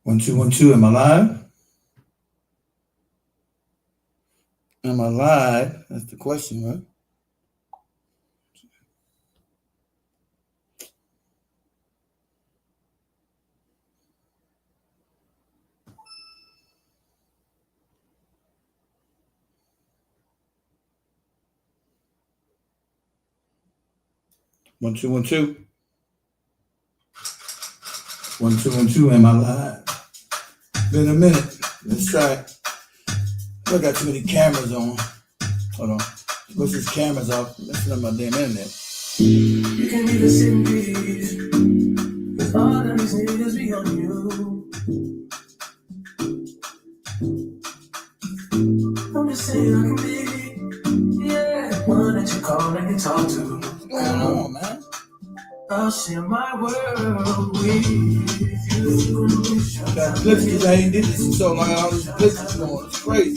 One, two, 1, 2. Am I live? Am I live? That's the question, right? One, two, 1, 2. 1, 2, 1, 2. Am I live? Been a minute. Let's try it. I got too many cameras on. Hold on. Push these cameras off. Messing up my damn internet. You can be the same beat. Cause all of these niggas be on you. I'm just saying I can be, yeah, one that you call and you talk to. What's going on, man? I'll share my world with you. Got glitches. I ain't did this in so long. All these glitches going. It's crazy.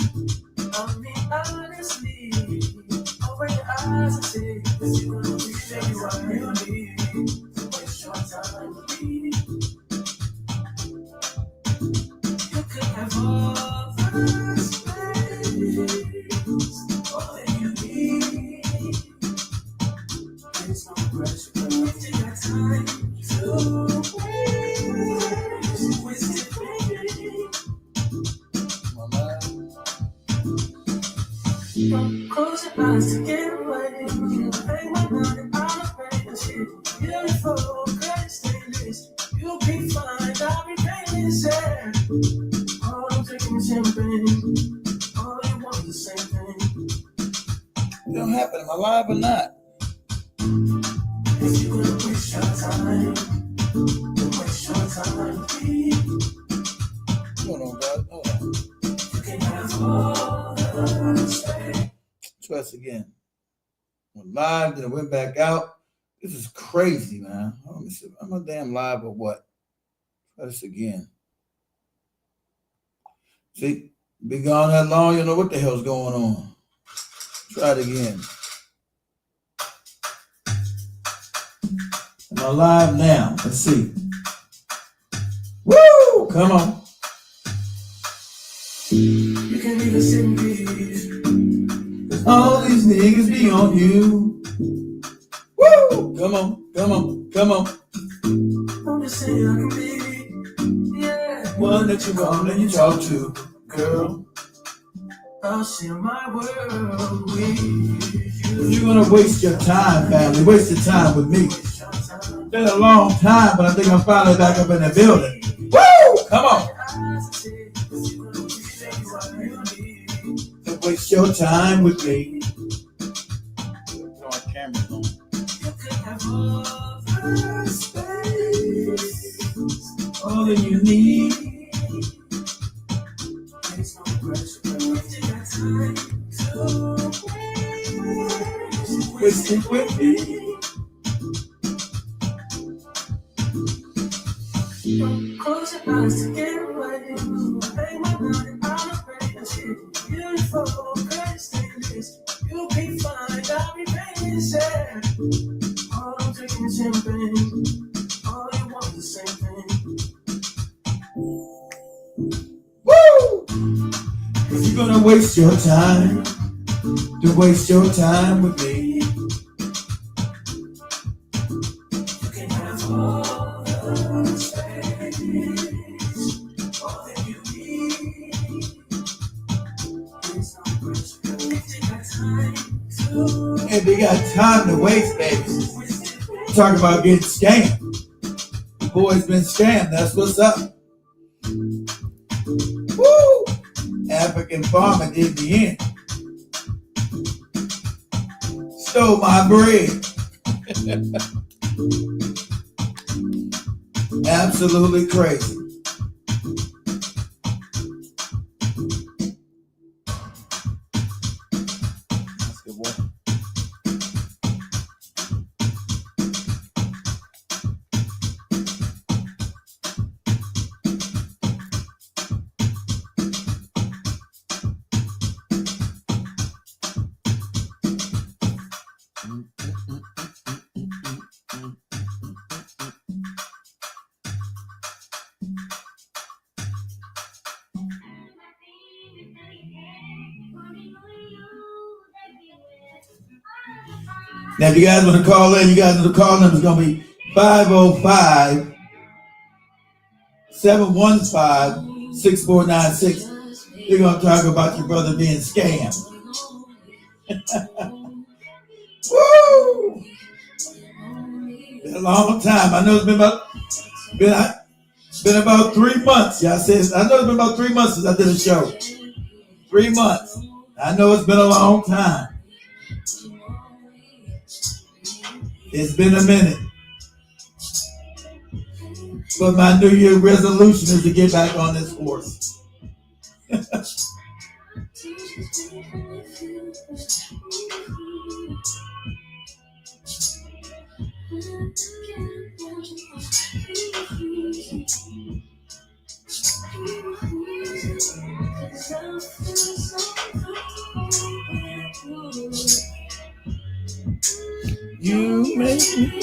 I mean, honestly, open your eyes and see that you're gonna be baby what you need. Don't waste your time with me. You could have all the space, all that you need. There's no pressure, but if you got time to waste it, baby. Don't close your eyes to get away. Hang my mind and I'm afraid of shit. Beautiful, great stainless. You'll be fine, I'll be painless, yeah. Oh, I'm drinking champagne. All you want is the same thing. It don't happen. Am I live or not? If you're gonna waste your time, then waste your time with me. Hold on, guys. Hold on. You can have all the space. Try this again. Went live, then it went back out. This is crazy, man. Let me see. Am I damn live or what? Try this again. See, be gone that long, you don't know what the hell's going on. Try it again. Am I live now? Let's see. Woo! Come on. You can be the same beat. All these niggas be on you. Woo! Come on, come on, come on. I'm just saying I can be, yeah, One that you call and you talk to, girl. I'll share my world with you. You're gonna waste your time, family. Waste your time with me. It's been a long time, but I think I'm finally back up in the building. Woo! Come on. Don't waste your time with me. Throw our cameras on. All that you need. Waste it with me. Don't close your eyes to get away. Hang my mind, I'm afraid of shit. Beautiful, great stainless. You'll be fine, I'll be painless, yeah. Oh, I'm drinking champagne. All you want is the same thing. Woo! If you're gonna waste your time, to waste your time with me. You can have all the space, all that you need. There's no pressure, if you got time to. And they got time to waste, baby. Talk about getting scammed. The boy's been scammed. That's what's up. Woo! African farmer did the end. Stole my bread. Absolutely crazy. That's a good one. Now, if you guys want to call in, you guys know the call number is going to be 505-715-6496. We're going to talk about your brother being scammed. Woo! Been a long time. I know it's been about 3 months. Y'all said, I know it's been about 3 months since I did a show. 3 months. I know it's been a long time. It's been a minute. But my New Year resolution is to get back on this horse. You make me.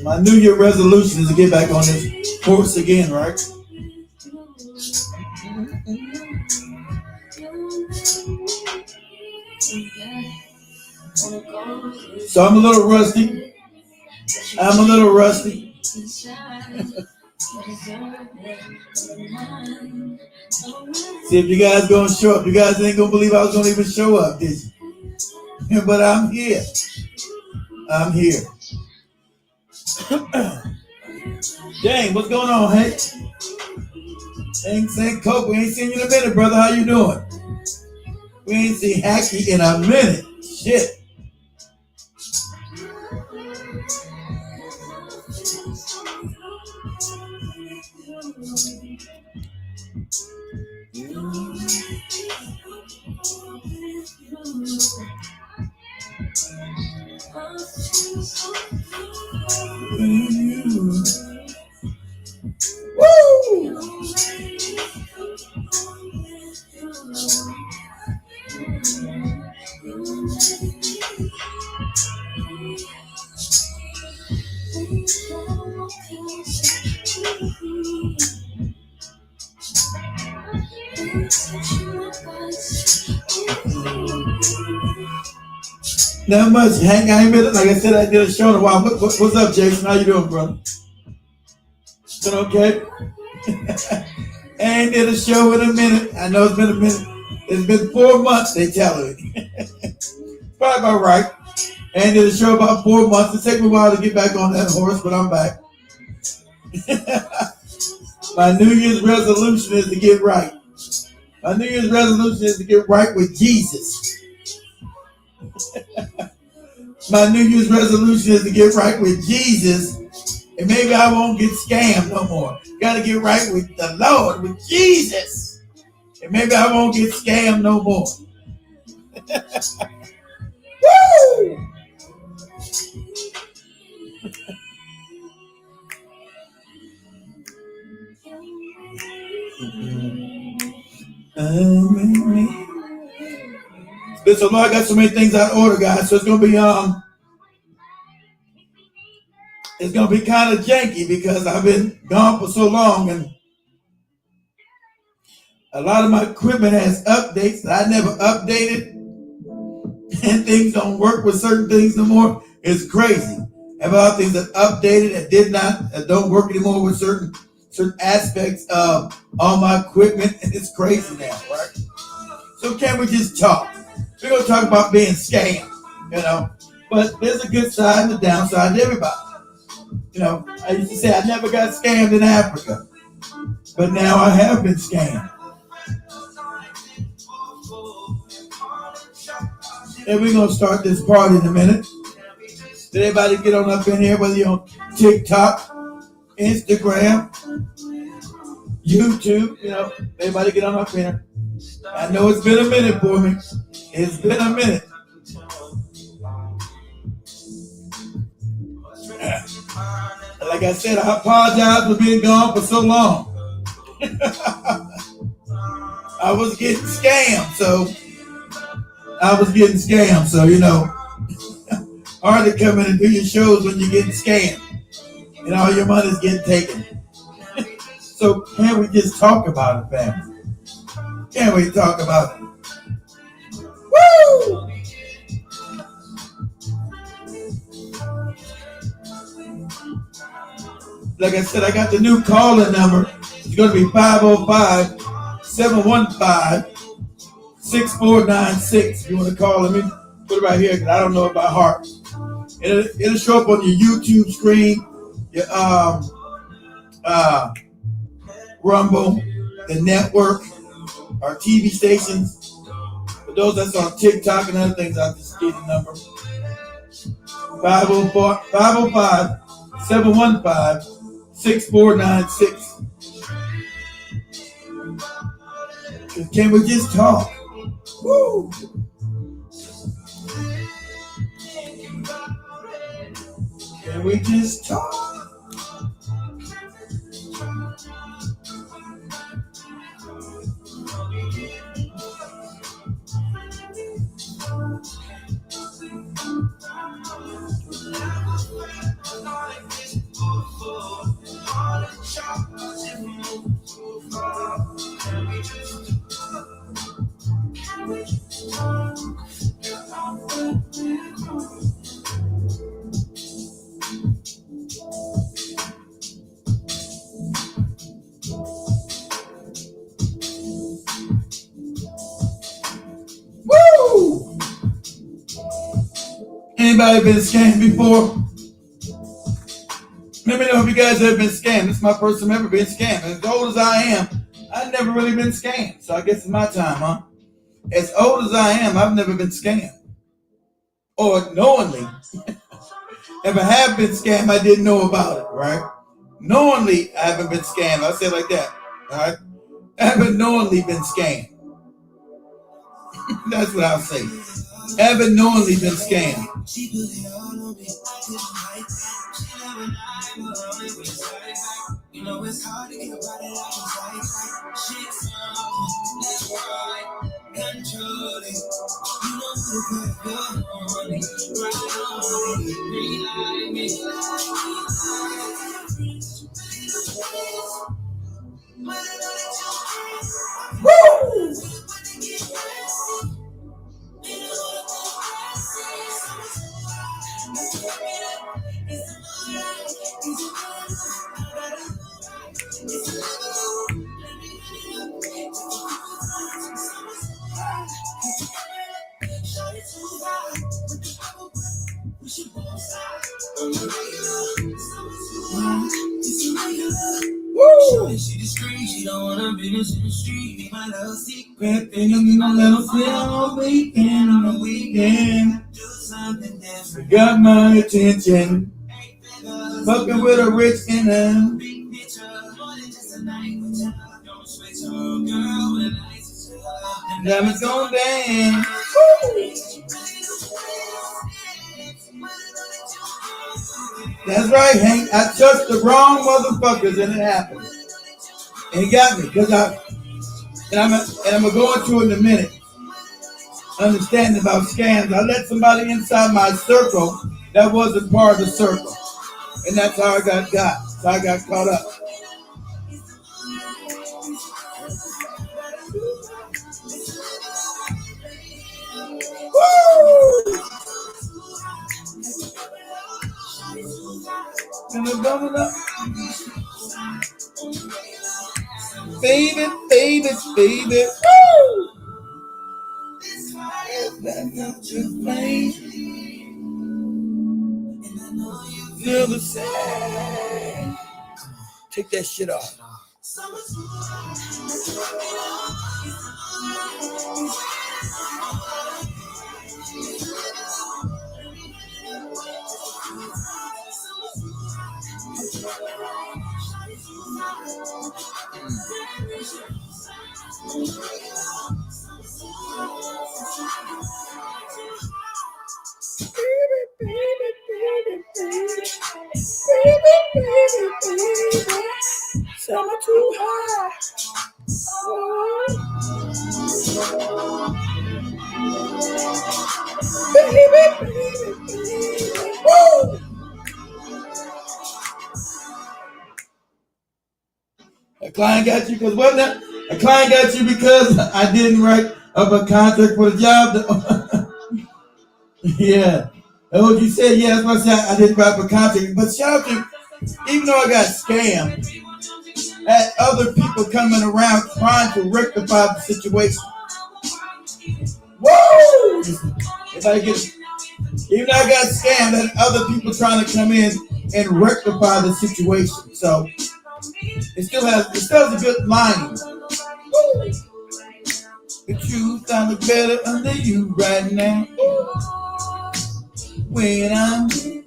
My New Year resolution is to get back on this horse again, right? So I'm a little rusty. See if you guys gonna show up. You guys ain't gonna believe I was gonna even show up, did you? But I'm here. Dang, what's going on, hey? Ain't Coke. We ain't seen you in a minute, brother. How you doing? We ain't seen Hacky in a minute. Shit. Woo! Not much, Hank. I ain't been, like I said, I did a show in a while. What's up, Jason? How you doing, brother? Been okay? I ain't did a show in a minute. I know it's been a minute. It's been 4 months, they tell me. Probably about right. I ain't did a show about 4 months. It took me a while to get back on that horse, but I'm back. My New Year's resolution is to get right. My New Year's resolution is to get right with Jesus. My New Year's resolution is to get right with Jesus, and maybe I won't get scammed no more. Got to get right with the Lord, with Jesus, and maybe I won't get scammed no more. Woo! So Lord, I got so many things out of order, guys. So it's gonna be kind of janky because I've been gone for so long, and a lot of my equipment has updates that I never updated, and things don't work with certain things no more. It's crazy. I have a lot of things that updated that don't work anymore with certain aspects of all my equipment, and it's crazy now, right? So can we just talk? We're going to talk about being scammed, but there's a good side and a downside to everybody. I used to say I never got scammed in Africa, but now I have been scammed. And we're going to start this party in a minute. Did everybody get on up in here, whether you're on TikTok, Instagram, YouTube, everybody get on up in here. I know it's been a minute for me. It's been a minute. Like I said, I apologize for being gone for so long. I was getting scammed, so hard to come in and do your shows when you're getting scammed and all your money's getting taken. So can we just talk about it, family? Can we talk about it? Woo! Like I said, I got the new calling number. It's going to be 505-715-6496. If you want to call me, put it right here because I don't know it by heart. It'll show up on your YouTube screen, your Rumble, the network, our TV stations. For those that's on TikTok and other things, I'll just give the number. 505-715-6496. Can we just talk? Woo! Can we just talk? Woo! Anybody been scammed before? Let me know if you guys have been scammed. This is my first time ever being scammed. As old as I am, I've never really been scammed. So I guess it's my time, huh? As old as I am, I've never been scammed. Or knowingly. If I have been scammed, I didn't know about it, right? Knowingly, I haven't been scammed. I'll say it like that, all right? I haven't knowingly been scammed. That's what I'll say. I haven't knowingly been scammed. You know it's hard to get about it. Shit's controlling. You know who to put on it. Right on it. Rely me. Woo! Woo! She discreet, she don't wanna business in the street. Be my little secret, then you be my little friend on the weekend. On the weekend, do something different. Got my attention. Fucking with a rich and a big picture. More than just a night with you. Don't switch up, girl. When I switch up, the diamonds gon' dance. Woo! That's right, Hank. I touched the wrong motherfuckers and it happened. And he got me because I'm gonna go into it in a minute. Understanding about scams. I let somebody inside my circle that wasn't part of the circle. And that's how I got. So I got caught up. Woo! Gonna double up. Baby. Woo! That's not just me. Feel the same. Take that shit off. Summer too high. Baby. Woo! Client got you because what now? A client got you because I didn't write up a contract for the job. Yeah. That's what you said. Yeah, that's what I said. I didn't write up a contract. But shout out to, even though I got scammed, had other people coming around trying to rectify the situation. Woo! If I get, even though I got scammed, had other people trying to come in and rectify the situation. So it still has a good lining. Woo! The truth sounds better under you right now. When I'm with you,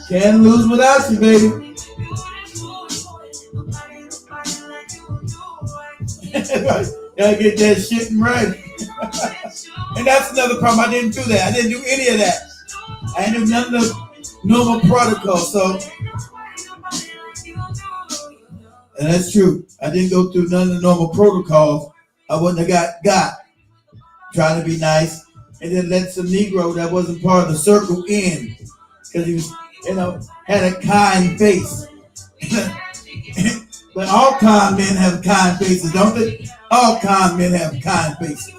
can't lose without you, baby. Gotta get that shit right. And that's another problem. I didn't do that. I didn't do any of that. I didn't do none of the normal protocol. So, and that's true. I didn't go through none of the normal protocols. I wouldn't have got trying to be nice and then let some Negro that wasn't part of the circle in because he was, had a kind face. But all kind men have kind faces, don't they? All kind men have kind faces.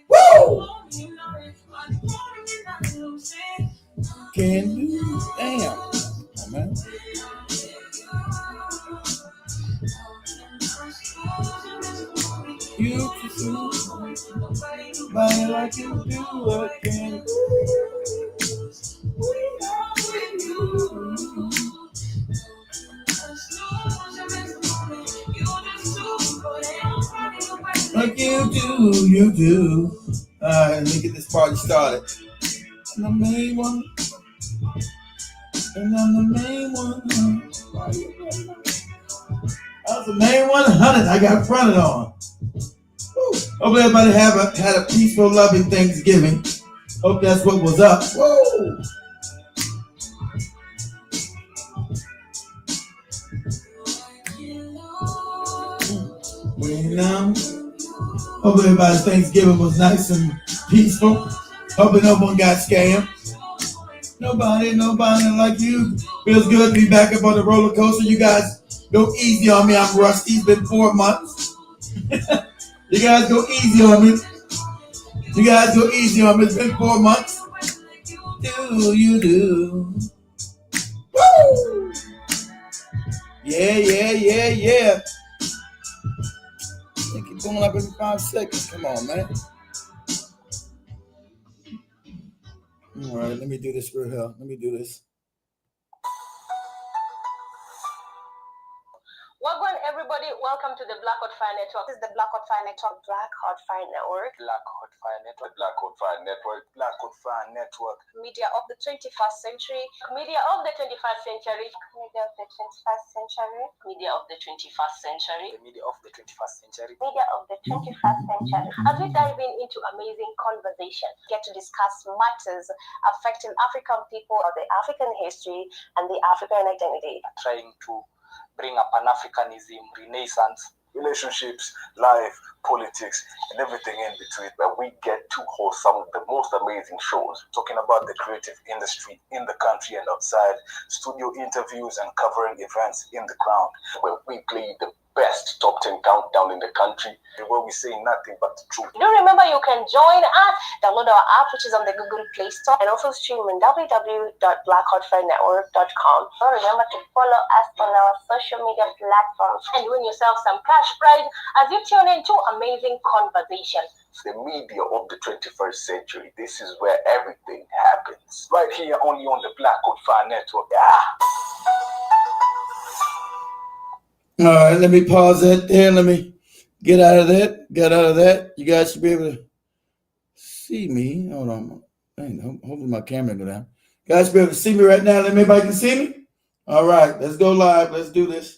Woo! Can you? Damn. Oh, man. You just nobody like you do again. Like you do. Alright, let me get this party started. And the main one. And I'm the main one. I was the main 100. I got fronted on. Woo. Hope everybody had a peaceful, loving Thanksgiving. Hope that's what was up. Whoa. Hope everybody's Thanksgiving was nice and peaceful. Hope no one got scammed. Nobody like you. Feels good to be back up on the roller coaster. You guys go easy on me. I'm rusty. It's been 4 months. You guys go easy on me. It's been 4 months. Do you do? Woo! Yeah. Think it's going up in 5 seconds. Come on, man. All right, let me do this for hell. Let me do this. Welcome everybody, welcome to the Black Hot Fire Network. This is the Black Hot Fire Network, Black Hot Fire Network. Black Hot Fire Network, Black Hot Fire Network, Black Hot Fire Network. Media of the 21st century, media of the 21st century, media of the 21st century, media of the 21st century, The media of the 21st century. media of the 21st century. As we dive into amazing conversation, get to discuss matters affecting African people, or the African history and the African identity. Trying to bring a Pan-Africanism, Renaissance, relationships, life, politics, and everything in between, where we get to host some of the most amazing shows, talking about the creative industry in the country and outside, studio interviews and covering events in the ground, where we play the best top 10 countdown in the country, where we say nothing but the truth. Do remember you can join us, download our app, which is on the Google Play Store, and also stream on www.blackhotfirenetwork.com. So remember to follow us on our social media platforms and win yourself some cash prize as you tune into amazing conversation. The media of the 21st century. This is where everything happens. Right here, only on the Black Hot Fire Network. All right, let me pause that there. Let me get out of that. You guys should be able to see me. Hold on. Hopefully my camera go down. You guys should be able to see me right now. Let everybody can see me. All right, let's go live. Let's do this.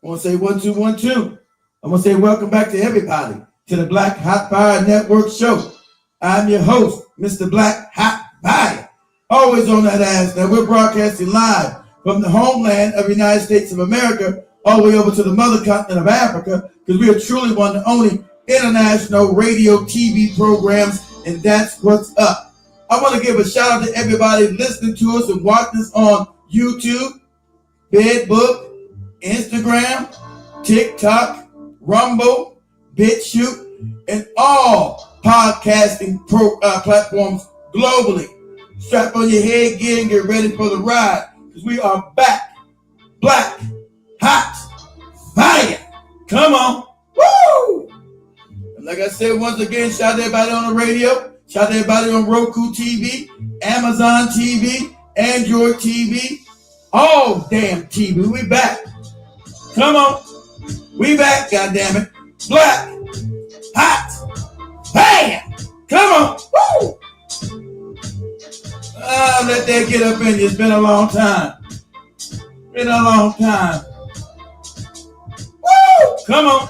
I want to say 1, 2, 1, 2. I'm going to say welcome back to everybody to the Black Hot Fire Network show. I'm your host, Mr. Black Hot Fire. Always on that ass. Now we're broadcasting live from the homeland of the United States of America all the way over to the mother continent of Africa, because we are truly one of the only international radio TV programs, and that's what's up. I want to give a shout out to everybody listening to us and watching us on YouTube, Facebook, Instagram, TikTok, Rumble, BitChute, and all podcasting platforms globally. Strap on your headgear and get ready for the ride, because we are back. Black, hot, fire. Come on. Woo! And like I said, once again, shout out to everybody on the radio. Shout out to everybody on Roku TV, Amazon TV, Android TV, all damn TV. We back. Come on. We back, goddammit. Black, hot, fire. Come on. Woo! Let that get up in you. It's been a long time. Been a long time. Woo! Come on.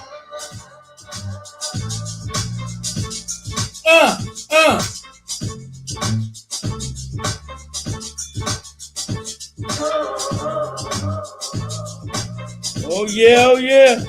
Oh yeah, oh yeah.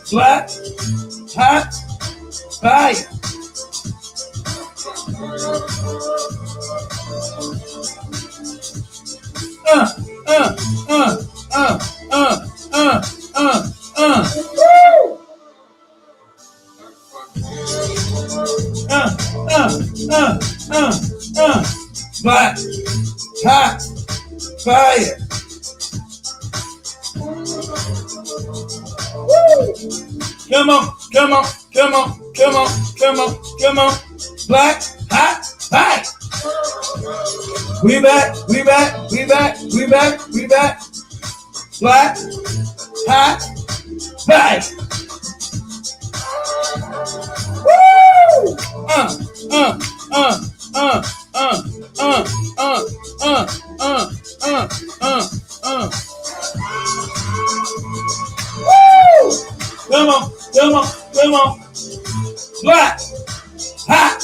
Black, hot, fire. Black, hot, fire. Come on, come on, come on, come on, come on, come on. Black, hot, fire. We back, we back, we back, we back, we back. Black, hot, fire. Woo! Woo! Come on, come on, come on. Black, hot,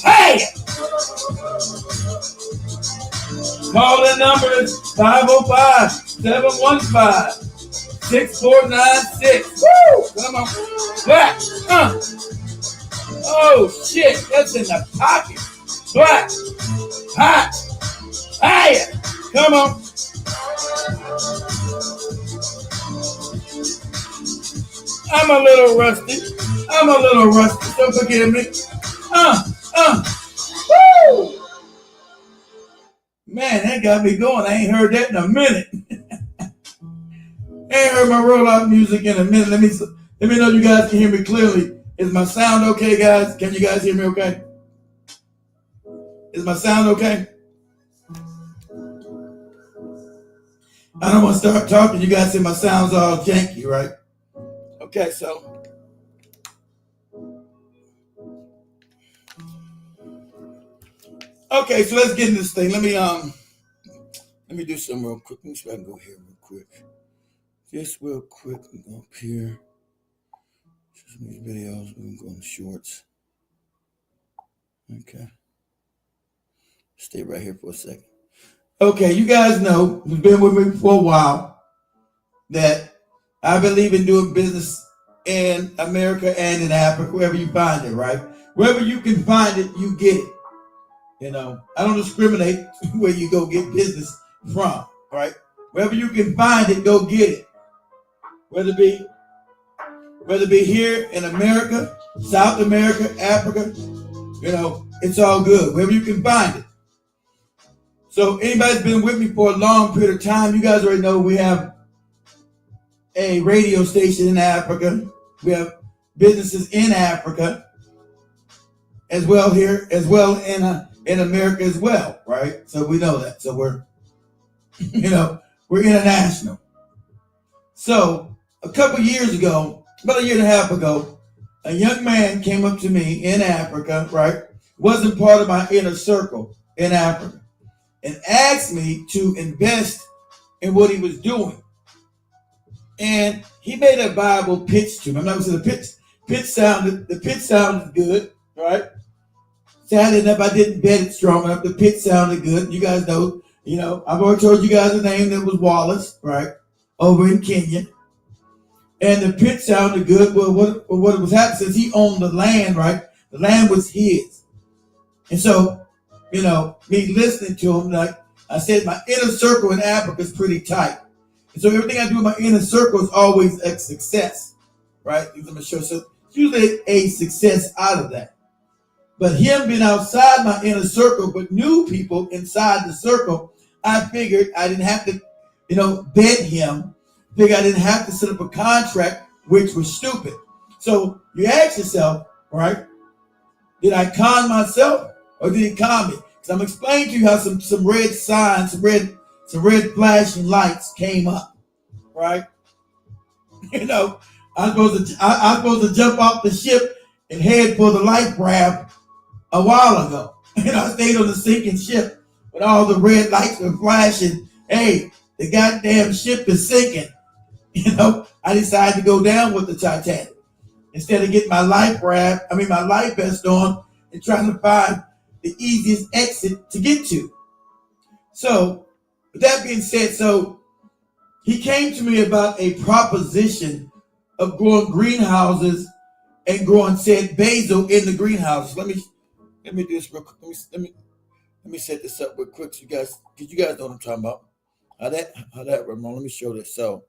hey! Call the numbers 505-715-6496. Woo! Come on. Black, oh shit, that's in the pocket. Black, hot, fire. Come on. I'm a little rusty, so forgive me. Woo! Man, that got me going. I ain't heard that in a minute. I ain't heard my rollout music in a minute. Let me know you guys can hear me clearly. Is my sound okay, guys? Can you guys hear me okay? Is my sound okay? I don't want to start talking. You guys say my sound's all janky, right? Okay, so. Okay, so let's get into this thing. Let me do something real quick. Let me see if I can go here real quick. Just real quick, we go up here. Some of these videos, we can go in the shorts. Okay. Stay right here for a second. Okay, you guys know, who's been with me for a while, that I believe in doing business in America and in Africa, wherever you find it, right? Wherever you can find it, you get it. You know, I don't discriminate where you go get business from, right? Wherever you can find it, go get it. Whether it be here in America South America, Africa, it's all good. Wherever you can find it. So anybody's been with me for a long period of time, you guys already know we have a radio station in Africa. We have businesses in Africa as well here, as well in America as well, right? So we know that. So we're international. So a couple years ago, about a year and a half ago, a young man came up to me in Africa, right? Wasn't part of my inner circle in Africa, and asked me to invest in what he was doing. And he made a Bible pitch to me. I'm not gonna say the pitch sounded good, right? Sadly enough, I didn't bet it strong enough. The pitch sounded good. You guys know, I've already told you guys the name. That was Wallace, right? Over in Kenya. And the pitch sounded good. Well, what was happening, since he owned the land, right? The land was his. And so, me listening to him, like I said, my inner circle in Africa is pretty tight. And so everything I do in my inner circle is always a success, right? I'm going to show. So it's usually a success out of that. But him being outside my inner circle, but new people inside the circle, I figured I didn't have to, bet him. Figured I didn't have to set up a contract, which was stupid. So you ask yourself, right? Did I con myself or did he con me? Because I'm explaining to you how some red signs, some red flashing lights came up, right? I'm supposed to jump off the ship and head for the life raft a while ago. I stayed on the sinking ship when all the red lights were flashing. Hey, the goddamn ship is sinking. I decided to go down with the Titanic instead of getting my life vest on and trying to find the easiest exit to get to. So, with that being said, so he came to me about a proposition of growing greenhouses and growing said basil in the greenhouses. Let me do this real quick. Let me set this up real quick so you guys know what I'm talking about. How that Ramon. Let me show this. So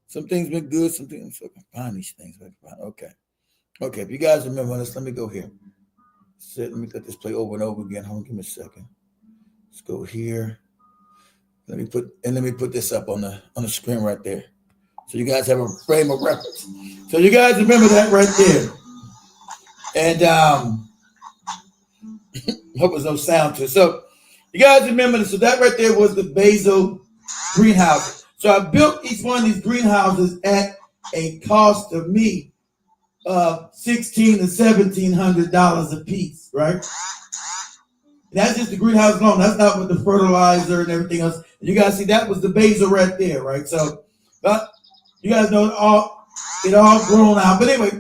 some things been good, some things so I can find these things. Okay. If you guys remember this, let me go here. Let me let this play over and over again. Hold on, give me a second. Let's go here. Let me put this up on the screen right there, so you guys have a frame of reference. So you guys remember that right there, and hope there's no sound to it. So you guys remember this. So that right there was the basil greenhouse. So I built each one of these greenhouses at a cost of me of $1,600 to $1,700 a piece, right? And that's just the greenhouse alone. That's not with the fertilizer and everything else. And you guys see that was the basil right there, right? So, but you guys know it all grown out. But anyway,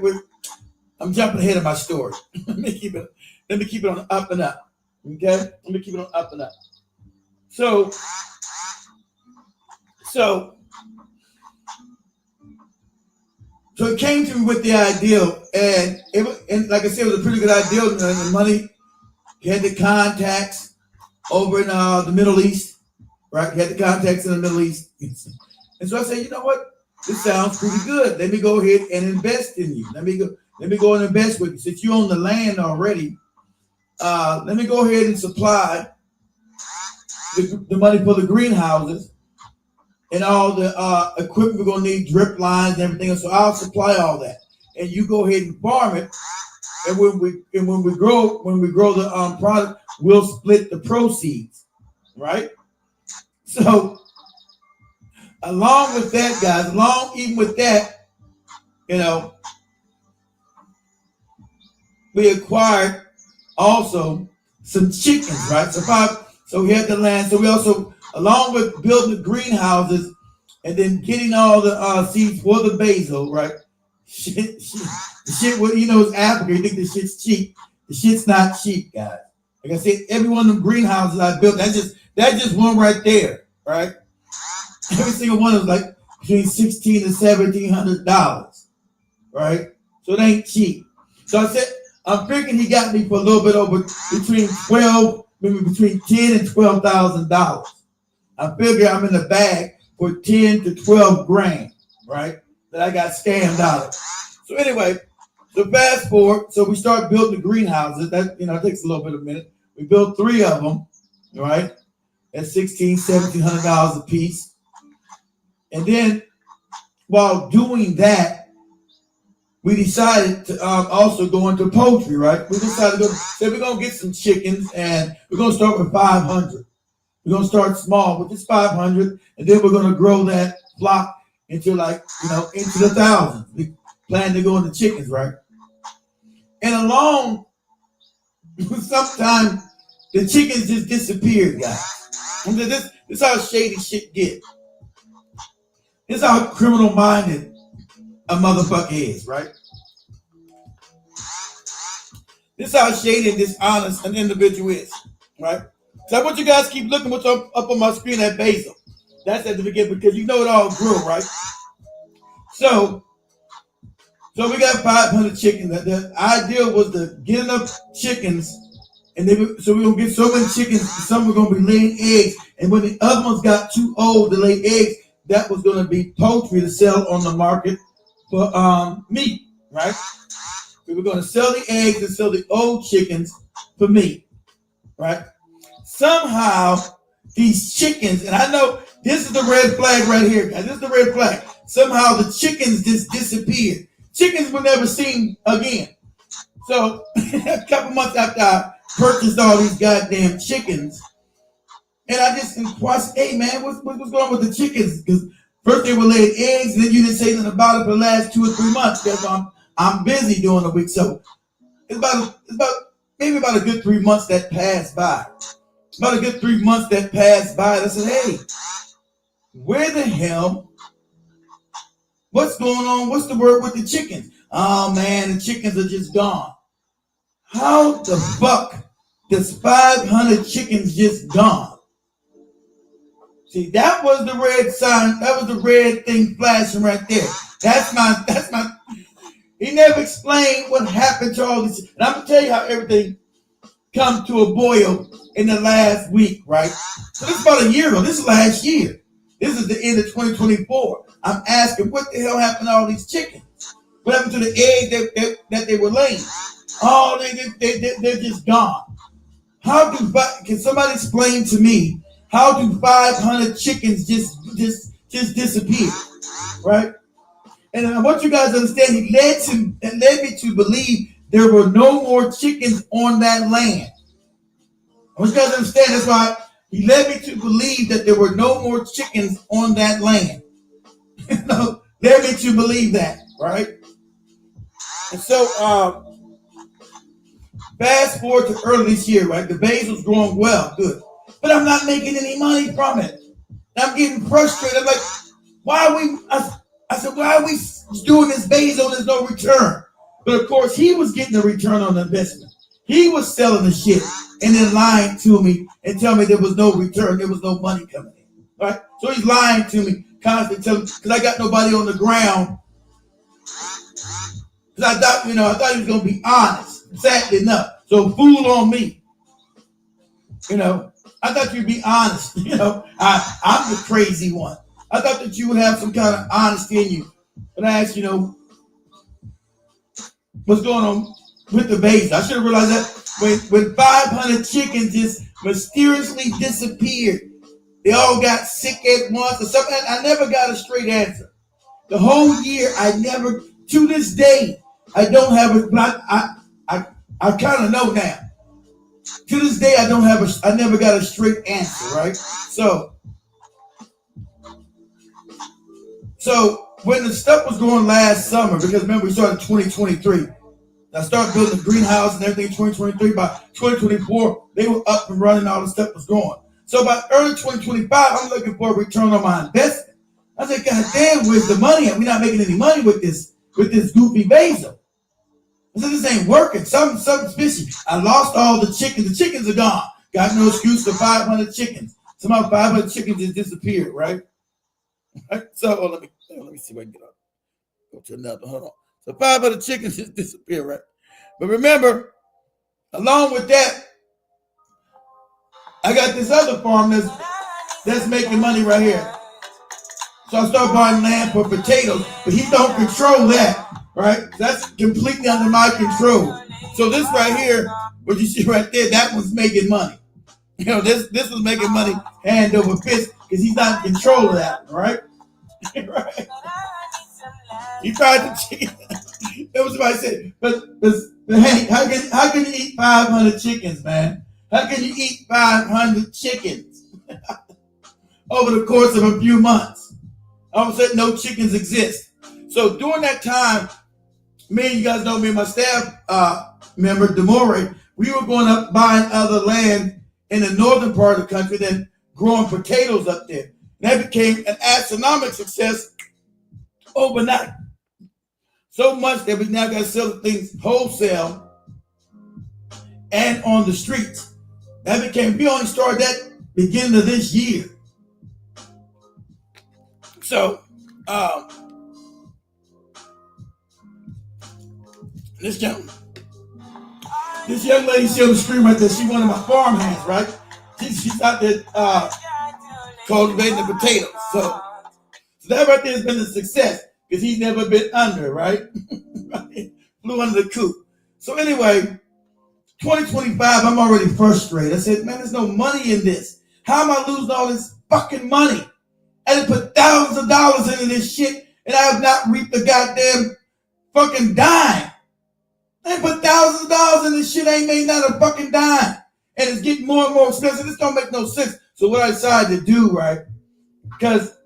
I'm jumping ahead of my story. Let me keep it on up and up. Okay? Let me keep it on up and up. So it came to me with the ideal, and like I said, it was a pretty good ideal. And the money, you had the contacts over in the Middle East, right? You had the contacts in the Middle East. And so I said, you know what? This sounds pretty good. Let me go ahead and invest in you. Let me go and invest with you. Since you own the land already, let me go ahead and supply the money for the greenhouses and all the equipment we're gonna need, drip lines and everything else. So I'll supply all that, and you go ahead and farm it. And when we grow the product, we'll split the proceeds, right? So along with that, guys, even with that, we acquired also some chickens, right? So we had the land. So we also, along with building the greenhouses and then getting all the seeds for the basil, right? Shit, well, it's Africa. You think the shit's cheap. The shit's not cheap, guys. Like I said, every one of them greenhouses I built, that's just one right there, right? Every single one is like between $1,600 to $1,700, right? So it ain't cheap. So I said, I'm figuring he got me for a little bit over between $10,000 and $12,000. I figure I'm in the bag for 10 to 12 grand, right? That I got scammed out of. So anyway, So fast forward. So we start building the greenhouses. That, it takes a little bit of a minute. We built 3 of them, right? At $1,600, $1,700 a piece. And then while doing that, we decided to also go into poultry, right? We decided to say we're going to get some chickens, and we're going to start with 500. We're going to start small with just 500, and then we're going to grow that flock into into the thousands. We plan to go into chickens, right? And along, sometimes the chickens just disappeared, guys. And this is how shady shit get. This is how criminal-minded a motherfucker is, right? This is how shady and dishonest an individual is, right? So I want you guys to keep looking what's up on my screen at basil. That's at the beginning because it all grew, right? So we got 500 chickens. The idea was to get enough chickens, and so we're going to get so many chickens, some were going to be laying eggs, and when the other ones got too old to lay eggs, that was going to be poultry to sell on the market for meat, right? We were going to sell the eggs and sell the old chickens for meat, right? Somehow, these chickens, and I know this is the red flag right here, guys. This is the red flag. Somehow the chickens just disappeared. Chickens were never seen again. So a couple months after I purchased all these goddamn chickens, and I just inquired, hey man, what's going on with the chickens? Because first they were laying eggs, and then you didn't say nothing about it for the last 2 or 3 months because I'm busy during the week. So it's maybe about a good 3 months that passed by. About a good 3 months that passed by. And I said, hey, where the hell? What's going on? What's the word with the chickens? Oh man, the chickens are just gone. How the fuck does 500 chickens just gone? See, that was the red sign. That was the red thing flashing right there. That's my. He never explained what happened to all this. And I'm gonna tell you how everything come to a boil in the last week, right? So this is about a year ago. This is last year. This is the end of 2024. I'm asking, what the hell happened to all these chickens? What happened to the eggs that they were laying? Oh, they're just gone. Can somebody explain to me how do 500 chickens just disappear, right? And I want you guys to understand, it led me to believe there were no more chickens on that land. I want you guys to understand, that's why he led me to believe that there were no more chickens on that land. Led me to believe that, right? And so, fast forward to early this year, right? The basil's growing well, good. But I'm not making any money from it. I'm getting frustrated. I'm like, why are we, I said, why are we doing this basil and there's no return? But of course, he was getting a return on the investment. He was selling the shit and then lying to me and telling me there was no return, there was no money coming in. Right? So he's lying to me, constantly telling me, because I got nobody on the ground. Because I thought he was going to be honest, sadly enough. So fool on me. I thought you'd be honest. I'm the crazy one. I thought that you would have some kind of honesty in you. But I asked, what's going on with the basil? I should have realized that when 500 chickens just mysteriously disappeared, they all got sick at once or something. I never got a straight answer. The whole year, to this day, I don't have it, but I kind of know now. To this day, I never got a straight answer, right? So when the stuff was going last summer, because remember we started 2023, I started building the greenhouse and everything in 2023. By 2024, they were up and running, all the stuff was going. So by early 2025, I'm looking for a return on my investment. I said, God damn, where's the money? We're not making any money with this goofy basil. I said, this ain't working. Something's fishy. I lost all the chickens. The chickens are gone. Got no excuse for 500 chickens. Somehow 500 chickens just disappeared, right? So let me see if I can get up. Go to another. Hold on. So 500 chickens just disappeared, right? But remember, along with that, I got this other farm that's making money right here. So I started buying land for potatoes, but he don't control that. right? That's completely under my control. So this right here, what you see right there, that was making money. You know, this was making money hand over fist because he's not in control of that, right? Right. He tried to cheat. That was what I said. But hey, how can you eat 500 chickens, man? How can you eat 500 chickens over the course of a few months? All of a sudden, no chickens exist. So during that time, me and you guys know me and my staff member, Demore, we were going up buying other land in the northern part of the country, then growing potatoes up there. And that became an astronomical success overnight. So much that we now got to sell things wholesale and on the streets. That became, we only started that beginning of this year. So, this young lady, she on the screen right there, she's one of my farm hands, right? She's out there cultivating the potatoes. So that right there has been a success because he's never been under, right? Flew under the coop. So anyway, 2025, I'm already frustrated. I said, man, there's no money in this. How am I losing all this fucking money? I done put thousands of dollars into this shit and I have not reaped a goddamn fucking dime. I put thousands of dollars in this shit, I ain't made not a fucking dime. And it's getting more and more expensive. This don't make no sense. So what I decided to do, right, because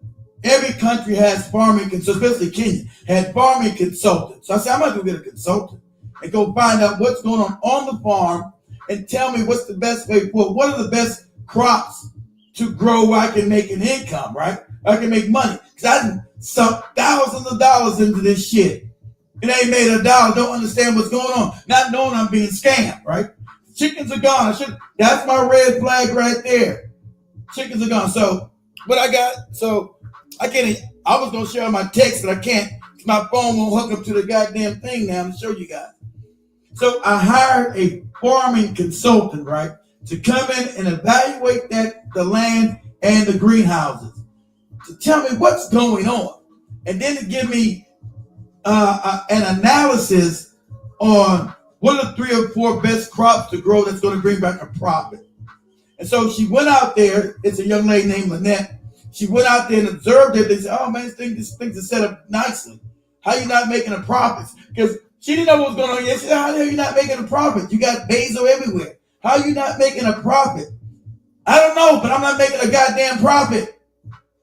every country has farming consultants, especially Kenya, had farming consultants. So I said, I'm going to go get a consultant and go find out what's going on the farm and tell me what's the best way forward. What are the best crops to grow where I can make an income, right? I can make money. Because I done sunk thousands of dollars into this shit. And they ain't made a dollar, don't understand what's going on. Not knowing I'm being scammed, right? Chickens are gone. That's my red flag right there. Chickens are gone. So what I got, so I can't, I was going to share my text, but I can't. My phone won't hook up to the goddamn thing now to show you guys. So I hired a farming consultant, right, to come in and evaluate the land and the greenhouses to tell me what's going on. And then to give me an analysis on what are the 3 or 4 best crops to grow that's going to bring back a profit. And so she went out there. It's a young lady named Lynette. She went out there and observed it. They said, oh man, this thing is set up nicely. How you not making a profit? Because she didn't know what was going on yet. She said, how the hell are you not making a profit? You got basil everywhere. How are you not making a profit? I don't know, but I'm not making a goddamn profit.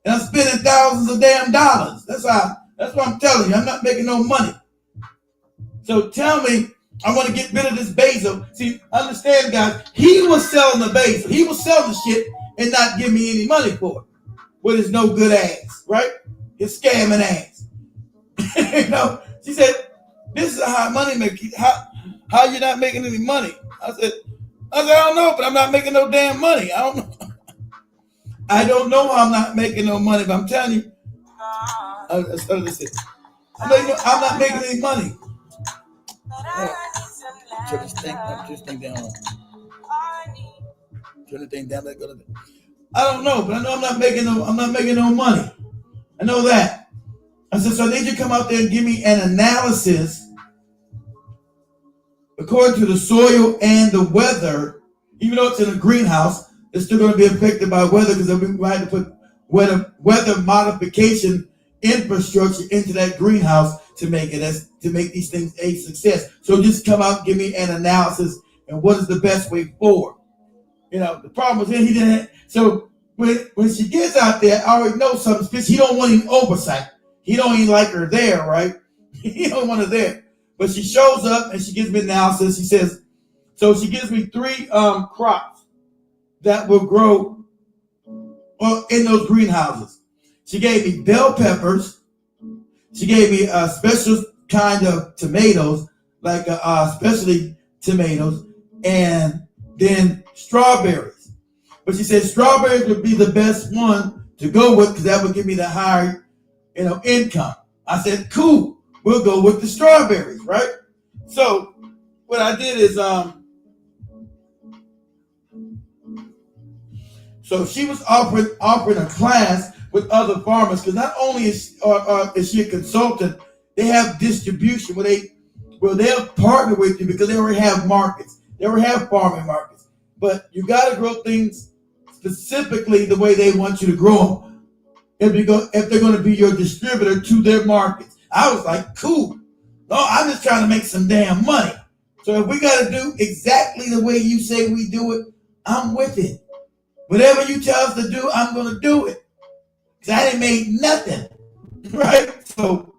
And I'm spending thousands of damn dollars. That's what I'm telling you. I'm not making no money. So tell me, I want to get rid of this basil. See, understand, guys, he was selling the basil. He was selling the shit and not giving me any money for it. With his no good ass, right? His scamming ass. You know, she said, this is a high money maker. How you not making any money? I said, I don't know, but I'm not making no damn money. I don't know. I don't know how I'm not making no money, but I'm telling you, I'm not making any money. Turn this thing down. Turn the thing down. I don't know, but I know I'm not making no money. I know that. I said, so I need you to come out there and give me an analysis according to the soil and the weather. Even though it's in a greenhouse, it's still going to be affected by weather because we had to put weather modification infrastructure into that greenhouse to make these things a success. So just come out and give me an analysis and what is the best way forward. You know, the problem was he didn't. So when she gets out there, I already know something because he don't want any oversight. He don't even like her there, right? He don't want her there. But she shows up and she gives me analysis. She says, so she gives me 3 crops that will grow in those greenhouses. She gave me bell peppers. She gave me a special kind of tomatoes, like specialty tomatoes, and then strawberries. But she said strawberries would be the best one to go with because that would give me the higher, income. I said, cool, we'll go with the strawberries, right? So what I did is, so she was offering a class with other farmers because not only is she a consultant they have distribution where they'll partner with you because they already have markets. They already have farming markets. But you got to grow things specifically the way they want you to grow them. If they're going to be your distributor to their markets. I was like, cool. No, I'm just trying to make some damn money. So if we got to do exactly the way you say we do it, I'm with it. Whatever you tell us to do, I'm going to do it. Because I didn't make nothing. Right? So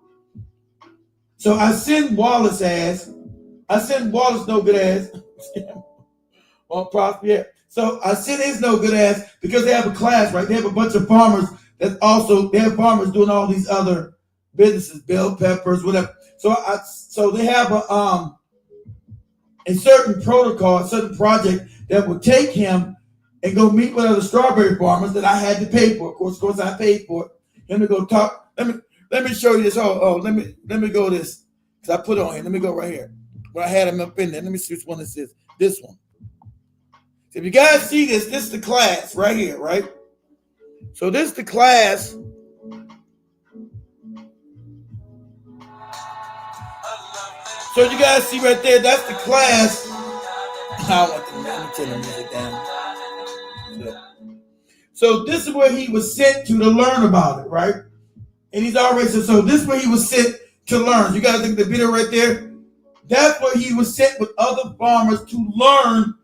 I send Wallace no good ass. On Prosper, yeah. So I sent his no good ass because they have a class, right? They have a bunch of farmers they have farmers doing all these other businesses, bell peppers, whatever. So they have a certain protocol, a certain project that will take him and go meet with other strawberry farmers that I had to pay for. Of course, I paid for it. Let me go talk. Let me show you this. Let me go this because I put it on here. Let me go right here. Where I had him up in there. Let me see which one this is. This one. So if you guys see this is the class right here, right? So this is the class. So you guys see right there, that's the class. I want let me turn the music down. So this is where he was sent to learn about it, right? And he's already said, so this is where he was sent to learn. You guys think the video right there? That's where he was sent with other farmers to learn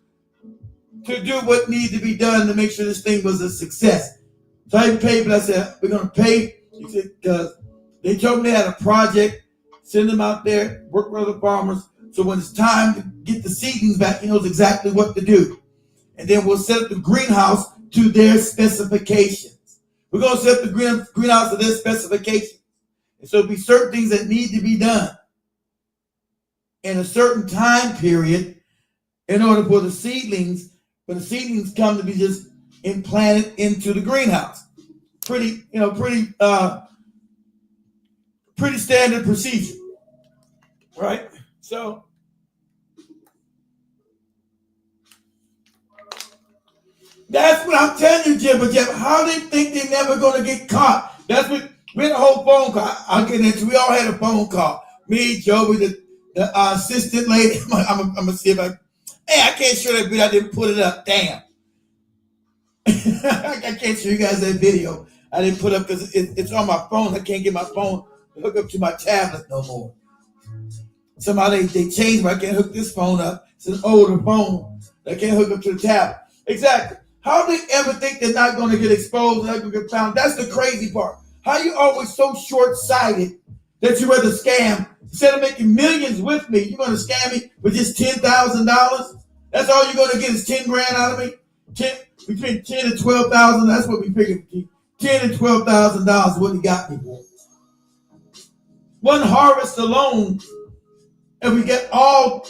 to do what needed to be done to make sure this thing was a success. So I paid, but I said, we're going to pay. He said, because they told me they had a project, send them out there, work with other farmers. So when it's time to get the seedlings back, he knows exactly what to do. And then we'll set up the greenhouse to their specifications. We're going to set up the greenhouse to their specifications. And so there'll be certain things that need to be done in a certain time period in order for the seedlings, when the seedlings come to be just implanted into the greenhouse. Pretty standard procedure, right? So that's what I'm telling you, Jim. How they think they're never going to get caught? That's what we had a whole phone call. I'll get into. We all had a phone call. Me, Joey, the assistant lady. I'm gonna see if I can't show that video. I didn't put it up. Damn. I can't show you guys that video. I didn't put up because it's on my phone. I can't get my phone to hook up to my tablet no more. Somehow they changed me. I can't hook this phone up. It's an older phone. I can't hook up to the tablet. Exactly. How do they ever think they're not going to get exposed and not going to get found? That's the crazy part. How are you always so short-sighted that you rather scam? Instead of making millions with me, you're going to scam me with just $10,000? That's all you're going to get is 10 grand out of me? Between 10 and 12,000, that's what we figured. 10 and $12,000 is what he got me for. One harvest alone, and we get all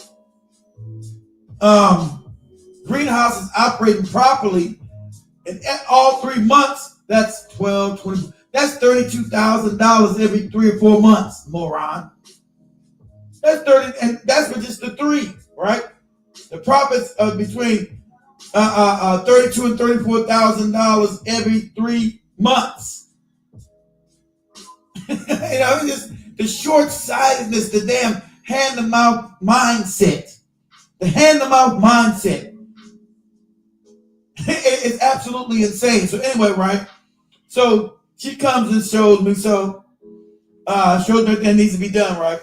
greenhouses operating properly, and at all 3 months, that's 12, 20, that's $32,000 every 3 or 4 months, moron. That's 30, and that's for just the 3, right? The profits are between $32,000 and $34,000 every 3 months. It's just the short-sightedness, the damn hand-to-mouth mindset. The hand-to-mouth mindset. It's absolutely insane. So anyway, right? So she comes and shows me, shows me that needs to be done, right?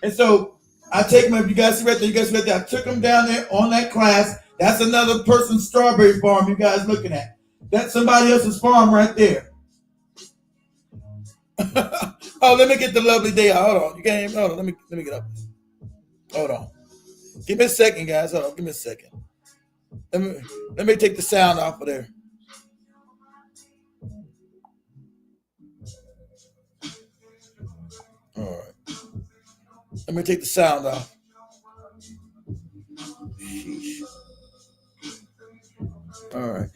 And so I take them, if you guys see right there, I took them down there on that class. That's another person's strawberry farm you guys looking at. That's somebody else's farm right there. Oh, let me get the lovely day out. Hold on. You can't even, hold on. Let me get up. Hold on. Give me a second, guys. Hold on. Give me a second. Let me take the sound off of there. All right. Let me take the sound off. Sheesh. All right.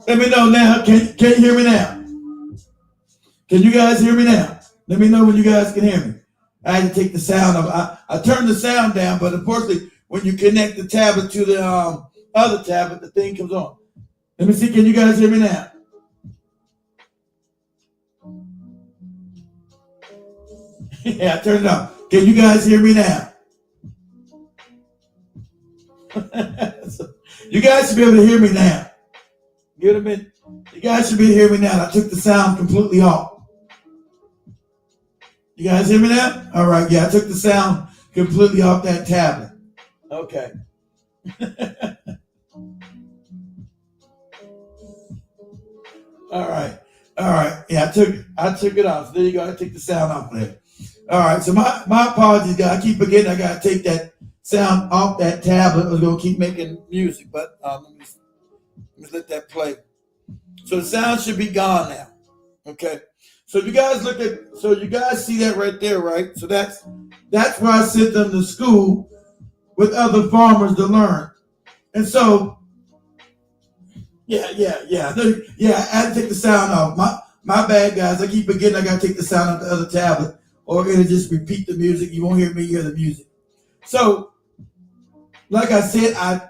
Let me know now. Can you hear me now? Can you guys hear me now? Let me know when you guys can hear me. I had to take the sound off. I turned the sound down, but unfortunately, when you connect the tablet to the other tablet, the thing comes on. Let me see. Can you guys hear me now? Yeah, I turned it off. Can you guys hear me now? So, you guys should be able to hear me now. Give it a minute. You guys should be able to hear me now. I took the sound completely off. You guys hear me now? All right, yeah, I took the sound completely off that tablet. Okay. All right. Yeah, I took it off. So there you go. I took the sound off there. All right. So my apologies, guys. I keep forgetting I gotta take that sound off that tablet. I was gonna keep making music, but let me let that play. So the sound should be gone now. Okay. So you guys you guys see that right there, right? So that's where I sent them to school with other farmers to learn. And so yeah. I had to take the sound off. My bad, guys. I keep forgetting I gotta take the sound off the other tablet, or it'll just repeat the music. You won't hear me hear the music. So, like I said, I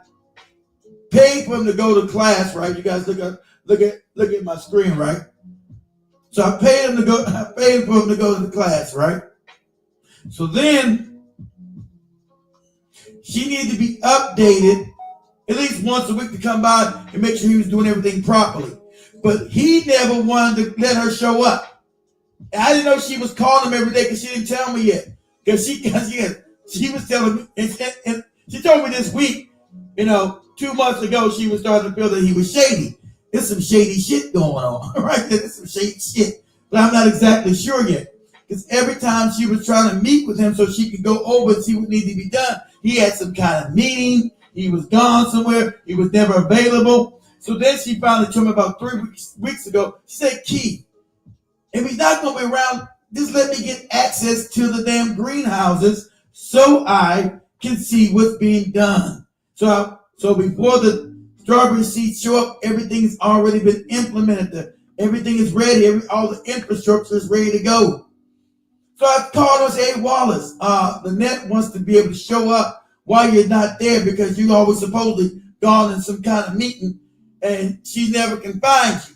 paid for him to go to class, right? You guys look at my screen, right? So I paid for him to go to the class, right? So then she needed to be updated at least once a week to come by and make sure he was doing everything properly. But he never wanted to let her show up. And I didn't know she was calling him every day because she didn't tell me yet. Because she was telling me, and she told me this week, 2 months ago, she was starting to feel that he was shady. There's some shady shit going on, right? There's some shady shit. But I'm not exactly sure yet. Because every time she was trying to meet with him so she could go over and see what needed to be done, he had some kind of meeting. He was gone somewhere. He was never available. So then she finally told me about 3 weeks ago. She said, Keith, if he's not going to be around, just let me get access to the damn greenhouses so I can see what's being done. So before the strawberry seeds show up, everything's already been implemented. Everything is ready. All the infrastructure is ready to go. So I called her and said, hey, Wallace, the net wants to be able to show up while you're not there because you always supposedly gone in some kind of meeting and she never can find you.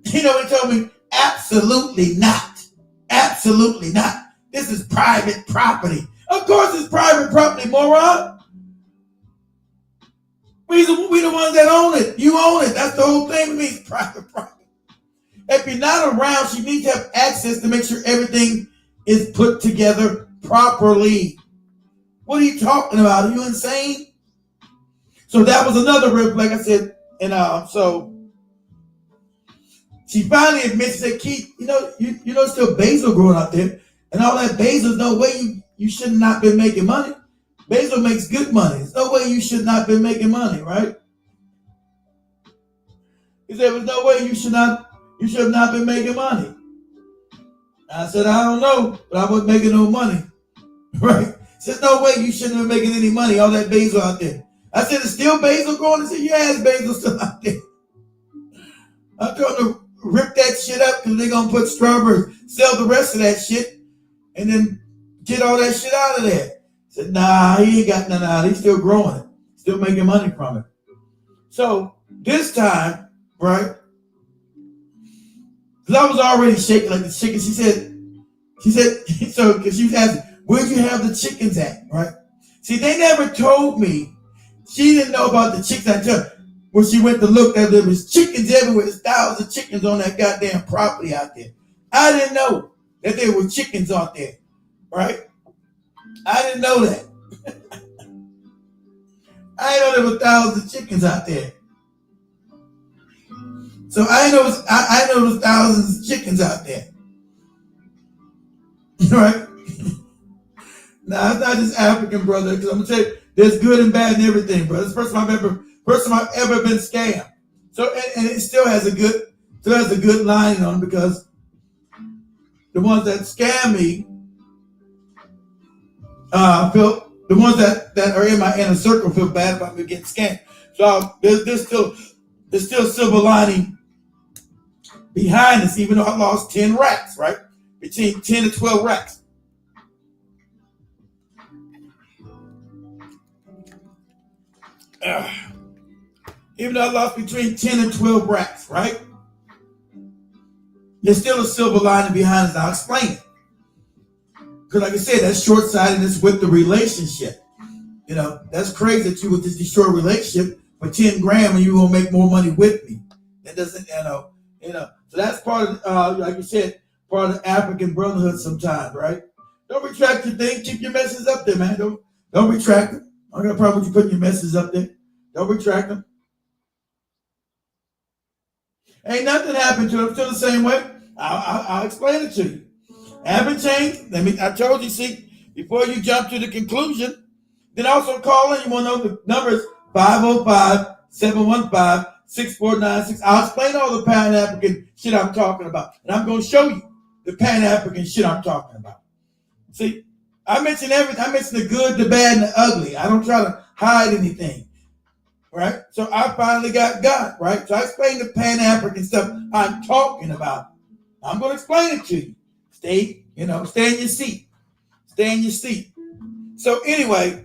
He told me, absolutely not. Absolutely not. This is private property. Of course it's private property, moron. We the ones that own it. You own it. That's the whole thing with me. It's private property. If you're not around, she needs to have access to make sure everything is put together properly. What are you talking about? Are you insane? So that was another red flag. I said, and so she finally admits that Keith, still basil growing out there, and all that basil. No way you should not been making money. Basil makes good money. There's no way you should not been making money, right? He said, there's no way you should have not been making money. I said, I don't know, but I wasn't making no money, right? He said, no way you shouldn't have been making any money, all that basil out there. I said, is still basil growing? He said, yeah, it's basil still out there. I'm trying to rip that shit up because they're going to put strawberries, sell the rest of that shit, and then get all that shit out of there. I said, nah, he ain't got none out. He's still growing it, still making money from it. So this time, right, because I was already shaking like the chicken. She said, so because she was asking, where'd you have the chickens at, right? See, they never told me. She didn't know about the chickens until when she went to look, there was chickens everywhere. There's thousands of chickens on that goddamn property out there. I didn't know that there were chickens out there, right? I didn't know that. I didn't know there were thousands of chickens out there. So I know there's thousands of chickens out there. Right? Now, it's not just African, brother, because I'm going to tell you, there's good and bad in everything, brother. It's the first time I've ever been scammed. So, and it still has a good lining on it because the ones that scam me, the ones that are in my inner circle feel bad about me getting scammed. So there's still silver lining behind this, even though I lost 10 racks, right? Between 10 to 12 racks. Even though I lost between 10 and 12 racks, right? There's still a silver lining behind it. I'll explain it. Because like I said, that's short-sightedness with the relationship. You know, that's crazy that you would just destroy a relationship for 10 grand and you will make more money with me. That doesn't, you know. So that's part of, like you said, part of the African brotherhood sometimes, right? Don't retract your thing. Keep your messages up there, man. Don't retract them. I don't got a problem with you putting your messages up there. Don't retract them. Ain't nothing happened to them. Still the same way. I'll explain it to you. Haven't changed. I told you, see, before you jump to the conclusion, then also call in. You want to know the numbers 505-715-6496. I'll explain all the Pan-African shit I'm talking about. And I'm going to show you the Pan-African shit I'm talking about. See, I mention everything. I mention the good, the bad, and the ugly. I don't try to hide anything. Right? So I finally got God, right? So I explained the Pan-African stuff I'm talking about. I'm going to explain it to you. Stay in your seat. Stay in your seat. So anyway,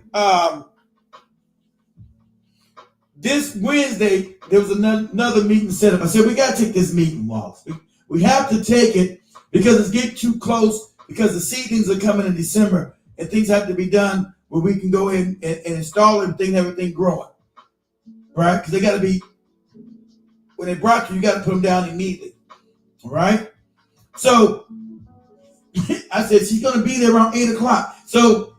this Wednesday, there was another meeting set up. I said, we got to take this meeting, Wallace. We have to take it because it's getting too close, because the seedlings are coming in December and things have to be done where we can go in and install everything growing. Right? Because they got to be, when they brought you got to put them down immediately. All right? So I said, she's going to be there around 8 o'clock. So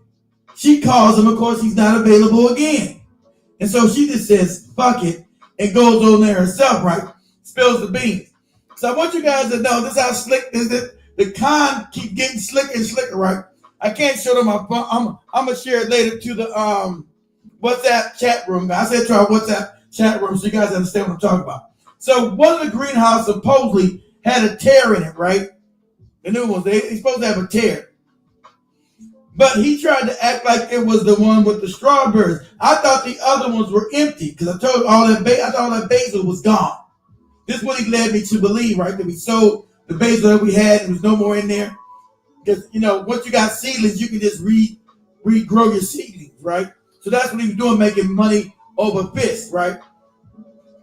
she calls him. Of course, he's not available again. And so she just says, fuck it, and goes on there herself, right? Spills the beans. So I want you guys to know this is how slick is it. The con keep getting slicker and slicker, right? I can't show them my phone. I'm going to share it later to the WhatsApp chat room. I said to our WhatsApp chat room so you guys understand what I'm talking about. So one of the greenhouses supposedly had a tear in it, right? The new ones, they're supposed to have a tear. But he tried to act like it was the one with the strawberries. I thought the other ones were empty because I thought all that basil was gone. This is what he led me to believe, right? That we sold the basil that we had and there was no more in there. Because, once you got seedlings, you can just regrow your seedlings, right? So that's what he was doing, making money over fists, right?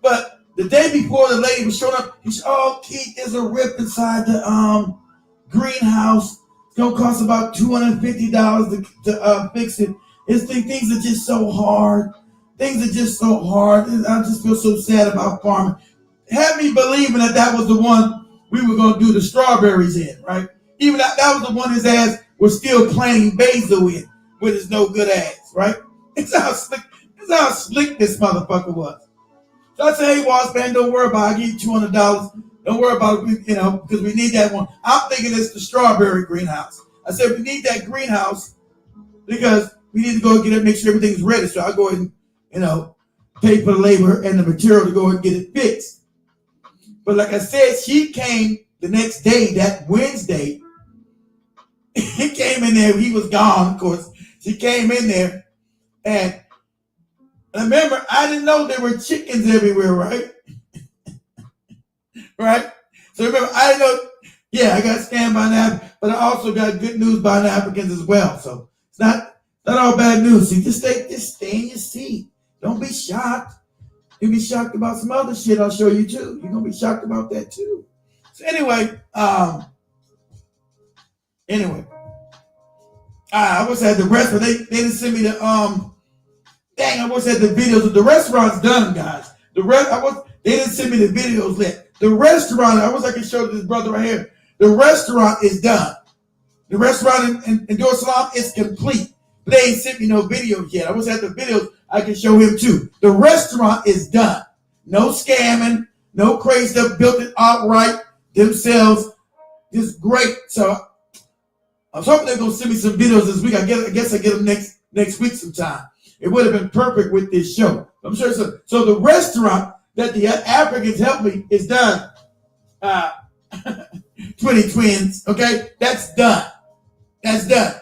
But the day before the lady was showing up, he said, oh, Keith, there's a rip inside the greenhouse. It's going to cost about $250 to fix it. Things are just so hard. Things are just so hard. I just feel so sad about farming. Had me believing that was the one we were going to do the strawberries in, right? Even that was the one his ass was still planting basil in with his no good ass, right? It's how slick this motherfucker was. So I said, hey, Walls, man, don't worry about it. I'll give you $200. Don't worry about it, because we need that one. I'm thinking it's the strawberry greenhouse. I said, we need that greenhouse because we need to go get it, make sure everything's ready. So I'll go ahead and, pay for the labor and the material to go and get it fixed. But like I said, she came the next day, that Wednesday. He came in there. He was gone, of course. She came in there. And remember, I didn't know there were chickens everywhere, right? Right? So remember, I didn't know, I got scammed by an African, but I also got good news by the Africans as well. So it's not all bad news. See, just stay in your seat. Don't be shocked. You'll be shocked about some other shit I'll show you too. You're going to be shocked about that too. So anyway, I wish I had the rest, but they didn't send me the, I wish I had the videos. The restaurant's done, guys. They didn't send me the videos yet. The restaurant, I wish I could show this brother right here. The restaurant is done. The restaurant in Dar es Salaam is complete. But they ain't sent me no videos yet. I wish I had the videos I can show him too. The restaurant is done. No scamming, no crazy stuff, built it outright themselves. Just great. So I was hoping they're going to send me some videos this week. I guess I get them next week sometime. It would have been perfect with this show. I'm sure so. So the restaurant that the Africans helped me is done. 20 twins, okay? That's done. That's done.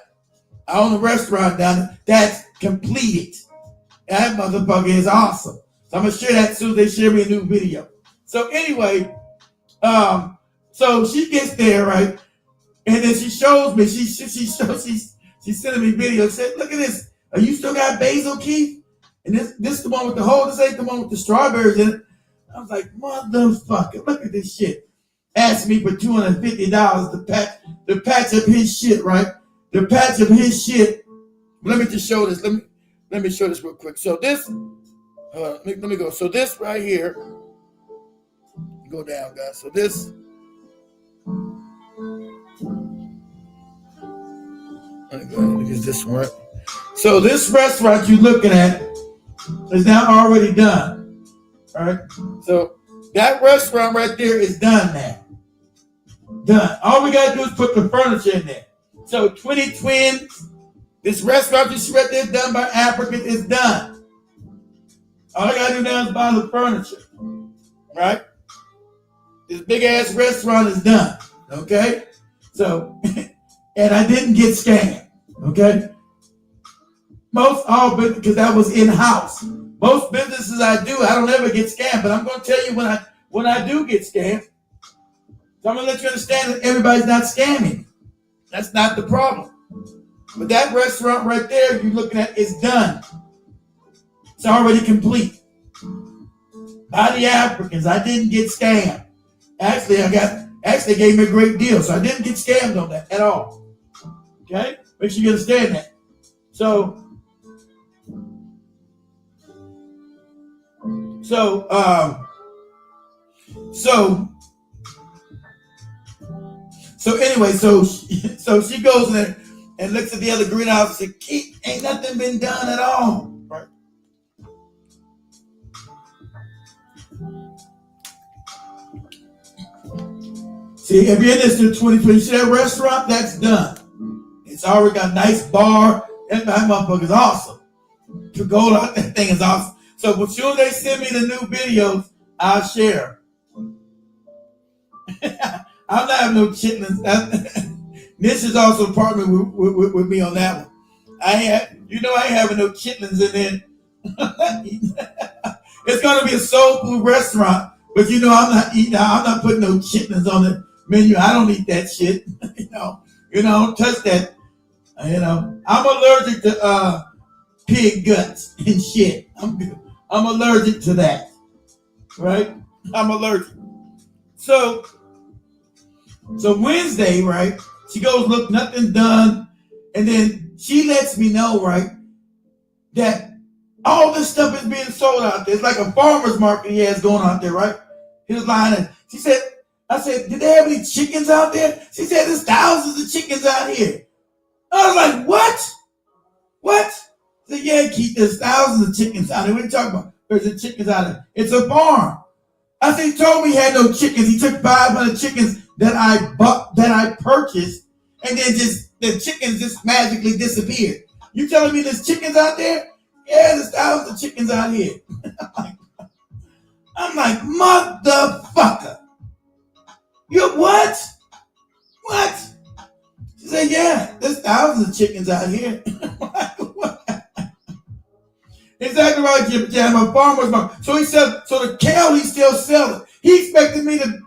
I own a restaurant down there. That's completed. That motherfucker is awesome. So I'm going to share that as soon as they share me a new video. So anyway, so she gets there, right? And then she shows me, she's sending me videos. Said, look at this. Are you still got basil, Keith? And this is the one with the hole. This ain't the one with the strawberries in it. I was like, motherfucker, look at this shit. Asked me for $250 to patch up his shit, right? the patch of his shit. Let me just show this. Let me show this real quick. So this, let me go. So this right here, go down, guys. So this, let me go ahead and get this one. Right. So this restaurant you're looking at is now already done. All right. So that restaurant right there is done now. Done. All we gotta do is put the furniture in there. So 20 Twins, this restaurant you see right there done by Africans is done. All I gotta do now is buy the furniture. Right? This big ass restaurant is done. Okay? So, and I didn't get scammed. Okay? Because that was in-house. Most businesses I do, I don't ever get scammed, but I'm gonna tell you when I do get scammed. So I'm gonna let you understand that everybody's not scamming. That's not the problem. But that restaurant right there you're looking at is done. It's already complete. By the Africans, I didn't get scammed. Actually, gave me a great deal, so I didn't get scammed on that at all. Okay, make sure you understand that. So anyway, so she goes in there and looks at the other greenhouse and says, "Keith, ain't nothing been done at all." Right? See, if you're in this in 2020, you see that restaurant? That's done. It's already got a nice bar. That motherfucker's awesome. To go out, that thing is awesome. So as soon as they send me the new videos, I'll share. I'm not having no chitlins. This is also partnering with me on that one. I ain't having no chitlins in there. It's gonna be a soul food restaurant, but I'm not eating. I'm not putting no chitlins on the menu. I don't eat that shit. Don't touch that. I'm allergic to pig guts and shit. I'm allergic to that. Right? I'm allergic. So Wednesday, right? She goes, look, nothing's done. And then she lets me know, right, that all this stuff is being sold out there. It's like a farmer's market he has going out there, right? He was lying. I said, did they have any chickens out there? She said, there's thousands of chickens out here. I was like, what? What? I said, yeah, Keith, there's thousands of chickens out there. What are you talking about? There's the chickens out there. It's a farm. I said, he told me he had no chickens. He took 500 chickens that I purchased, and then the chickens just magically disappeared. You telling me there's chickens out there? Yeah, there's thousands of chickens out here. I'm like, motherfucker. You what? What? She said, yeah, there's thousands of chickens out here. Exactly right, Jim Jam. A farmer's market. So he said, so the kale he still selling. He expected me to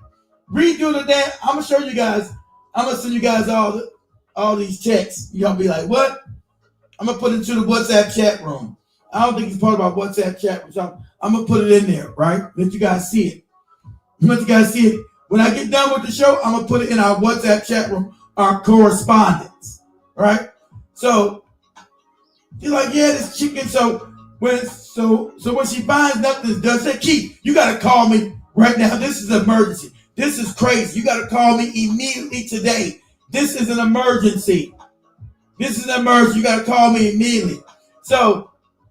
redo the damn. I'm gonna show you guys. I'm gonna send you guys all these checks. You're gonna be like, what? I'm gonna put it into the WhatsApp chat room. I don't think it's part of our WhatsApp chat room. So I'm gonna put it in there, right? Let you guys see it. Let you guys see it. When I get done with the show, I'm gonna put it in our WhatsApp chat room, our correspondence, right? So she's like, yeah, this chicken. So when she finds nothing done, say, Keith, you gotta call me right now. This is an emergency. This is crazy. You gotta call me immediately today. This is an emergency. This is an emergency. You gotta call me immediately. So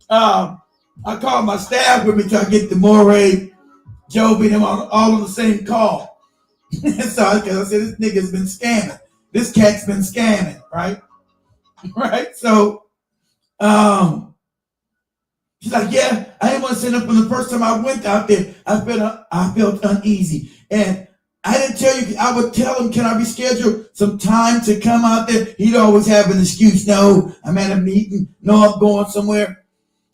I called my staff with me to get the Moray, Joby, them all on the same call. So because I said this nigga's been scamming. This cat's been scamming, right? Right? So she's like, yeah, I didn't want to send up from the first time I went out there. I felt uneasy. And I didn't tell you, I would tell him, can I reschedule some time to come out there? He'd always have an excuse. No, I'm at a meeting. No, I'm going somewhere.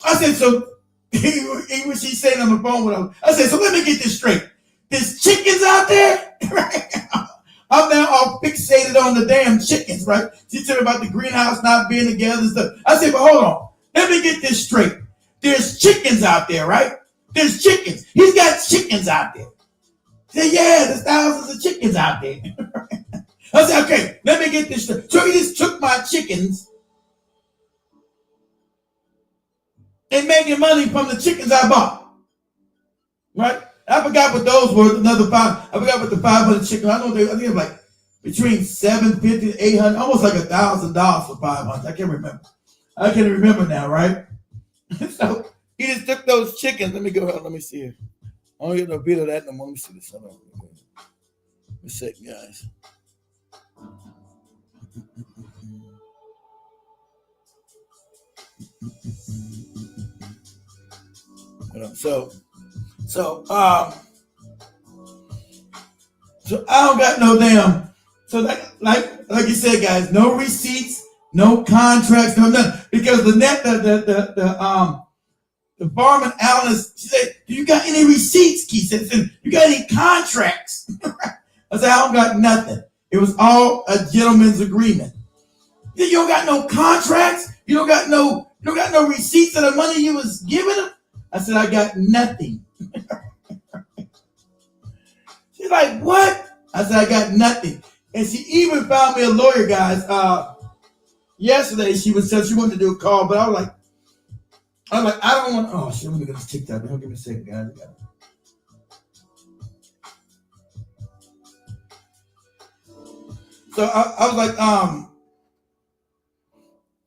I said, so she's saying on the phone with him. I said, so let me get this straight. There's chickens out there? I'm now all fixated on the damn chickens, right? She told me about the greenhouse not being together and stuff. I said, but hold on. Let me get this straight. There's chickens out there, right? There's chickens. He's got chickens out there. Say, yeah, there's thousands of chickens out there. I said, okay, let me get this straight. So he just took my chickens and making money from the chickens I bought. Right? I forgot what those were. Another five. I forgot what the 500 chickens. I think it was like between $750 and $800, almost like $1,000 for 500. I can't remember. I can't remember now, right? So he just took those chickens. Let me go ahead. Let me see here. I don't get no video of that no more. Let me see this. Hold on. A second, guys. Hold on. So I don't got no damn. So like you said, guys, no receipts, no contracts, no nothing. Because the farming analyst, she said, "Do you got any receipts?" Keith said, "You got any contracts?" I said, "I don't got nothing. It was all a gentleman's agreement." You don't got no contracts? You don't got no receipts of the money you was giving them? I said, "I got nothing." She's like, "What?" I said, "I got nothing." And she even found me a lawyer, guys. Yesterday she wanted to do a call, but I was like, I don't want. Oh shit, let me get this TikTok. Don't give me a second, guys. So I was like,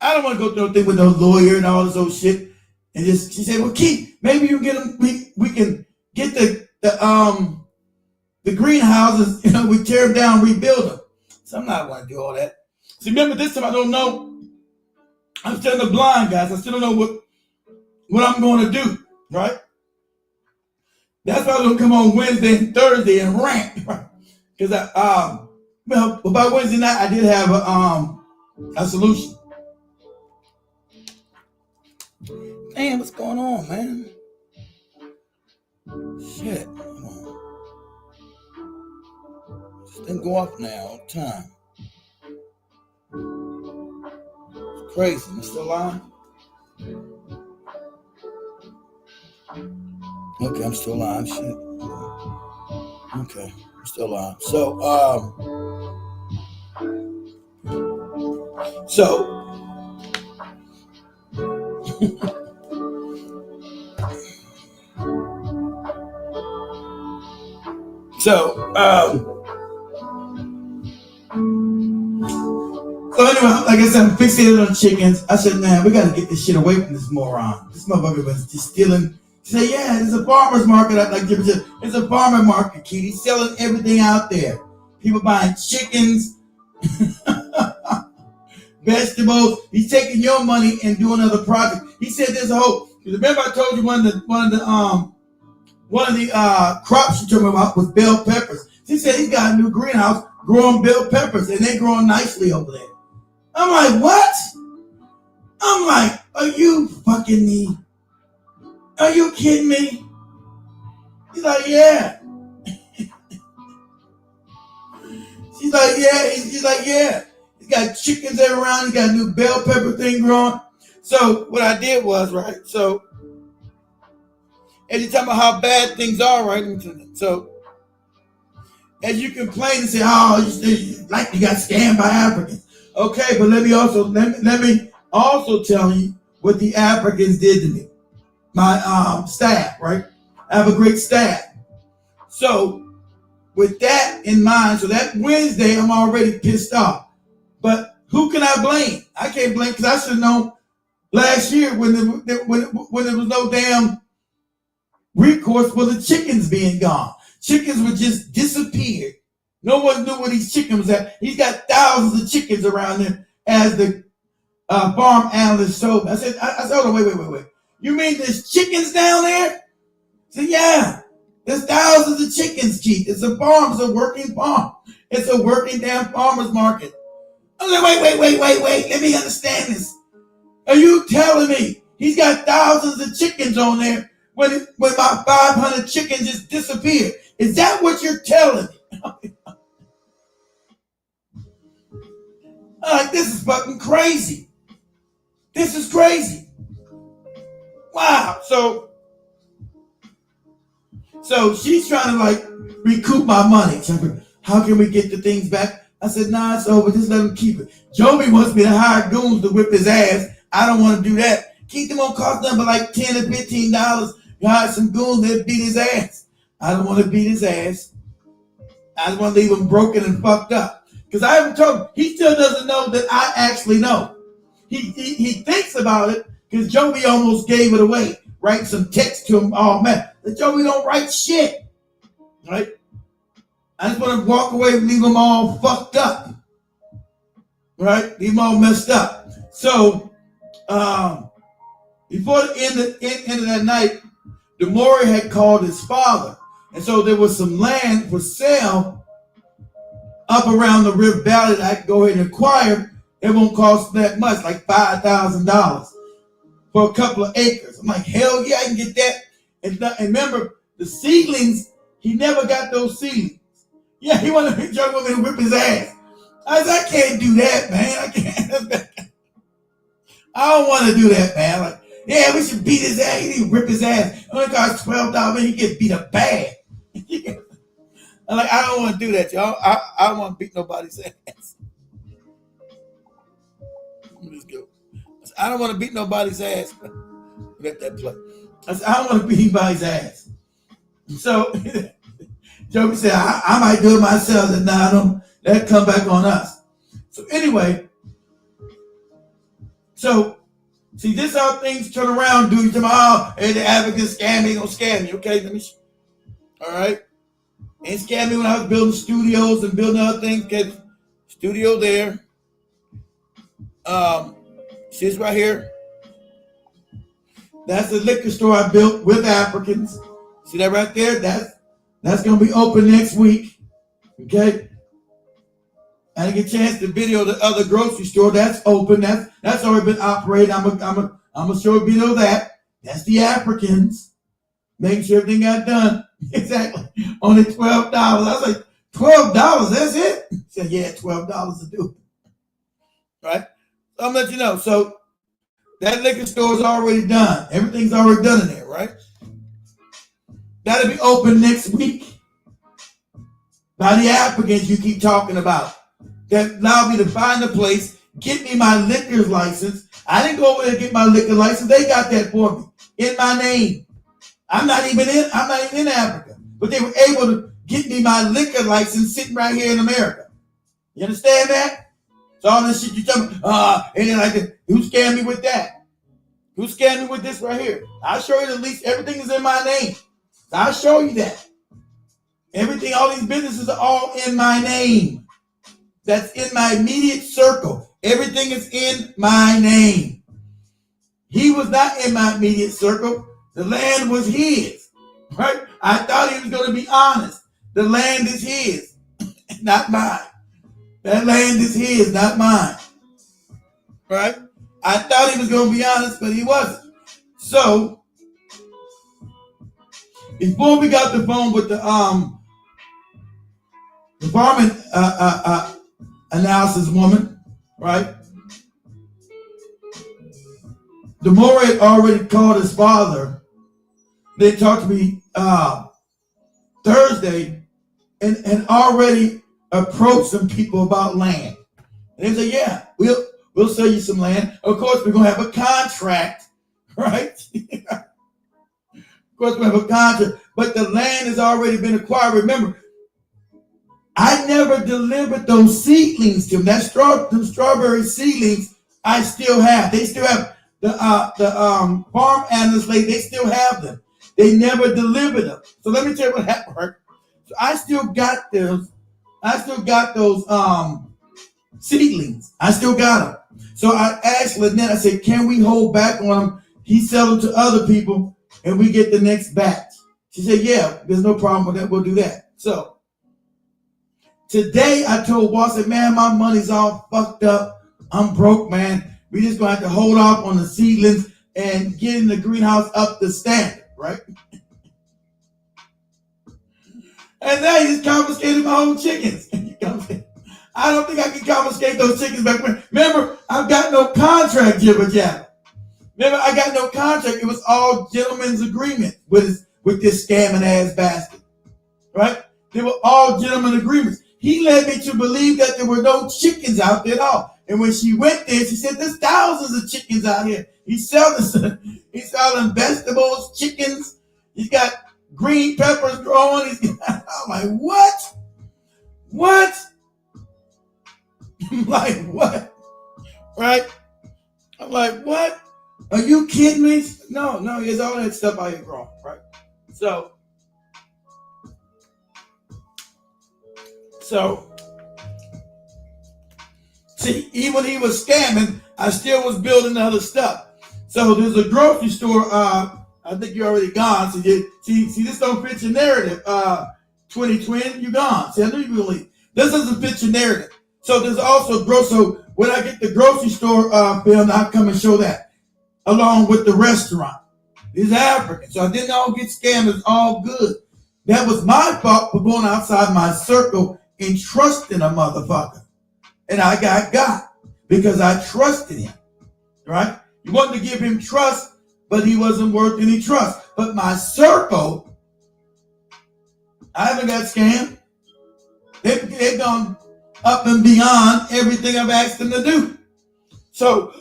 I don't want to go through no thing with no lawyer and all this old shit. And just she said, "Well, Keith, maybe you can get them. We can get the greenhouses. You know, we tear them down, rebuild them." So I'm not going to do all that. See, remember this time I don't know. I'm still in the blind, guys. I still don't know what I'm going to do, right? That's why I'm going to come on Wednesday and Thursday and rant, because well, by Wednesday night I did have a solution. Damn, what's going on, man? Shit. This thing go off now all the time. It's crazy. Am I still live? Okay, I'm still live. Shit. Okay, I'm still live. So anyway, like I said, I'm fixated on chickens. I said, man, we got to get this shit away from this moron. This motherfucker was just stealing. She said, yeah, it's a farmer's market. Like Jimmy said, it's a farmer market, kid. He's selling everything out there. People buying chickens, vegetables. He's taking your money and doing other projects. He said there's a whole. Remember I told you one of the crops she told me about was bell peppers. She said he's got a new greenhouse growing bell peppers, and they're growing nicely over there. I'm like, what? I'm like, are you fucking me? Are you kidding me? He's like, yeah. She's like, yeah. He's like, yeah. He's got chickens there around. He got a new bell pepper thing growing. So what I did was, right, so as you talk about how bad things are, right? So as you complain and say, oh, you got scammed by Africans. Okay, but let me also tell you what the Africans did to me. My staff, right? I have a great staff. So with that in mind, so that Wednesday I'm already pissed off. But who can I blame? I can't blame because I should have known last year when there was no damn recourse for the chickens being gone. Chickens would just disappear. No one knew where these chickens was at. He's got thousands of chickens around him, as the farm analyst told me. I said, hold on, wait. You mean there's chickens down there? I said, yeah. There's thousands of chickens, Keith. It's a farm. It's a working farm. It's a working damn farmer's market. I'm like, wait. Let me understand this. Are you telling me he's got thousands of chickens on there when my 500 chickens just disappeared? Is that what you're telling me? I'm like, this is fucking crazy. This is crazy. Wow. So she's trying to like recoup my money. How can we get the things back I said, nah, it's over. Just let him keep it. Joby wants me to hire goons to whip his ass. I don't want to do that. Keep them on cost number like $10 or $15. You hire some goons that beat his ass. I don't want to beat his ass. I just want to leave him broken and fucked up. Because I haven't told him. He still doesn't know that I actually know. He thinks about it because Joby almost gave it away. Write some text to him. Oh, man. The Joby don't write shit. Right? I just want to walk away and leave them all fucked up. Right? Leave them all messed up. So, before the end of that night, DeMaury had called his father. And so there was some land for sale up around the Rift Valley that I could go ahead and acquire. It won't cost that much, like $5,000 for a couple of acres. I'm like, hell yeah, I can get that. And remember, the seedlings, he never got those seedlings. Yeah, he wanted to whip his ass. I said, I can't do that, man. I can't. I don't want to do that, man. Like, yeah, we should beat his ass. He need to rip his ass. It only costs $12, man. He gets beat up bad. I'm like, I don't want to do that, y'all. I don't want to beat nobody's ass. Let me just go. I don't want to beat nobody's ass. Let that play. I said, I don't want to beat anybody's ass. So Joby said, I might do it myself. And now that come back on us. So anyway, so see, this how things turn around, dude. Oh, hey, the advocate scam me, gonna scam me. Okay, let me. All right, ain't scam me when I was building studios and building other things. Okay, studio there. See this right here. That's the liquor store I built with Africans. See that right there? That's gonna be open next week. Okay. I didn't get a chance to video the other grocery store. That's open. That's already been operating. I'm gonna show a video of that. That's the Africans. Making sure everything got done. Exactly. Only $12. I was like, $12, that's it? He said, yeah, $12 to do it. Right? So I'm gonna let you know. So that liquor store is already done. Everything's already done in there, right? That'll be open next week by the Africans you keep talking about. That allowed me to find a place, get me my liquor license. I didn't go over there and get my liquor license. They got that for me in my name. I'm not even in Africa, but they were able to get me my liquor license sitting right here in America. You understand that? So all this shit you tell me, and then like, who scammed me with that? Who scammed me with this right here? I'll show you the lease. Everything is in my name. So I'll show you that. Everything, all these businesses are all in my name. That's in my immediate circle. Everything is in my name. He was not in my immediate circle. The land was his, right? I thought he was going to be honest. The land is his, not mine. That land is his, not mine, right? I thought he was going to be honest, but he wasn't. So, before we got the phone with the farming analysis woman, right? DeMaury had already called his father. They talked to me Thursday and already approached some people about land. And they said, yeah, we'll sell you some land. Of course, we're going to have a contract, right? Of course, we have a contract, but the land has already been acquired. Remember, I never delivered those seedlings to them. Them strawberry seedlings I still have. They still have the farm analyst lady. They still have them. They never delivered them. So let me tell you what happened. Right? So I still got those. I still got those seedlings. I still got them. So I asked Lynette. I said, "Can we hold back on them? He sell them to other people, and we get the next batch." She said, "Yeah, there's no problem with that. We'll do that." So today I told Walt, I said, "Man, my money's all fucked up. I'm broke, man. We just gonna have to hold off on the seedlings and getting the greenhouse up to standard, right?" And now he just confiscated my own chickens. I don't think I can confiscate those chickens back. Remember, I've got no contract, Jibber Jabber. Remember, I got no contract. It was all gentlemen's agreement with this scamming ass bastard, right? They were all gentlemen agreements. he led me to believe that there were no chickens out there at all. And when she went there, she said, there's thousands of chickens out here. He's selling vegetables, chickens. He's got green peppers growing. I'm like, what? What? I'm like, what? Right? I'm like, what? Are you kidding me? No, there's all that stuff out here growing, right? So, see, even when he was scamming, I still was building other stuff. So there's a grocery store. I think you're already gone. So see, this don't fit your narrative. 2020, you gone. See, I knew you were leaving. This doesn't fit your narrative. So there's also so when I get the grocery store film, I'll come and show that along with the restaurant. These are Africans. So I didn't all get scammed. It's all good. That was my fault for going outside my circle and trusting a motherfucker. And I got because I trusted him. Right? You wanted to give him trust, but he wasn't worth any trust. But my circle, I haven't got scammed. They've gone up and beyond everything I've asked them to do. So,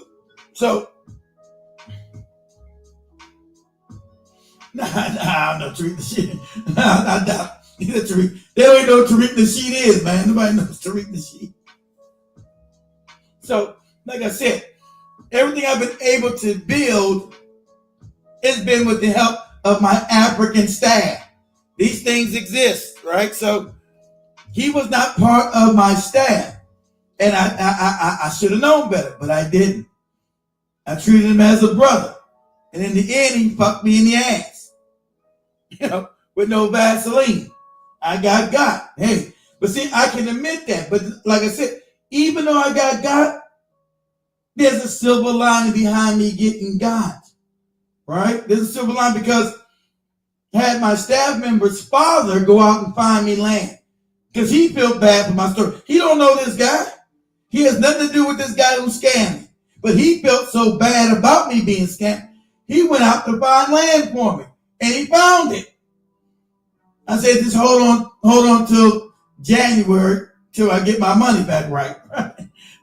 I'm not Tariq Nasheed. I doubt Tariq. They don't even know what Tariq Nasheed is, man. Nobody knows Tariq Nasheed. So, like I said, everything I've been able to build has been with the help of my African staff. These things exist, right? So, he was not part of my staff. And I should have known better, but I didn't. I treated him as a brother. And in the end, he fucked me in the ass. With no Vaseline. I got. Hey, but see, I can admit that. But like I said, even though I got, there's a silver lining behind me getting got. Right? There's a silver line because I had my staff member's father go out and find me land. Because he felt bad for my story. He don't know this guy. He has nothing to do with this guy who scammed me. But he felt so bad about me being scammed. He went out to find land for me. And he found it. I said, just hold on till January till I get my money back right.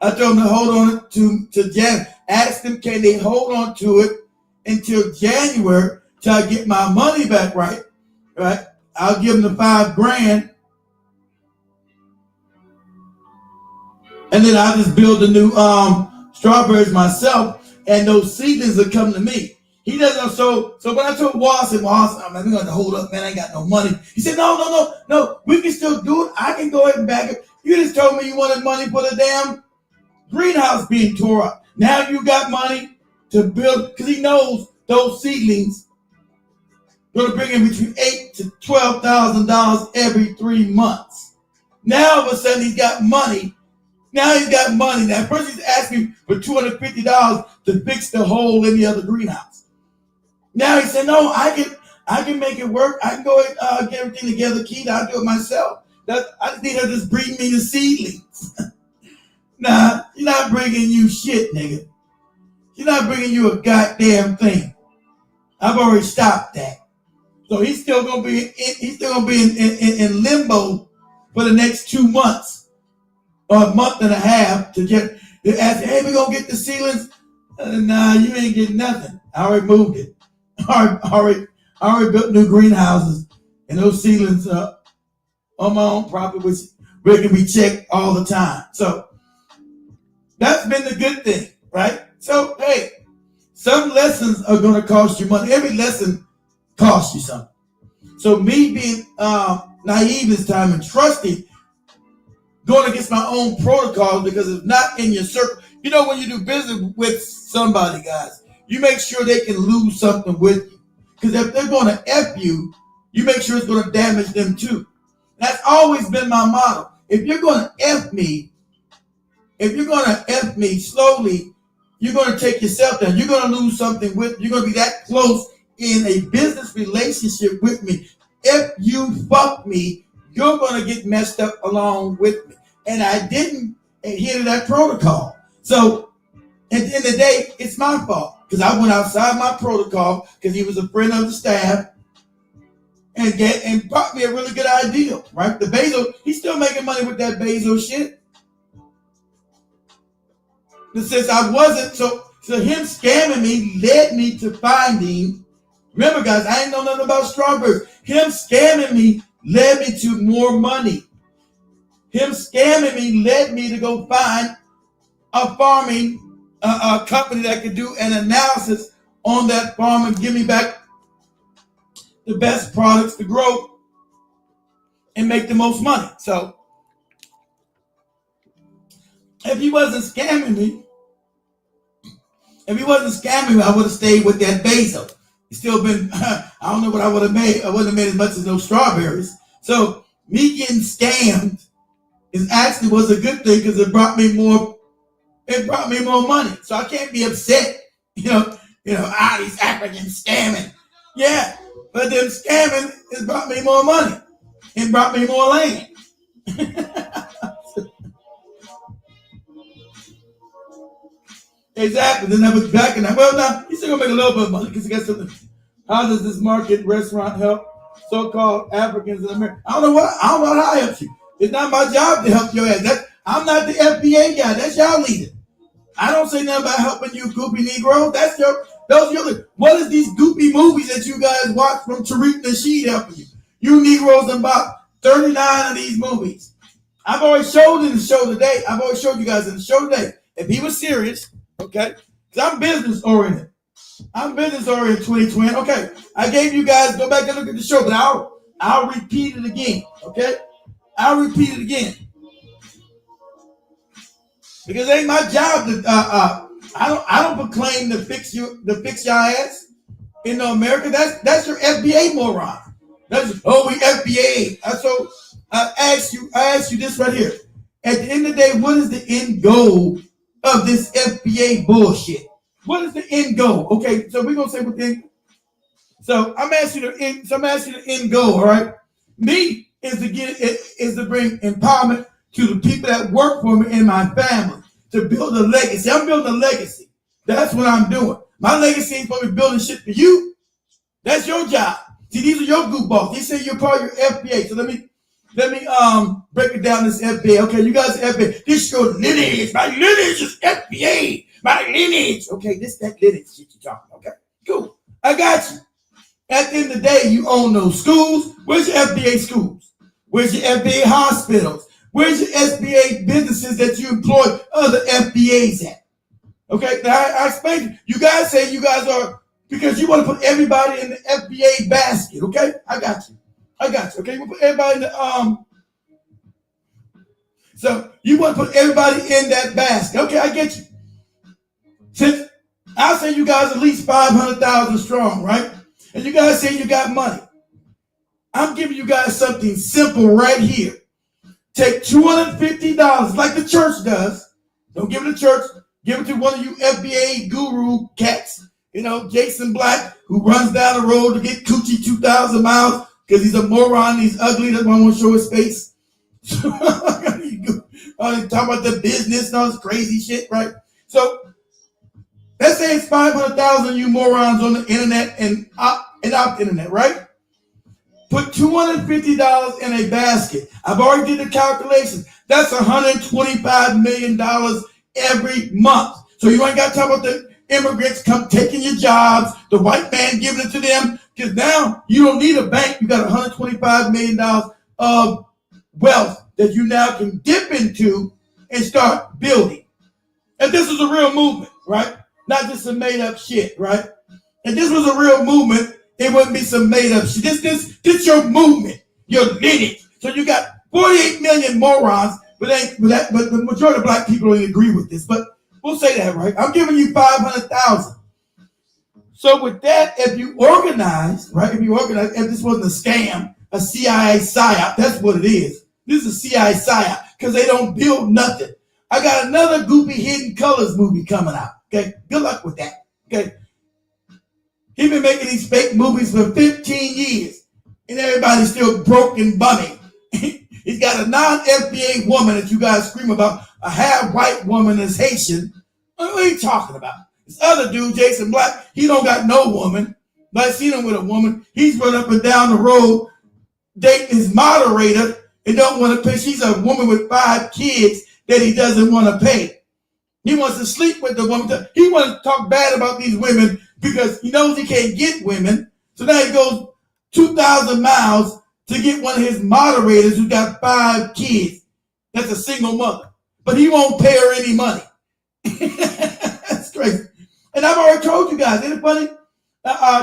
I told him to hold on to January. Asked them, can they hold on to it until January till I get my money back right? Right? I'll give them the $5,000. And then I'll just build the new strawberries myself, and those seedlings will come to me. He doesn't know. So when I told Watson, I'm like, we're going to hold up, man. I ain't got no money. He said, no. We can still do it. I can go ahead and back it. You just told me you wanted money for the damn greenhouse being tore up. Now you got money to build, because he knows those seedlings going to bring in between $8,000 to $12,000 every 3 months. Now all of a sudden he's got money. Now he's got money. Now first he's asking for $250 to fix the hole in the other greenhouse. Now he said, no, I can make it work. I can go and get everything together, Keith. I'll do it myself. I just need her to just bring me the seedlings. Nah, she's not bringing you shit, nigga. She's not bringing you a goddamn thing. I've already stopped that. So he's still gonna be in limbo for the next 2 months or a month and a half to ask, hey, we're gonna get the seedlings. Nah, you ain't getting nothing. I already moved it. I already built new greenhouses, and those seedlings on my own property, which we can be checked all the time. So that's been the good thing, right? So hey, some lessons are going to cost you money. Every lesson costs you something. So me being naive this time and trusting, going against my own protocols because it's not in your circle. You know, when you do business with somebody, guys, you make sure they can lose something with you. Because if they're going to F you, you make sure it's going to damage them too. That's always been my motto. If you're going to F me slowly, you're going to take yourself down. You're going to lose something with, you're going to be that close in a business relationship with me. If you fuck me, you're going to get messed up along with me. And I didn't adhere to that protocol. So at the end of the day, it's my fault because I went outside my protocol because he was a friend of the staff and brought me a really good idea, right? The Bezos, he's still making money with that Bezos shit. But since I wasn't, so him scamming me led me to finding, remember guys, I ain't know nothing about strawberries. Him scamming me led me to more money. Him scamming me led me to go find a farming a company that could do an analysis on that farm and give me back the best products to grow and make the most money. So if he wasn't scamming me, I would have stayed with that Bezos. It's still been, I don't know what I would have made. I wouldn't have made as much as those strawberries. So me getting scammed was a good thing because it brought me more money. So I can't be upset, these Africans scamming. Yeah, but them scamming has brought me more money and brought me more land. Exactly. Then I was back and now he's still gonna make a little bit of money because he got something. How does this market restaurant help so-called Africans in America? I don't know how I help you. It's not my job to help your ass. I'm not the FBA guy. That's y'all leader. I don't say nothing about helping you goopy Negro. What is these goopy movies that you guys watch from Tariq Nasheed helping you? You Negroes in about 39 of these movies. I've always showed in the show today. I've always showed you guys in the show today. If he was serious, okay, because I'm business oriented. 2020. Okay, I gave you guys, go back and look at the show, but I'll repeat it again. Okay, I'll repeat it again because it ain't my job to. I don't proclaim to fix your ass in America. That's your FBA moron. We FBA. So I ask you this right here. At the end of the day, what is the end goal of this FBA bullshit? What is the end goal? Okay, so we're gonna say what the end. So I'm asking you the end goal. All right, me is to bring empowerment to the people that work for me and my family to build a legacy. I'm building a legacy. That's what I'm doing. My legacy ain't supposed to be building shit for you. That's your job. See, these are your goofballs. They say you're part of your FBA. So let me break it down. This FBA. Okay, you guys are FBA. This is your lineage. My lineage is FBA. My lineage. Okay, that lineage shit you're talking about. Okay, cool. I got you. At the end of the day, you own those schools. Where's your FBA schools? Where's your FBA hospitals? Where's your SBA businesses that you employ other FBAs at? Okay, now I explained. You guys say you guys are, because you want to put everybody in the FBA basket. Okay, I got you. Okay, you want to put everybody in the So you want to put everybody in that basket. Okay, I get you. Since I'll say you guys at least 500,000 strong, right? And you guys say you got money. I'm giving you guys something simple right here. Take $250 like the church does. Don't give it to church. Give it to one of you FBA guru cats. Jason Black, who runs down the road to get coochie 2,000 miles because he's a moron. He's ugly. Doesn't want to show his face. Talk about the business and all this crazy shit, right? So let's say it's 500,000 you morons on the internet and off the internet, right? Put $250 in a basket. I've already did the calculations. That's $125 million every month. So you ain't got to talk about the immigrants come taking your jobs, the white man giving it to them, because now you don't need a bank. You got $125 million of wealth that you now can dip into and start building. And this is a real movement, right? Not just some made up shit, right? If this was a real movement, it wouldn't be some made up shit. This your movement, your lineage. So you got 48 million morons, but the majority of black people don't agree with this. But we'll say that, right? I'm giving you 500,000. So with that, if you organize, right? If this wasn't a scam, a CIA psyop, that's what it is. This is a CIA psyop because they don't build nothing. I got another goopy Hidden Colors movie coming out. Okay, good luck with that. Okay, he's been making these fake movies for 15 years, and everybody's still broke and bummy. He's got a non-FBA woman that you guys scream about, a half-white woman that's Haitian. What are you talking about? This other dude, Jason Black, he don't got no woman. But I seen him with a woman. He's run up and down the road dating his moderator and don't want to pay. She's a woman with 5 kids that he doesn't want to pay. He wants to sleep with the woman. He wants to talk bad about these women because he knows he can't get women. So now he goes 2,000 miles to get one of his moderators who got 5 kids. That's a single mother. But he won't pay her any money. That's crazy. And I've already told you guys, isn't it funny?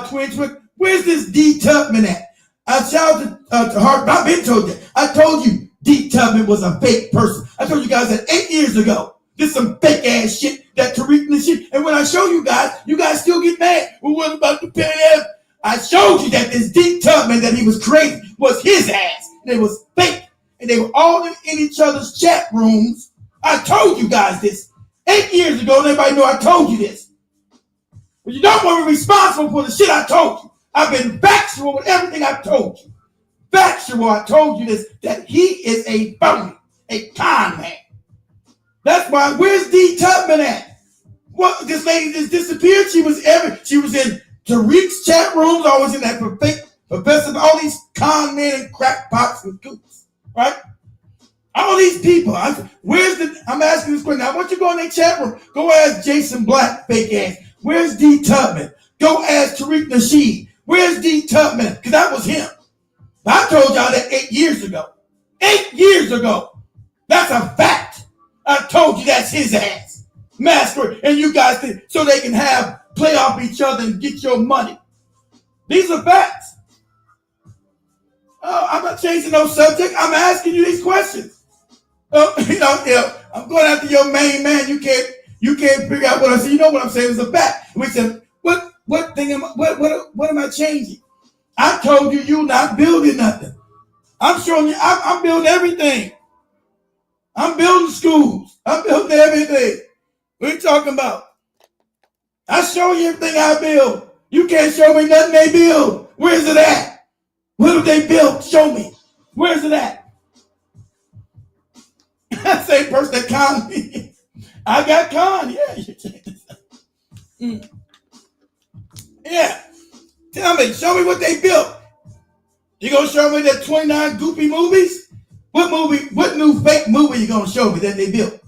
Twin, where's this D. Tubman at? I shouted to Hart. I've been told you. I told you D. Tubman was a fake person. I told you guys that 8 years ago. This some fake ass shit, that Tariq and shit. And when I show you guys still get mad. Well, what about the pay that? I showed you that this D. Tubman that he was creating was his ass. And it was fake. And they were all in each other's chat rooms. I told you guys this 8 years ago, and everybody know I told you this. But you don't want to be responsible for the shit I told you. I've been factual with everything I've told you. Factual, I told you this, that he is a phony, a con man. That's why, where's D. Tubman at? What, this lady just disappeared? She was in Tariq's chat rooms, always in that professor, all these con men and crackpots and goops, right? All these people. I'm asking this question. I want you to go in their chat room. Go ask Jason Black, fake ass. Where's D. Tubman? Go ask Tariq Nasheed. Where's D. Tubman? Because that was him. I told y'all that 8 years ago. 8 years ago. That's a fact. I told you that's his ass. Master, and you guys think so they can play off each other and get your money. These are facts. Oh, I'm not changing no subject. I'm asking you these questions. I'm going after your main man. You can't figure out what I say. You know what I'm saying is a fact. We said, what am I changing? I told you you're not building nothing. I'm showing you I'm building everything. I'm building schools. I'm building everything. What are you talking about? I show you everything I build. You can't show me nothing they build. Where's it at? What have they built? Show me. Where's it at? Same person that conned me. I got conned. Yeah. Yeah. Tell me, show me what they built. You gonna show me that 29 goofy movies? What new fake movie you gonna show me that they built?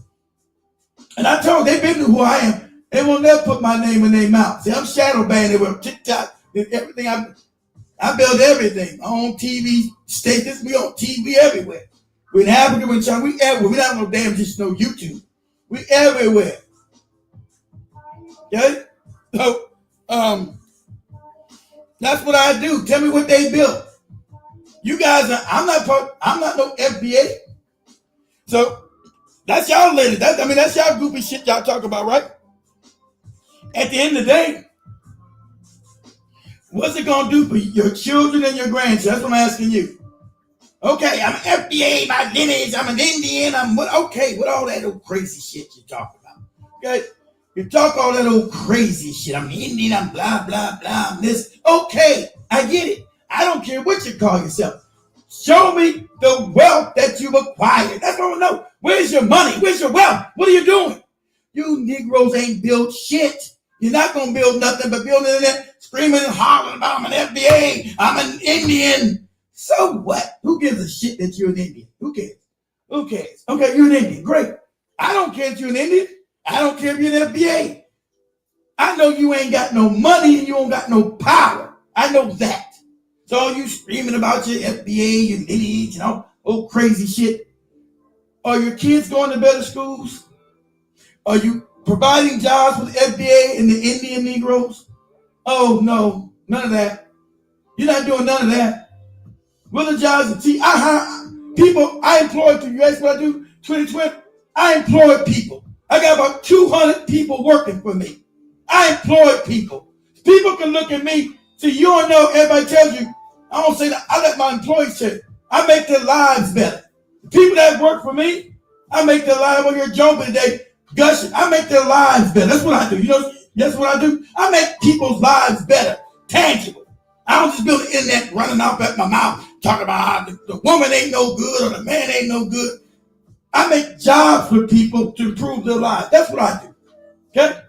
And I told they been who I am. They will never put my name in their mouth. See, I'm shadow banned with TikTok, everything. I build everything. My own TV stations. We on TV everywhere. We in Africa, we in China, we everywhere. We not no damn just no YouTube. We everywhere. Okay? So, that's what I do. Tell me what they built. You guys are, I'm not no FBA. So that's y'all ladies. That's y'all goofy shit y'all talk about, right? At the end of the day, what's it gonna do for your children and your grandchildren? That's what I'm asking you. Okay, I'm an FBA by lineage, I'm an Indian, what all that old crazy shit you talk about. Okay? You talk all that old crazy shit. I'm Indian, I'm blah, blah, blah, I'm this. Okay, I get it. I don't care what you call yourself. Show me the wealth that you've acquired. That's what I want to know. Where's your money? Where's your wealth? What are you doing? You Negroes ain't built shit. You're not going to build nothing but building that, screaming and hollering about I'm an FBA, I'm an Indian. So what? Who gives a shit that you're an Indian? Who cares? Who cares? Okay, you're an Indian. Great. I don't care if you're an Indian. I don't care if you're an FBA. I know you ain't got no money and you don't got no power. I know that. So all you screaming about your FBA, your lineage, and all crazy shit. Are your kids going to better schools? Are you providing jobs for the FBA and the Indian Negroes? Oh, no. None of that. You're not doing none of that. What are jobs to teach? I hire people. I employ people. You ask what I do? 2020. I employ people. I got about 200 people working for me. I employ people. People can look at me. See, you don't know. Everybody tells you. I don't say that. I let my employees say it. I make their lives better. The people that work for me, I make their lives. When you're jumping today, gushing, I make their lives better. That's what I do. You know, that's what I do. I make people's lives better, tangible. I don't just build the internet running off at my mouth, talking about how the woman ain't no good or the man ain't no good. I make jobs for people to improve their lives. That's what I do. Okay?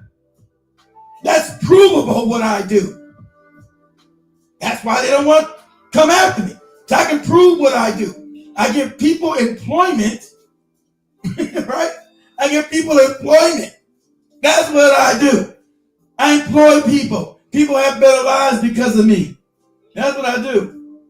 That's provable what I do. That's why they don't want to come after me. So I can prove what I do. I give people employment, right? I give people employment. That's what I do. I employ people. People have better lives because of me. That's what I do.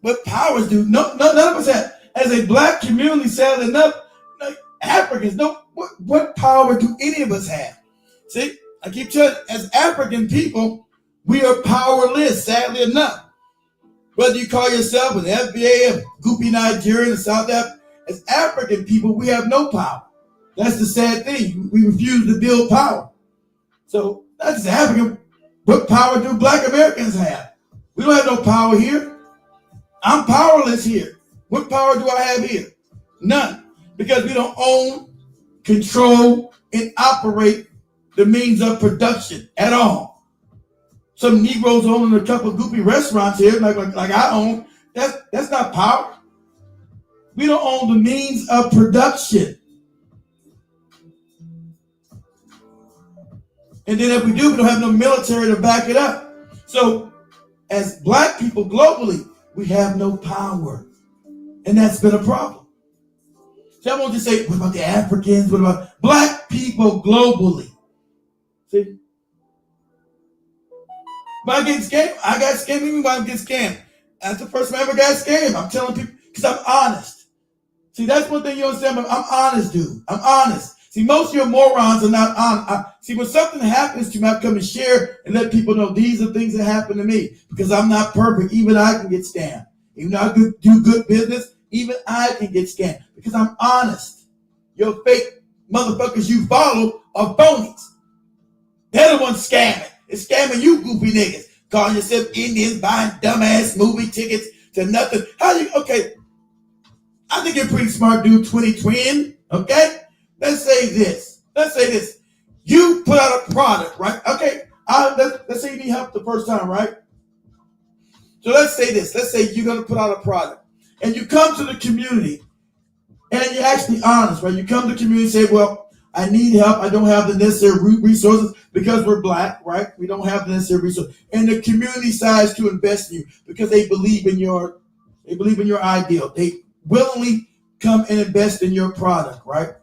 But powers do. No, none of us have. As a black community, sadly enough, like Africans, what power do any of us have? See, I keep telling you, as African people, we are powerless, sadly enough. Whether you call yourself an FBA, a goopy Nigerian, or South Africa, as African people, we have no power. That's the sad thing. We refuse to build power. So that's African. What power do black Americans have? We don't have no power here. I'm powerless here. What power do I have here? None. Because we don't own, control, and operate the means of production at all. Some Negroes owning a couple of goopy restaurants here, like I own. That's not power. We don't own the means of production. And then if we do, we don't have no military to back it up. So as black people globally, we have no power. And that's been a problem. So I won't just say, what about the Africans? What about black people globally? See? But I get scammed. I got scammed even when I get scammed. That's the first time I ever got scammed. I'm telling people, because I'm honest. See, that's one thing you understand, but I'm honest, dude. I'm honest. See, most of your morons are not on. See, when something happens to me, I come and share and let people know these are things that happen to me. Because I'm not perfect. Even I can get scammed. Even though I do good business, even I can get scammed. Because I'm honest. Your fake motherfuckers you follow are phonies. They're the ones scamming. It's scamming you goofy niggas. Calling yourself Indians, buying dumbass movie tickets to nothing. Okay. I think you're a pretty smart dude, 2020, okay? Let's say this. You put out a product, right? Okay, let's say you need help the first time, right? So let's say this. Let's say you're going to put out a product. And you come to the community. And you're actually honest, right? You come to the community and say, well, I need help. I don't have the necessary resources because we're black, right? We don't have the necessary resources. And the community decides to invest in you because they believe in your ideal. They willingly come and invest in your product, right?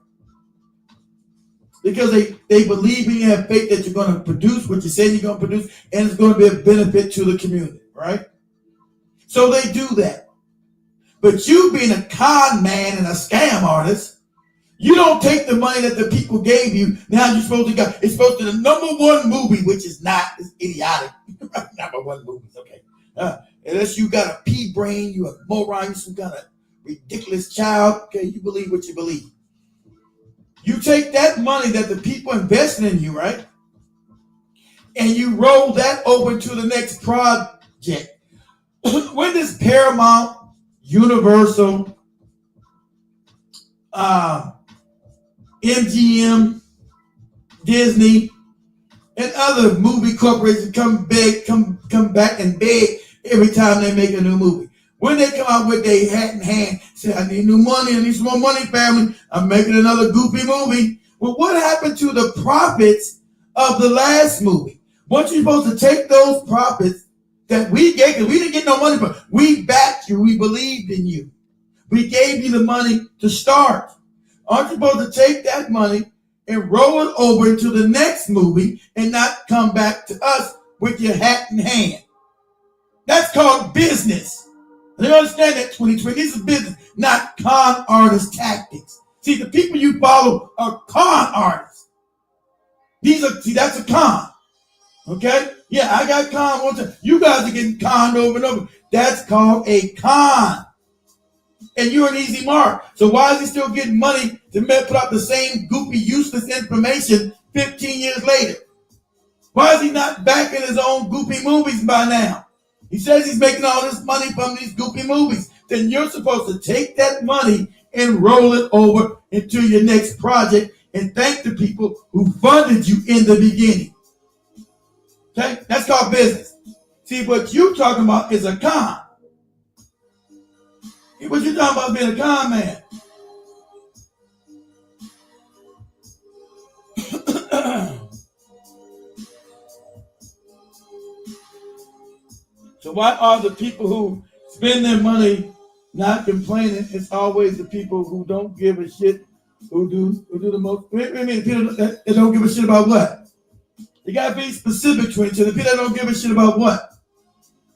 Because they believe in you, have faith that you're going to produce what you say you're going to produce, and it's going to be a benefit to the community, right? So they do that. But you being a con man and a scam artist, you don't take the money that the people gave you. Now you're supposed to go. It's supposed to be the number one movie, which is not. It's idiotic. Number one movies, okay. Unless you got a pea brain, you a moron, you some kind of ridiculous child. Okay, you believe what you believe. You take that money that the people invested in you, right? And you roll that over to the next project. When does Paramount, Universal, MGM, Disney, and other movie corporations come back and beg every time they make a new movie? When they come out with their hat in hand, say, I need new money, I need some more money, family, I'm making another goofy movie. Well, what happened to the profits of the last movie? Weren't you supposed to take those profits that we gave, because we didn't get no money, but we backed you, we believed in you. We gave you the money to start. Aren't you supposed to take that money and roll it over into the next movie and not come back to us with your hat in hand? That's called business. You understand that, 2020? This is business, not con artist tactics. See, the people you follow are con artists. That's a con. Okay? Yeah, I got con one time. You guys are getting conned over and over. That's called a con. And you're an easy mark. So why is he still getting money to put out the same goofy, useless information 15 years later? Why is he not backing his own goofy movies by now? He says he's making all this money from these goofy movies. Then you're supposed to take that money and roll it over into your next project and thank the people who funded you in the beginning. Okay? That's called business. See, what you're talking about is a con. What you talking about being a con man? So why are the people who spend their money not complaining? It's always the people who don't give a shit, who do the most. I mean, people that don't give a shit about what? You gotta be specific to each other. The people that don't give a shit about what?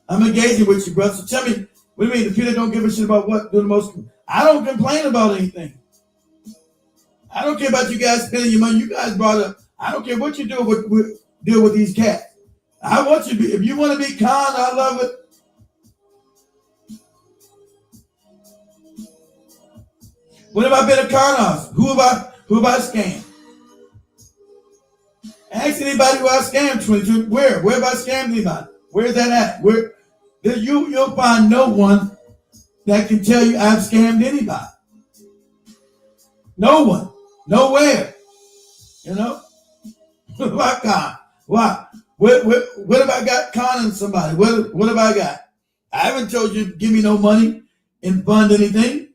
I'm engaging with you, brother. So tell me, what do you mean? The people that don't give a shit about what do the most? I don't complain about anything. I don't care about you guys spending your money. You guys brought up. I don't care what you do with deal with these cats. I want you to be. If you want to be kind, I love it. What have I been a con artist? Who have I scammed? Ask anybody who I scammed 22. Where have I scammed anybody? Where's that at? Where you'll find no one that can tell you I've scammed anybody. No one. Nowhere. You know? Why con? Why? What have I got conning somebody? What have I got? I haven't told you to give me no money and fund anything.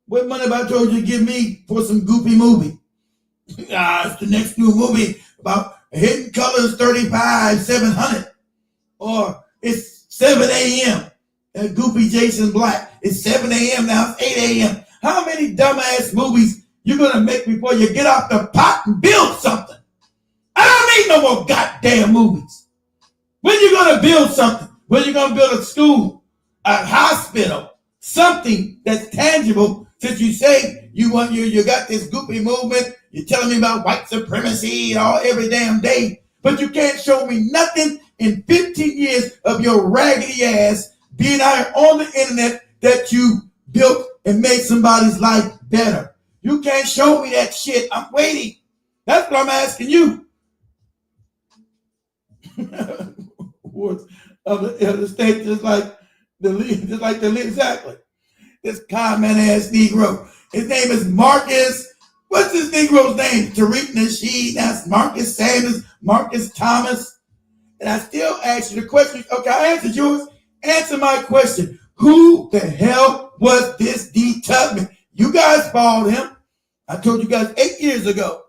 What money have I told you to give me for some goopy movie? It's the next new movie about Hidden Colors 35-700. Or it's 7 a.m. Goopy Jason Black. It's 7 a.m. now. It's 8 a.m. How many dumbass movies you gonna make before you get off the pot and build something? I don't need no more goddamn movies. When you gonna build something? When you gonna build a school, a hospital, something that's tangible? Since you say you got this goopy movement, you're telling me about white supremacy every damn day, but you can't show me nothing in 15 years of your raggedy ass being out here on the internet that you built and made somebody's life better. You can't show me that shit. I'm waiting. That's what I'm asking you. Of the state, just like the lead, exactly. This common ass Negro. His name is Marcus. What's this Negro's name? Tariq Nasheed. That's Marcus Sanders, Marcus Thomas. And I still ask you the question. Okay, I answered yours. Answer my question. Who the hell was this D. Tubman? You guys followed him. I told you guys 8 years ago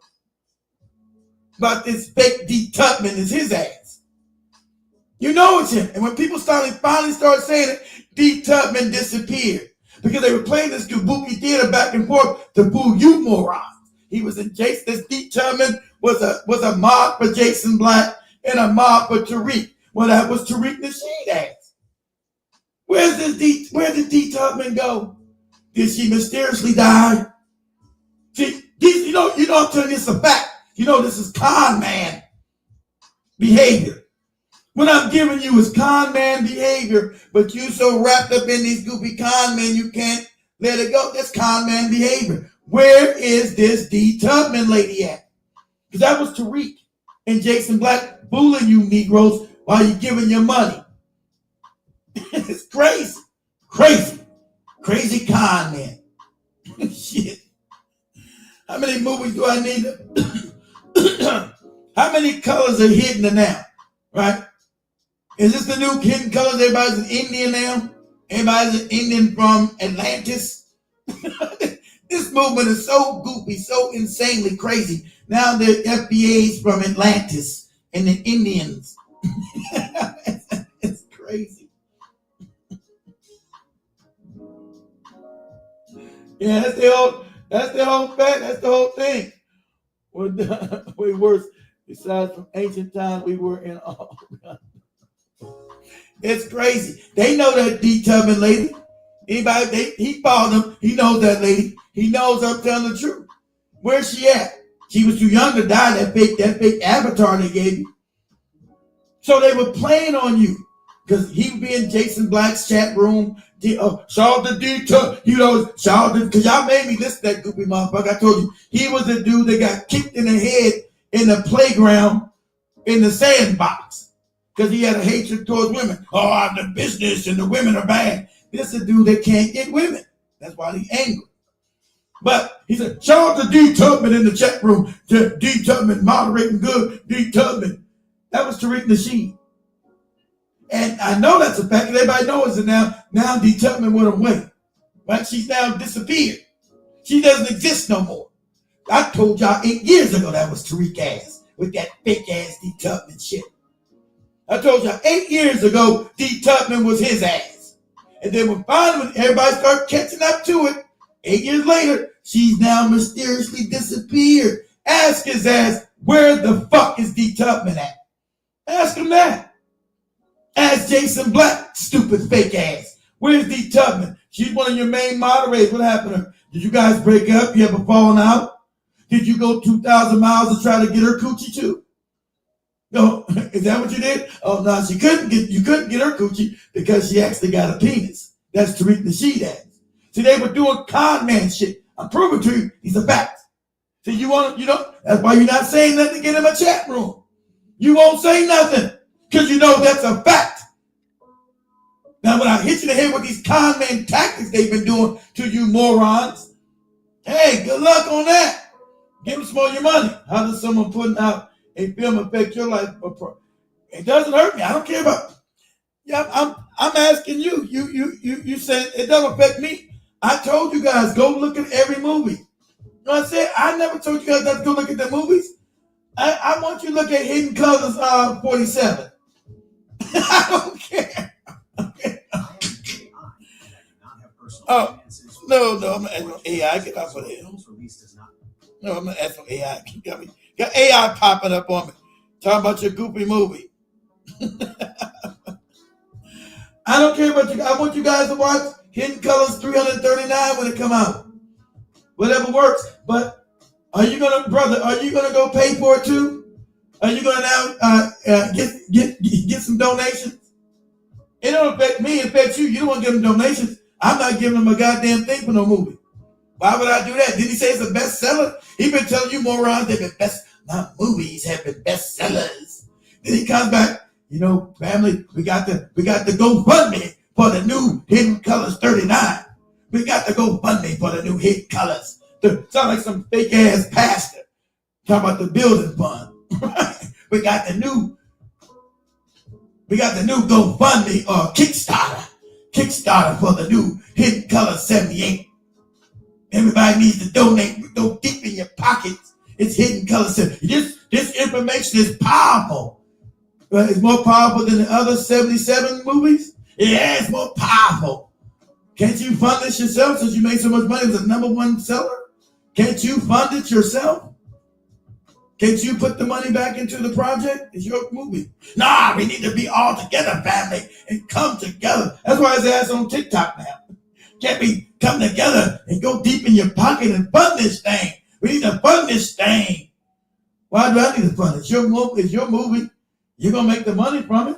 about this fake D. Tubman is his ass. You know it's him. And when people finally started saying it, D. Tubman disappeared. Because they were playing this kabuki theater back and forth to fool you morons. He was in Jason. This D. Tubman was a mob for Jason Black and a mob for Tariq. Well, that was Tariq Nasheed ass. Where did D. Tubman go? Did she mysteriously die? See, you know, I'm telling you it's a fact. You know, this is con man behavior. What I'm giving you is con man behavior, but you so wrapped up in these goofy con men, you can't let it go. That's con man behavior. Where is this D. Tubman lady at? Because that was Tariq and Jason Black fooling you Negroes while you're giving your money. It's crazy. Crazy con man. Shit. How many movies do I need? How many colors are hidden now? Right? Is this the new hidden colors? Everybody's an Indian now? Everybody's an Indian from Atlantis? This movement is so goofy, so insanely crazy. Now the FBA's from Atlantis and the Indians. It's crazy. Yeah, that's the whole fact. That's the whole thing. Way worse. Besides from ancient times, we were in awe. It's crazy. They know that D. Tubman lady. He followed them. He knows that lady. He knows I'm telling the truth. Where's she at? She was too young to die. That fake avatar they gave you. So they were playing on you because he would be in Jason Black's chat room. Shout the D. Because y'all made me listen to that goofy motherfucker. I told you he was the dude that got kicked in the head in the playground in the sandbox. Because he had a hatred towards women. Oh, I'm the business and the women are bad. This is a dude that can't get women. That's why he's angry. But he said, shout out to D. Tubman in the chat room. D. Tubman moderating good. D. Tubman. That was Tariq Nasheed. And I know that's a fact. Everybody knows it now. Now D. Tubman went away. Right? She's now disappeared. She doesn't exist no more. I told y'all 8 years ago that was Tariq ass with that fake ass D. Tubman shit. I told you 8 years ago, D. Tubman was his ass. And then when finally everybody started catching up to it, 8 years later, she's now mysteriously disappeared. Ask his ass, where the fuck is D. Tubman at? Ask him that. Ask Jason Black, stupid fake ass. Where's D. Tubman? She's one of your main moderators. What happened to her? Did you guys break up? You ever fallen out? Did you go 2,000 miles to try to get her coochie too? No, is that what you did? Oh no, you couldn't get her coochie because she actually got a penis. That's Tariq Nasheed ass. See, they were doing con man shit. I'm proving to you, he's a fact. See, that's why you're not saying nothing to get in my chat room. You won't say nothing because you know that's a fact. Now, when I hit you in the head with these con man tactics they've been doing to you morons, hey, good luck on that. Give them some of your money. How does someone putting out a film affect your life? It doesn't hurt me. I don't care about. Yeah, I'm asking you. You said it doesn't affect me. I told you guys go look at every movie. You know what I said? I never told you guys not to go look at the movies. I want you to look at Hidden Colors 47. I don't care. Oh no, I'm gonna ask no AI. Get off of there. No, I'm gonna ask no AI. Got AI popping up on me. Talking about your goofy movie. I don't care about you. I want you guys to watch Hidden Colors 339 when it come out. Whatever works. But are you gonna go pay for it too? Are you gonna now get some donations? It don't affect me. It affects you. You don't want to give them donations. I'm not giving them a goddamn thing for no movie. Why would I do that? Did he say it's a bestseller? He been telling you morons they've been my movies have been bestsellers. Then he comes back, family, we got the GoFundMe for the new Hidden Colors 39. We got the GoFundMe for the new Hidden Colors. Sound like some fake ass pastor talking about the building fund. We got the new GoFundMe or Kickstarter for the new Hidden Colors 78. Everybody needs to donate. Go deep in your pockets. It's Hidden Colors 78. This information is powerful. But it's more powerful than the other 77 movies. Yeah, it's more powerful. Can't you fund this yourself since you made so much money as a number one seller? Can't you fund it yourself? Can't you put the money back into the project? It's your movie. Nah, we need to be all together, family, and come together. That's why his ass on TikTok now. Can't we come together and go deep in your pocket and fund this thing? We need to fund this thing. Why do I need to fund it? It's your movie. You're going to make the money from it.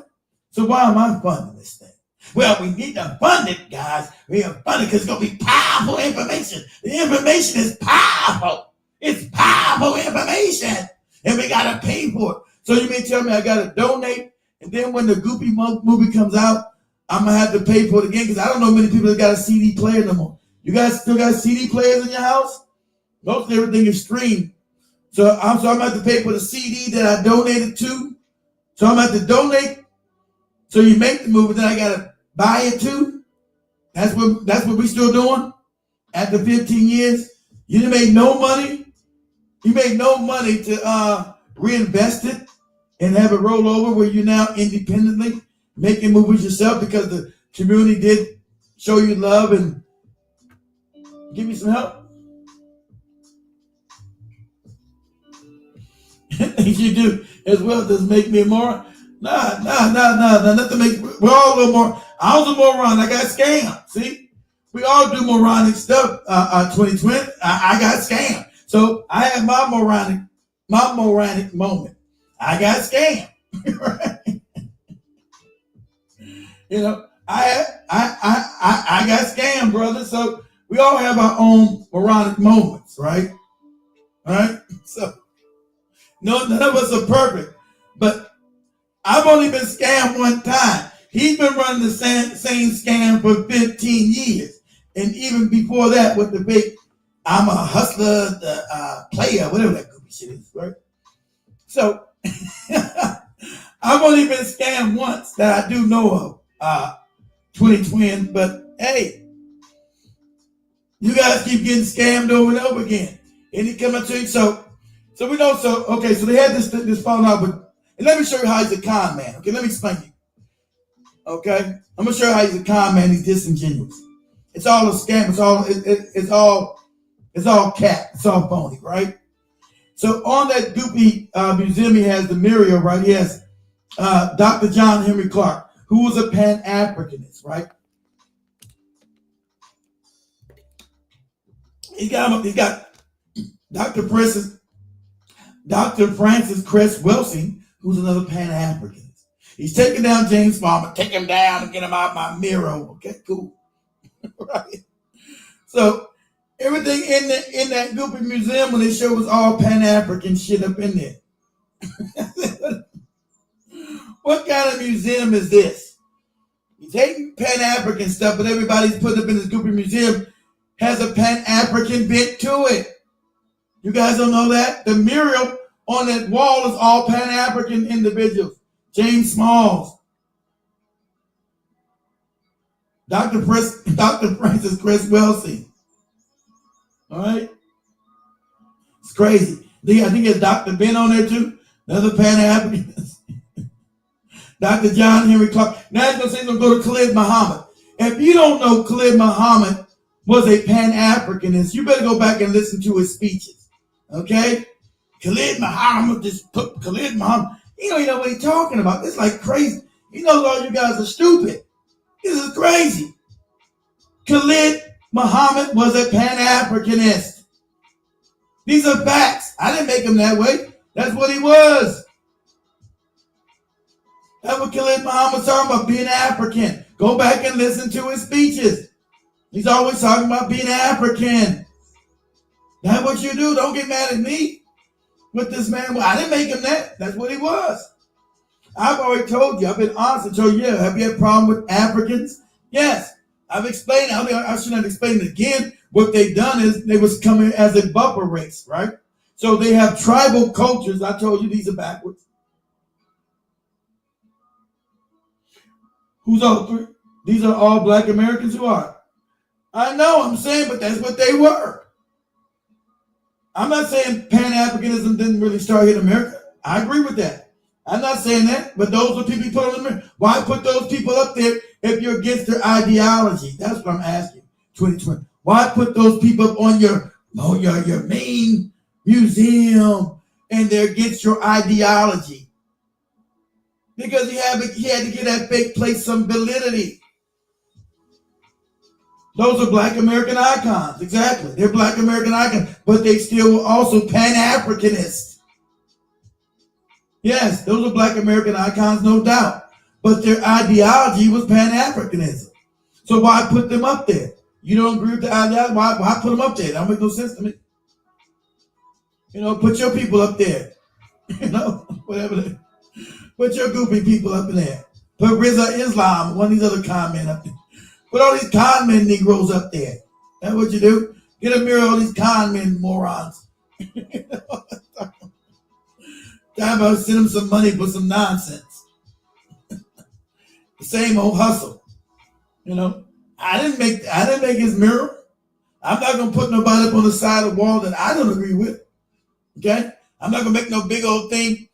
So why am I funding this thing? Well, we need to fund it, guys. We have fund it because it's going to be powerful information. The information is powerful. It's powerful information. And we got to pay for it. So you may tell me I got to donate. And then when the Goopy movie comes out, I'm going to have to pay for it again because I don't know many people that got a CD player no more. You guys still got CD players in your house? Most everything is streamed. So I'm going to have to pay for the CD that I donated to. So I'm going to have to donate. So you make the movie, then I got to buy it too. That's what we still doing after 15 years. You didn't make no money. You made no money to reinvest it and have it roll over where you're now independently making movies yourself because the community did show you love and give you some help. You do as well. Does make me a moron? Nah. Nothing make. We're all a little more. I was a moron. I got scammed. See, we all do moronic stuff. 2020. I got scammed. So I had my moronic moment. I got scammed. Right? I got scammed, brother. So we all have our own moronic moments, right? All right. So none of us are perfect, but I've only been scammed one time. He's been running the same scam for 15 years, and even before that, with the big "I'm a hustler," the player, whatever that goofy shit is, right? So I've only been scammed once that I do know of, 2020. But hey, you guys keep getting scammed over and over again. And he coming to you. So we know. So okay. So they had this falling out, but And let me show you how he's a con man. Okay, let me explain to you. Okay, I'm gonna show you how he's a con man. He's disingenuous. It's all a scam. It's all cap. It's all phony, right? So on that goopy museum, he has the Muriel, right? He has Dr. John Henry Clark, who was a Pan-Africanist, right? He's got Dr. Francis Cress Welsing, who's another Pan-Africanist. He's taking down James Farmer, take him down and get him out my mirror. Okay, cool. Right. So everything in that goopy museum when they show was all Pan-African shit up in there. What kind of museum is this? You take Pan-African stuff, but everybody's putting up in this goopy museum has a Pan-African bit to it. You guys don't know that? The mural on that wall is all Pan-African individuals. James Smalls, Dr. Francis Cress Welsing. All right? It's crazy. I think there's Dr. Ben on there too. Another Pan-Africanist. Dr. John Henry Clark. Now he's going to say he's going to go to Khalid Muhammad. If you don't know Khalid Muhammad was a Pan-Africanist, you better go back and listen to his speeches. Okay? Khalid Muhammad, just put Khalid Muhammad. You don't even know what he's talking about. It's like crazy. He knows all you guys are stupid. This is crazy. Khalid Muhammad was a Pan-Africanist. These are facts. I didn't make him that way. That's what he was. That's what Khalid Muhammad's talking about, being African. Go back and listen to his speeches. He's always talking about being African. That's what you do. Don't get mad at me. With this man, I didn't make him that. That's what he was. I've already told you. I've been honest and told you. Yeah, have you had a problem with Africans? Yes. I've explained. I shouldn't have explained it again. What they've done is they was coming as a buffer race, right? So they have tribal cultures. I told you these are backwards. Who's all three? These are all black Americans who are. I know, I'm saying, but that's what they were. I'm not saying Pan-Africanism didn't really start here in America. I agree with that. I'm not saying that, but those are people you put on the. Why put those people up there if you're against their ideology? That's what I'm asking. 2020. Why put those people up on your main museum and they're against your ideology? Because he had to give that fake place some validity. Those are black American icons. Exactly. They're black American icons, but they still were also Pan-Africanists. Yes, those are black American icons, no doubt. But their ideology was Pan-Africanism. So why put them up there? You don't agree with the ideology? Why put them up there? That don't make no sense to me. Put your people up there. Whatever. Put your goofy people up in there. Put Rizza Islam, one of these other con men up there. Put all these con men Negroes up there. That's what you do. Get a mirror of all these con men morons. Time about send them some money for some nonsense. The same old hustle. I didn't make his mirror. I'm not gonna put nobody up on the side of the wall that I don't agree with. Okay? I'm not gonna make no big old thing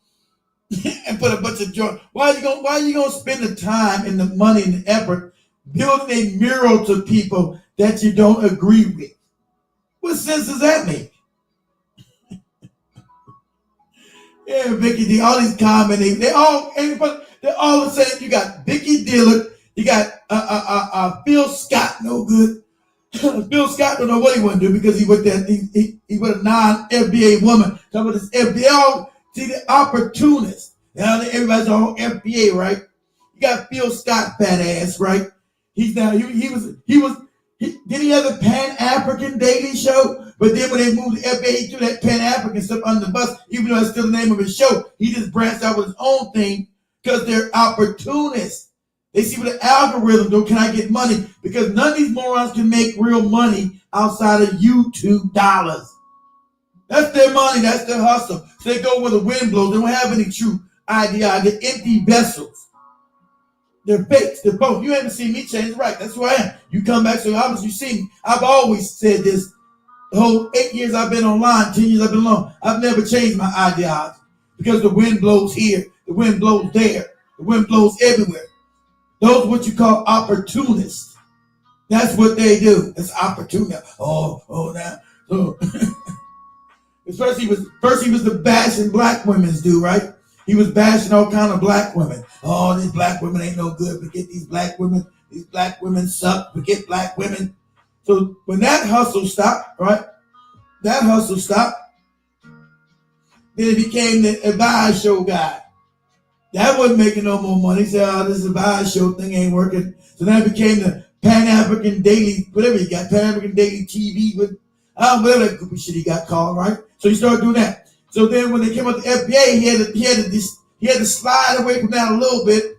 and put a bunch of joy. Why are you gonna spend the time and the money and the effort building a mural to people that you don't agree with? What sense does that make? Yeah, Vicky D, all these commenting, they're all the same. You got Vicky Dillard, you got Phil Scott, no good. Phil Scott don't know what he want to do because he with a non-FBA woman. Talking about this FBA, see the opportunist. Everybody's on FBA, right? You got Phil Scott, fat ass, right? He's now did he have a Pan-African daily show? But then when they moved the FBA, he threw that Pan-African stuff under the bus, even though it's still the name of his show. He just branched out with his own thing because they're opportunists. They see what the algorithm do. Can I get money? Because none of these morons can make real money outside of YouTube dollars. That's their money. That's their hustle. So they go where the wind blows. They don't have any true idea. They're empty vessels. They're fakes. They're both. You haven't seen me change, right? That's who I am. You come back, so obviously you see me. I've always said this. The whole 8 years I've been online, 10 years I've been alone. I've never changed my ideology because the wind blows here. the wind blows there. The wind blows everywhere. Those are what you call opportunists. That's what they do. It's opportunity. Now. So, first he was the bashing black women's dude, right? He was bashing all kind of black women. Oh, these black women ain't no good. Forget these black women. These black women suck. Forget black women. So when that hustle stopped, right? That hustle stopped. Then he became the advice show guy. That wasn't making no more money. He said, oh, this advice show thing ain't working. So then it became the Pan-African Daily, whatever he got, Pan-African Daily TV, whatever that goofy shit he got called, right? So he started doing that. So then when they came out the FBA, he had to slide away from that a little bit,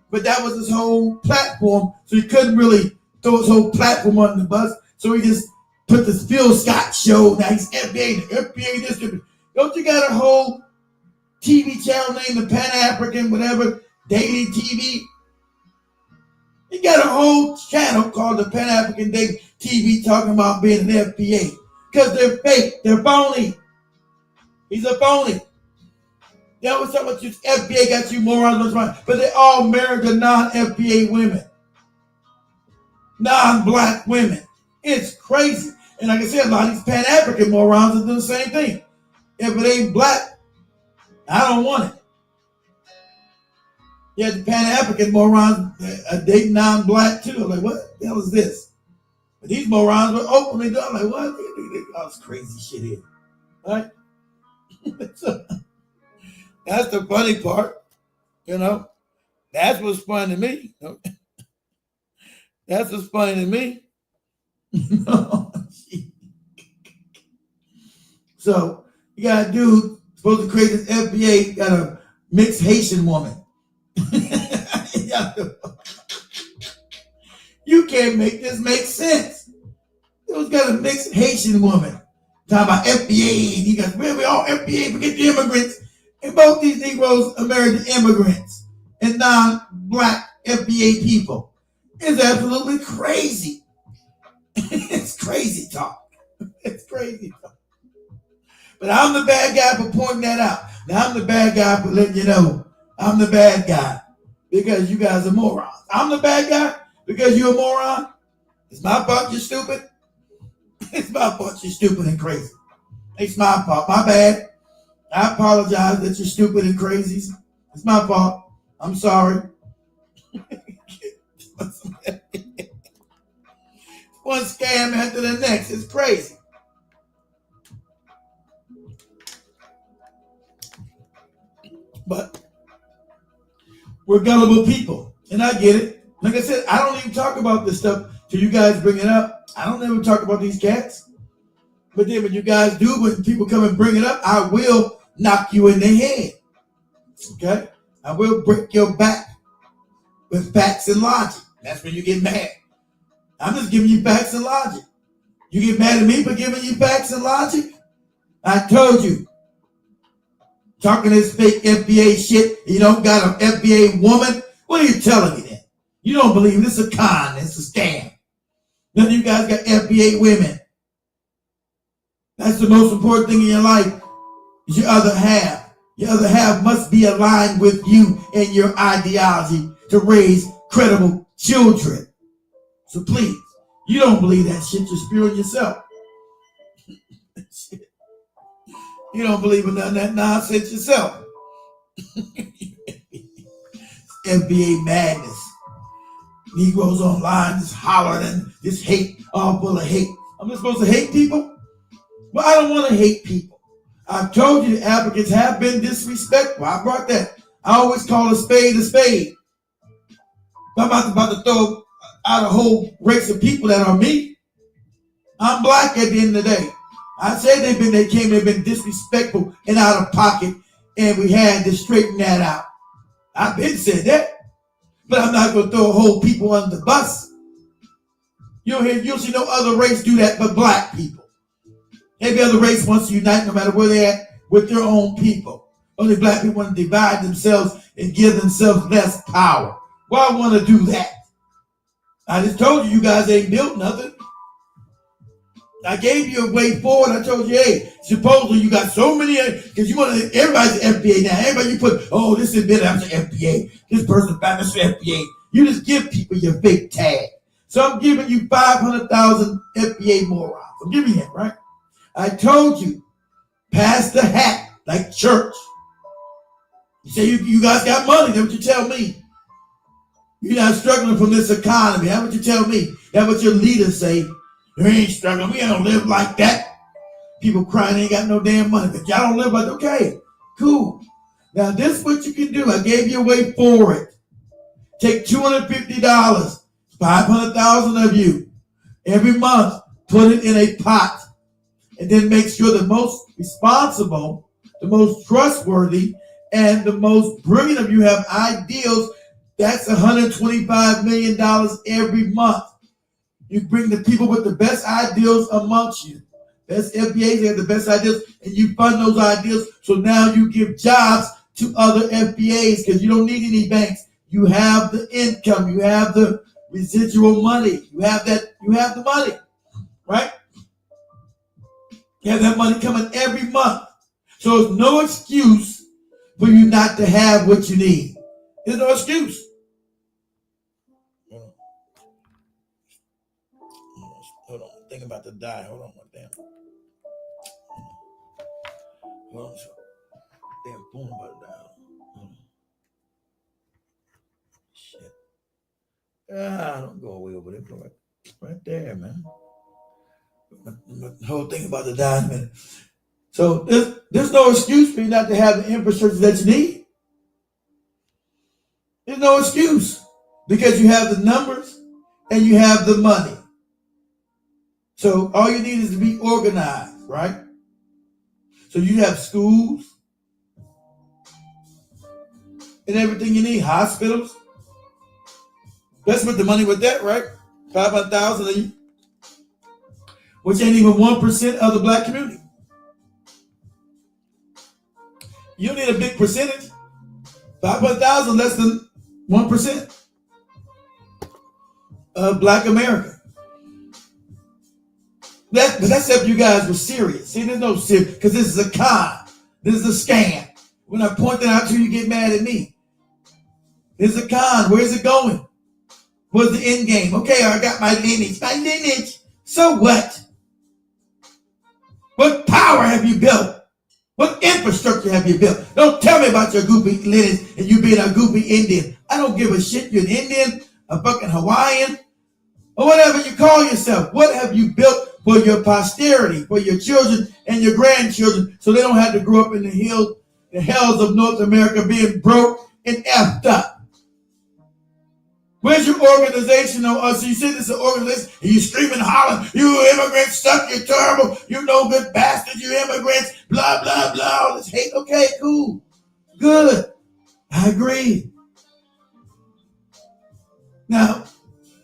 but that was his whole platform. So he couldn't really throw his whole platform under the bus. So he just put this Phil Scott show. Now he's FBA, the FBA district. Don't you got a whole TV channel named the Pan-African, whatever, Daily TV? You got a whole channel called the Pan-African Daily TV talking about being an FBA. Because they're fake. They're phony. He's a phony. They always talk about you, FBA got you morons, but they all married to non-FBA women. Non-black women. It's crazy. And like I said, a lot of these Pan-African morons are doing the same thing. If it ain't black, I don't want it. Yeah, the Pan-African morons are dating non-black too. I'm like, what the hell is this? But these morons were openly doing. I'm like, what? All this crazy shit here. Right? So, that's the funny part. You know? That's what's funny to me. That's what's funny to me. So, you got a dude supposed to create this FBA, got a mixed Haitian woman. You can't make this make sense. It was got a mixed Haitian woman. Talking about FBA, and he got, we all FBA, forget the immigrants. And both these Negroes are married to immigrants and non-black FBA people. It's absolutely crazy. It's crazy talk. It's crazy talk. But I'm the bad guy for pointing that out. Now I'm the bad guy for letting you know I'm the bad guy because you guys are morons. I'm the bad guy because you're a moron. It's my fault you're stupid. It's my fault you're stupid and crazy. It's my fault. My bad. I apologize that you're stupid and crazy. It's my fault. I'm sorry. One scam after the next. It's crazy. But we're gullible people, and I get it. Like I said, I don't even talk about this stuff till you guys bring it up. I don't ever talk about these cats. But then when you guys do, when people come and bring it up, I will knock you in the head. Okay? I will break your back with facts and logic. That's when you get mad. I'm just giving you facts and logic. You get mad at me for giving you facts and logic? I told you. Talking this fake FBA shit, you don't got an FBA woman? What are you telling me then? You don't believe this is a con, it's a scam. None of you guys got FBA women. That's the most important thing in your life, is your other half. Your other half must be aligned with you and your ideology to raise credible children. So please, you don't believe that shit, you're spewing yourself. You don't believe in none of that nonsense yourself. FBA madness. Negroes online just hollering and just hate, all full of hate. I'm just supposed to hate people? Well, I don't want to hate people. I've told you the Africans have been disrespectful. I brought that. I always call a spade a spade. I'm about to throw out a whole race of people that are me. I'm black at the end of the day. I said they've been disrespectful and out of pocket, and we had to straighten that out. I've been said that, but I'm not going to throw a whole people under the bus. You'll see no other race do that but black people. Every other race wants to unite no matter where they're at with their own people. Only black people want to divide themselves and give themselves less power. Why want to do that? I just told you, you guys ain't built nothing. I gave you a way forward. I told you, hey, supposedly you got so many, because you want to, everybody's an FBA now. Everybody you put, oh, this is better, I'm an FBA. This person back, this is FBA. You just give people your fake tag. So I'm giving you 500,000 FBA morons. I'm giving it, right? I told you, pass the hat like church. You say you guys got money, that's what you tell me. You're not struggling from this economy. That's what you tell me. That's what your leaders say. You ain't struggling. We don't live like that. People crying ain't got no damn money. But y'all don't live like, okay, cool. Now this is what you can do. I gave you a way forward. Take $250, 500,000 of you every month, put it in a pot, and then make sure the most responsible, the most trustworthy, and the most brilliant of you have ideals. That's $125 million every month. You bring the people with the best ideals amongst you. Best FBAs, they have the best ideas, and you fund those ideas. So now you give jobs to other FBAs because you don't need any banks. You have the income, you have the residual money, you have the money, right? You have that money coming every month. So there's no excuse for you not to have what you need. There's no excuse. Hold on. Think about to die. Hold on, damn. Hold on. Damn phone about to die. Shit. Don't go away over there. Go right there, man. The whole thing about to die in a minute. So there's no excuse for you not to have the infrastructure that you need. There's no excuse because you have the numbers and you have the money. So all you need is to be organized, right? So you have schools and everything you need, hospitals. Let's put the money with that, right? 500,000 of you, which ain't even 1% of the black community. You don't need a big percentage. 500,000 less than 1% of black America. But that's if you guys were serious. See, there's no serious, because this is a con. This is a scam. When I point that out to you, you get mad at me. This is a con. Where's it going? What's the end game? Okay, I got my lineage. My lineage. So what? What power have you built? What infrastructure have you built? Don't tell me about your goopy lineage and you being a goopy Indian. I don't give a shit. You're an Indian, a fucking Hawaiian, or whatever you call yourself. What have you built for your posterity, for your children and your grandchildren, so they don't have to grow up in the hells of North America being broke and effed up? Where's your organization? So you said this is an organization and you screaming, hollering, you immigrants suck, you're terrible, you no good bastard, you immigrants, blah, blah, blah, all this hate. Okay, cool, good, I agree. Now,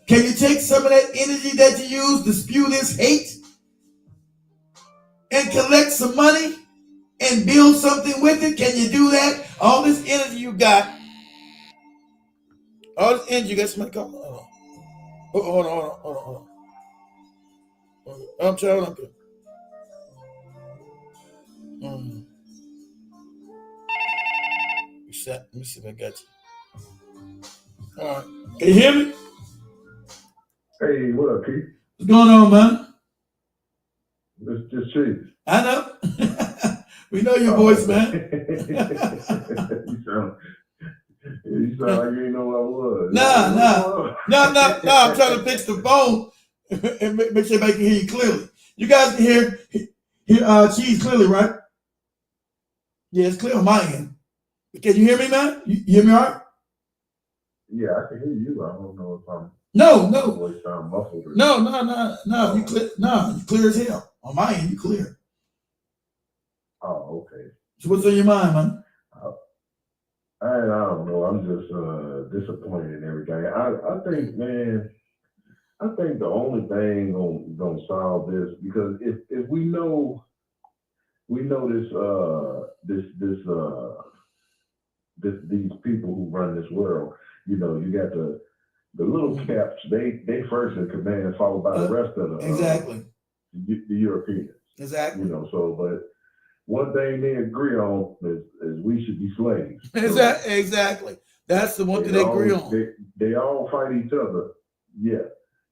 can you take some of that energy that you use to spew this hate and collect some money and build something with it? Can you do that? All this energy you got, all this energy, you got somebody call? Hold on. I'm trying. Let me see if I got you. All right. Can you hear me? Hey, what up, Keith? What's going on, man? It's just Chief. I know. We know your voice, man. You sound like you didn't know what I was. No. I'm trying to fix the phone and make sure everybody can hear you clearly. You guys can hear Cheese clearly, right? Yeah, it's clear on my end. Can you hear me, man? You hear me all right? Yeah, I can hear you. I don't know if I'm... No. Voice sound muffled or No. You clear? No, you clear as hell. On my end, you clear. Oh, okay. So what's on your mind, man? I don't know. I'm just disappointed in everything. I think, man, the only thing gonna solve this, because if we know these people who run this world, you got the little caps. They first in command, followed by the rest of the exactly. the Europeans. Exactly. You know, so but one thing they agree on is we should be slaves. Exactly. That's the one thing they agree on. They all fight each other. Yeah,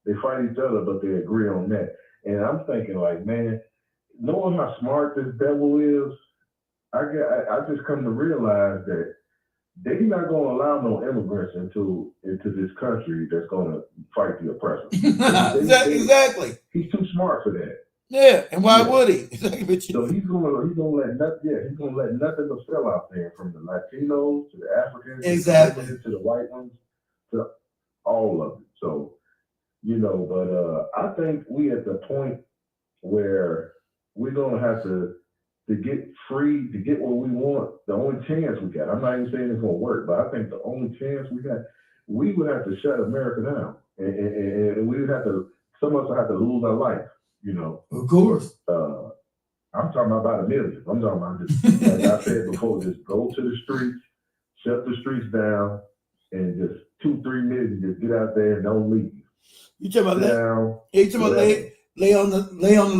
they fight each other, but they agree on that. And I'm thinking, like, man, knowing how smart this devil is, I just come to realize that they're not going to allow no immigrants into this country that's going to fight the oppressor. Exactly. He's too smart for that. Yeah, and why would he? So he's gonna let nothing. Yeah, he's gonna let nothing to fill out there, from the Latinos to the Africans, exactly, to the white ones, to all of it. So, you know, but I think we at the point where we're gonna have to get free, to get what we want. The only chance we got. I'm not even saying it's gonna work, but I think the only chance we got, we would have to shut America down, and we would have to. Some of us would have to lose our life. You know, of course. I'm talking about a million. I'm talking about just, like I said before, just go to the streets, shut the streets down, and just 2-3 million just get out there and don't leave. You talking about lay on the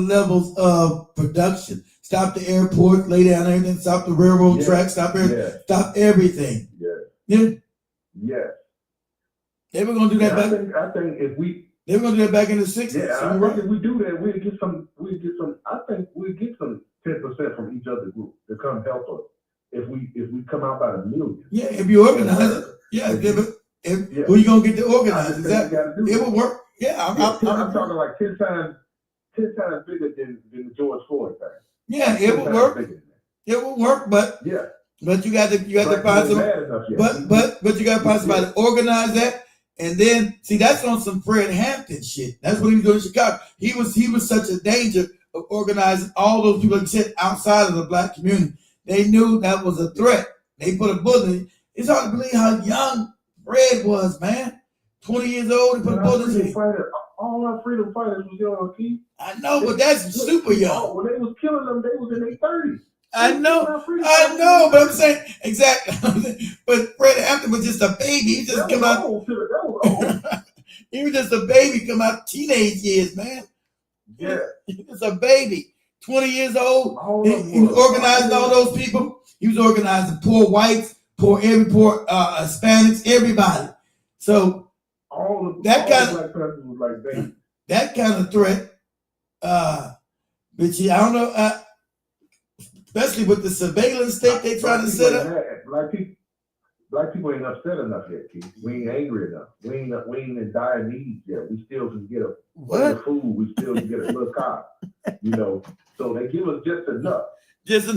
levels of production. Stop the airport, lay down everything, stop the railroad tracks, stop everything. Yeah. They were gonna do that back. I think if we. They were gonna do that back in the 60s. Yeah, I think if we do that, we'd get some. I think we'd get some 10% from each other group to come help us. If we come out by the million. Yeah, if you organize it. Yeah, who you gonna get to organize? It would work. Yeah, I'm talking like 10 times bigger than the George Floyd thing. Yeah, it would work. It would work, but you got to find some. But you got to find somebody to organize that. And then, see, that's on some Fred Hampton shit. That's what he was doing in Chicago. He was such a danger of organizing all those people that sit outside of the black community. They knew that was a threat. They put a bullet in. It's hard to believe how young Fred was, man. 20 years old, he put a bullet in. All our freedom fighters was young, Keith. I know, but that's super young. When they was killing them, they was in their 30s. I know, but I'm saying exactly. But Fred Hampton was just a baby. He just come out. He was just a baby, come out teenage years, man. Yeah, he was a baby, 20 years old. He was organizing all those people. He was organizing poor whites, poor Hispanics, everybody. So that kind of threat. But I don't know. Especially with the surveillance state they trying to set up. Black people ain't upset enough yet, Keith. We ain't angry enough. We ain't in dire need yet. We still can get a food. We still can get a little car. You know, so they give us just enough. Just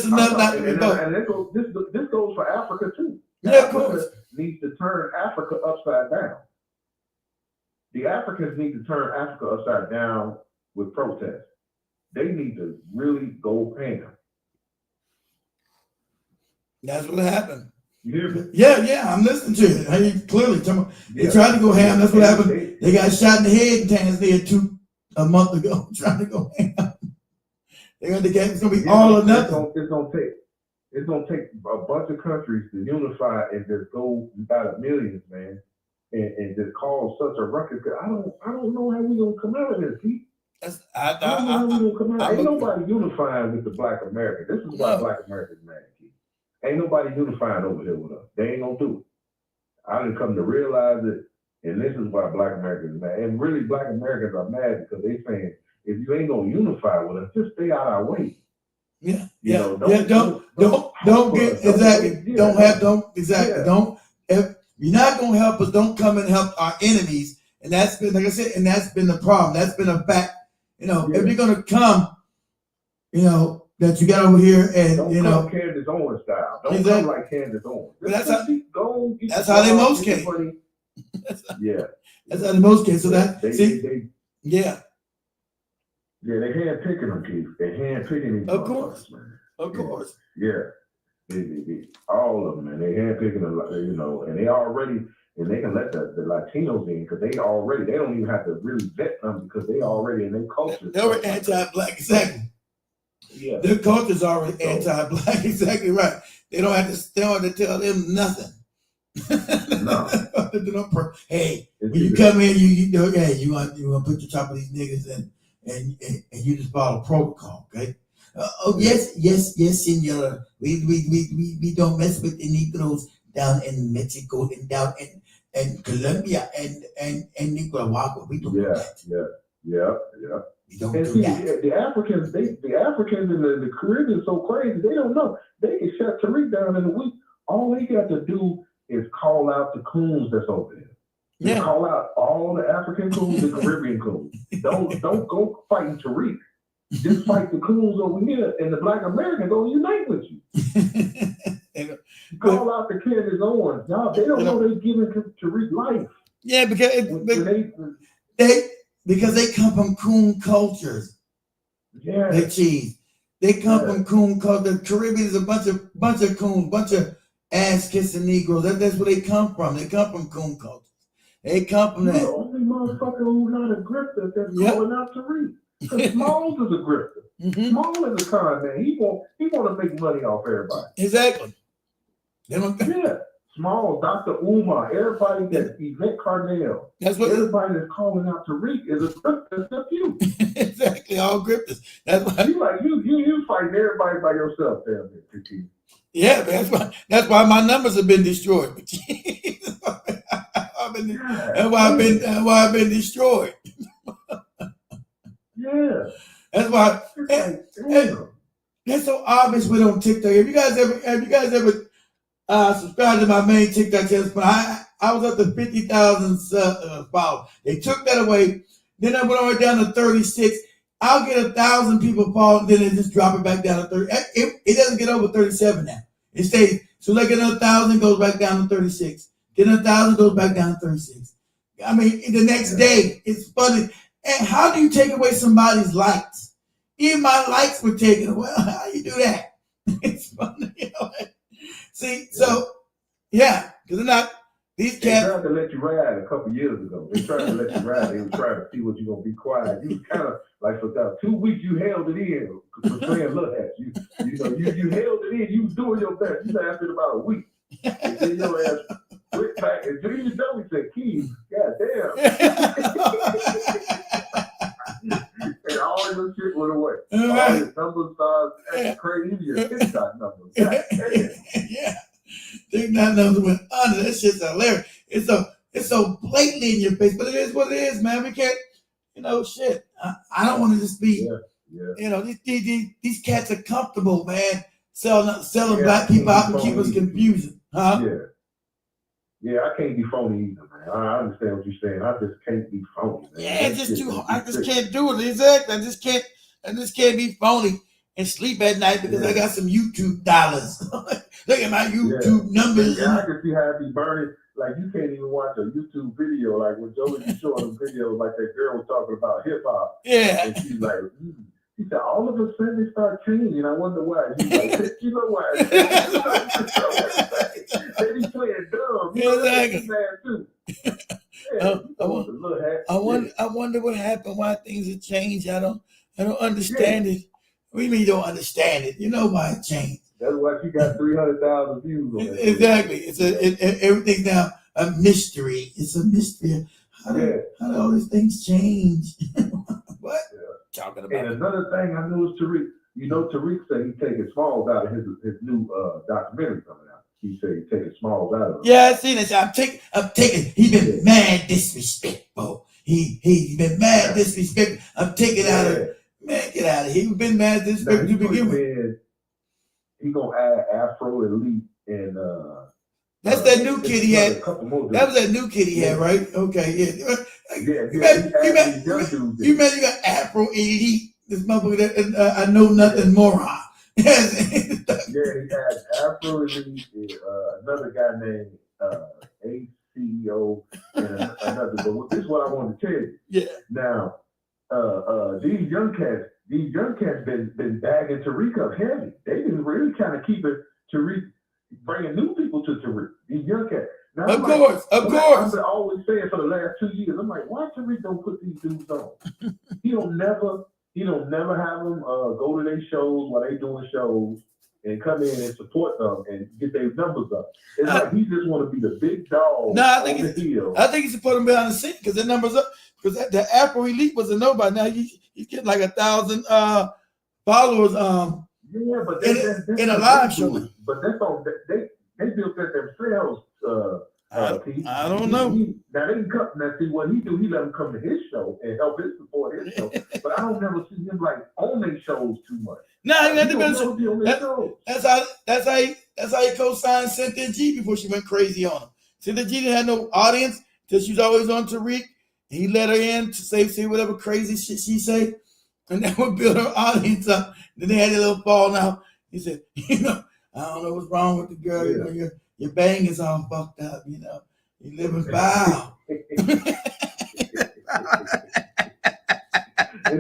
enough not to revolt. And this goes for Africa too. Yeah, of course. Needs to turn Africa upside down. The Africans need to turn Africa upside down with protests. They need to really go ham. That's what happened. You hear me? Yeah, I'm listening to it. I mean, clearly, they tried to go ham. That's what happened. They got shot in the head in Tanzania a month ago trying to go ham. It's gonna be all or nothing. It's gonna take a bunch of countries to unify and just go by the millions, man, and just cause such a ruckus. I don't know how we gonna come out of this, Pete. I don't know how we gonna come out. Ain't nobody unifying with the Black America. This is why Black America's mad, Keith. Ain't nobody unifying over here with us. They ain't gonna do it. I didn't come to realize it, and this is why Black America is mad. And really, Black Americans are mad because they saying, if you ain't gonna unify with us, just stay out our way. Yeah, Don't get exactly. Don't. If you're not gonna help us, don't come and help our enemies. And that's been, like I said, and that's been the problem. That's been a fact. You know, if you're gonna come, you know, that you got over here and don't come Candace Owens style. Don't come like Candace Owens. That's how they most came. That's how they most came. So they handpicking them, Keith. They handpicking these. Of course, man. Of course. Yeah. They all of them, man. They handpicking them, you know, and they already. And they can let the Latinos in because they don't even have to really vet them because they already in their culture. They were anti-black, exactly. Yeah. Their culture's already anti-black, exactly right. They don't have to tell them nothing. No. Hey, when you come in, you want to put your top of these niggas in. and you just follow protocol, okay? Yes, senor. We don't mess with the Negroes down in Mexico and down in Colombia and Nicaragua. We don't do that. Yeah. We don't And do see, that. the Africans in the Caribbean so crazy. They don't know. They can shut Tariq down in a week. All they got to do is call out the coons that's over there. Yeah. Call out all the African coons and Caribbean coons. Don't go fighting Tariq. Just fight the coons over here, and the Black Americans gonna unite with you. Call out the Candace Owens. Y'all, they don't know they're giving Tariq life. Yeah, because they come from coon cultures. Yeah. They come from coon culture. The Caribbean is a bunch of coons, bunch of ass kissing Negroes. That's where they come from. They come from coon culture. They come from that. The only motherfucker who's not a grifter that's calling out Tariq. Because Smalls is a grifter. Mm-hmm. Smalls is a con man. He want to make money off everybody. Exactly. Yeah. Smalls, Dr. Umar, everybody that's Yvette Carnell. That's what everybody that's calling out Tariq is a grifter except you. Exactly, all grifters. That's why you fighting everybody by yourself, damn it. Yeah, that's why my numbers have been destroyed. That's why I've been destroyed. Yeah. That's why that's so obvious with on TikTok. Have you guys ever subscribed to my main TikTok channel? I was up to 50,000 followers. They took that away. Then I went all the way down to 36. I'll get 1,000 people following, then they just drop it back down to 30. It doesn't get over 37 now. It stays. So like another 1,000 goes back down to 36. Then 1,000 goes back down to 36. I mean, the next day, it's funny. And how do you take away somebody's likes? Even my likes were taken away. How you do that? It's funny. You know? See, so, yeah, because they're not, these cats. They tried to let you ride a couple years ago. They tried to let you ride. They were trying to see what you're going to be quiet. You was kind of like, for about 2 weeks, you held it in for playing Little Hats. You held it in. You was doing your best. You lasted about a week. And then your ass went back. And then you know, we said, Keith, goddamn. And all of this shit went away. All his numbers started crazy. Your TikTok numbers. Yeah. TikTok numbers went under. That shit's hilarious. It's so blatantly in your face, but it is what it is, man. We can't, shit. I don't want to just be, these cats are comfortable, man. Selling black people out and keep us confusing. Huh? Yeah, I can't be phony either, man. I understand what you're saying. I just can't be phony, man. Yeah, it's just too hard. I just can't do it. Exactly. I just can't be phony and sleep at night because I got some YouTube dollars. Look at my YouTube numbers. Yeah, I can see how it be burning. Like, you can't even watch a YouTube video. Like, when Joey was showing a video, like that girl was talking about hip hop. Yeah. And she's like, He said, all of a sudden they start changing. I wonder why. He's like, you know why? They be playing dumb. Exactly. Too. I wonder what happened, why things have changed. I don't understand it. What do you mean you don't understand it? You know why it changed. That's why she got 300,000 views on it. Exactly. Everything's now a mystery. It's a mystery. How do all these things change? What? Talking about. And another thing I know is Tariq. Tariq said he's taking Smalls out of his new documentary coming out. He said he's taking Smalls out of it. Yeah, I seen it. I'm taking. He's been mad disrespectful. He's been mad disrespectful. I'm taking out of it. Man, get out of here. He's been mad disrespectful to begin with. He's gonna add Afro Elite and that's that new kid he had. That was that new kid he had, right? Okay, yeah. You got Afro Elite, this motherfucker that I know nothing moron. He had Afro Elite, another guy named ACO, and another. But this is what I wanted to tell you. Yeah. Now, these young cats been bagging Tariq up heavy. They been really kind of keeping Tariq, bringing new people to Tariq. These young cats. Now, of course. I've been always saying for the last 2 years. I'm like, why Tariq don't put these dudes on? He don't never have them go to their shows while they doing shows and come in and support them and get their numbers up. It's like he just want to be the big dog. No, I think he's supposed to be on the scene because the numbers up. Because the Afro Elite was a nobody. Now you He's getting like 1,000 followers Yeah, but in a live show. But that's on they built that themselves. I don't know. Now they can come. Now see what he do. He let them come to his show and help his support his show. But I don't never see him like on their shows too much. No, He don't be on their shows. that's how he co-signed Cynthia G before she went crazy on him. Cynthia G didn't have no audience because she was always on Tariq. He let her in to say whatever crazy shit she say, and that would build her audience up. Then they had a little fall now. He said, I don't know what's wrong with the girl. Yeah. Your bang is all fucked up. You living foul. It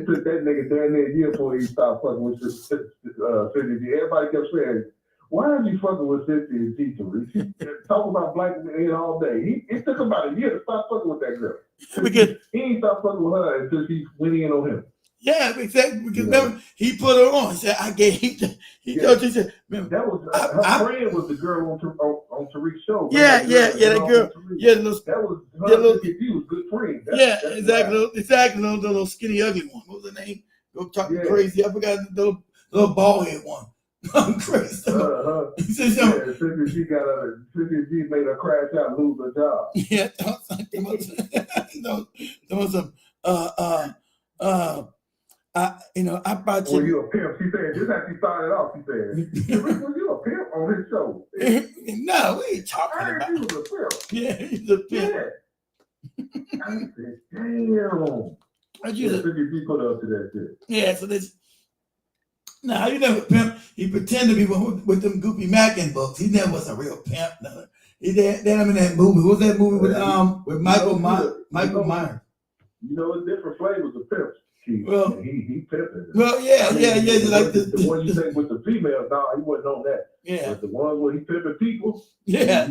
took that nigga damn near a year before he stopped fucking with Cynthia G. Everybody kept saying, why are you fucking with Cynthia G? Talk about black men all day. It took him about a year to stop fucking with that girl. Because he ain't stopped fucking with her until she went in on him. Yeah, exactly. Because remember, he put her on. He said, "I gave." He told you, said, "Remember, that was her friend was the girl on Tariq's show." Yeah, that girl. Yeah, that was her. He was good friend. That's exactly. The little skinny, ugly one. What was her name? Go talking crazy. I forgot the little bald head one. I'm crazy. He said something. Cynthia G made her crash out, lose her job. Yeah, there was some. I brought you. Were you a pimp? She said, just as she started off, she said, was you a pimp on his show? No, we ain't talking about. He was a pimp. Yeah, he's a pimp. Yeah. I said, damn. He put up to that shit. Yeah, so this. Nah, he never pimp. He pretended to be with them Goopy Mackin books. He never was a real pimp. No. He had him in that movie. What was that movie with Michael Myers? You know, it's different flavors of pimps. Well, he pimping. Well, yeah. Like the one you say with the females, he wasn't on that. Yeah. But the ones where he pimping people. Yeah.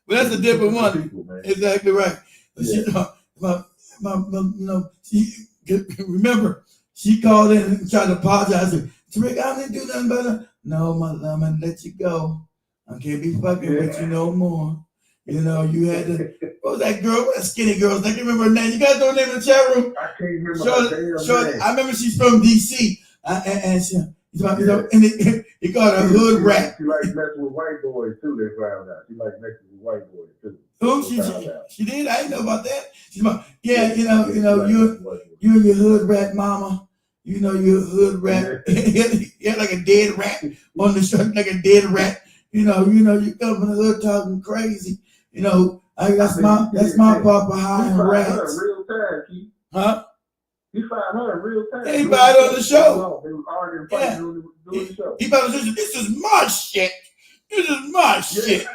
Well, that's a different one. People, exactly right. Yeah. Remember, she called in and tried to apologize. Tariq, I didn't do nothing better. No, I'm gonna let you go. I can't be fucking with you no more. You had to. What was that girl? What that skinny girl? I can't remember her name. You guys know her name in the chat room? I can't remember her name. I remember she's from DC. And he called her hood rat. She likes messing with white boys too, they found out. She likes messing with white boys too. Who? She did? I didn't know about that. She's like, you and your hood rat mama. Your hood rat. Yeah, like a dead rat on the shirt, like a dead rat. You come from the hood talking crazy. That's my papa hiring rats. He found her in real time, Keith. Huh? He found her in real time. He found her on the show. They was arguing, fighting during the show. He found her. This is my shit. This is my shit.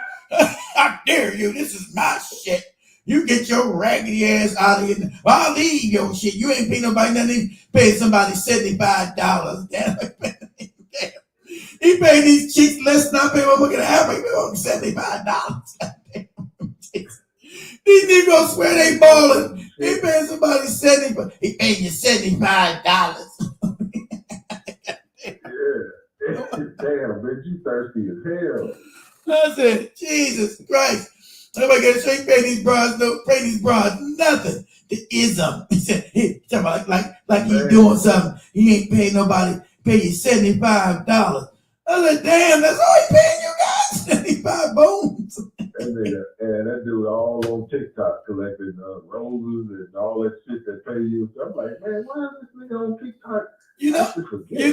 How dare you? This is my shit. You get your raggedy ass out of here. Well, I'll leave your shit. You ain't paying nobody nothing. Pay somebody $75. Damn. He paid these chicks less than I pay my fucking half. He paid $75. These Negroes swear they balling. He paying somebody $75. He paying you $75. Yeah. Damn, bitch, you thirsty as hell. I said, Jesus Christ. Nobody got to say pay these bras nothing. The ism. He said, he talking about like he doing something. He ain't paying nobody. Pay you $75. I said, damn, that's all he paying you guys. 75 bones. That dude all on TikTok collecting roses and all that shit that pay you. So I'm like, man, why is this nigga on TikTok? You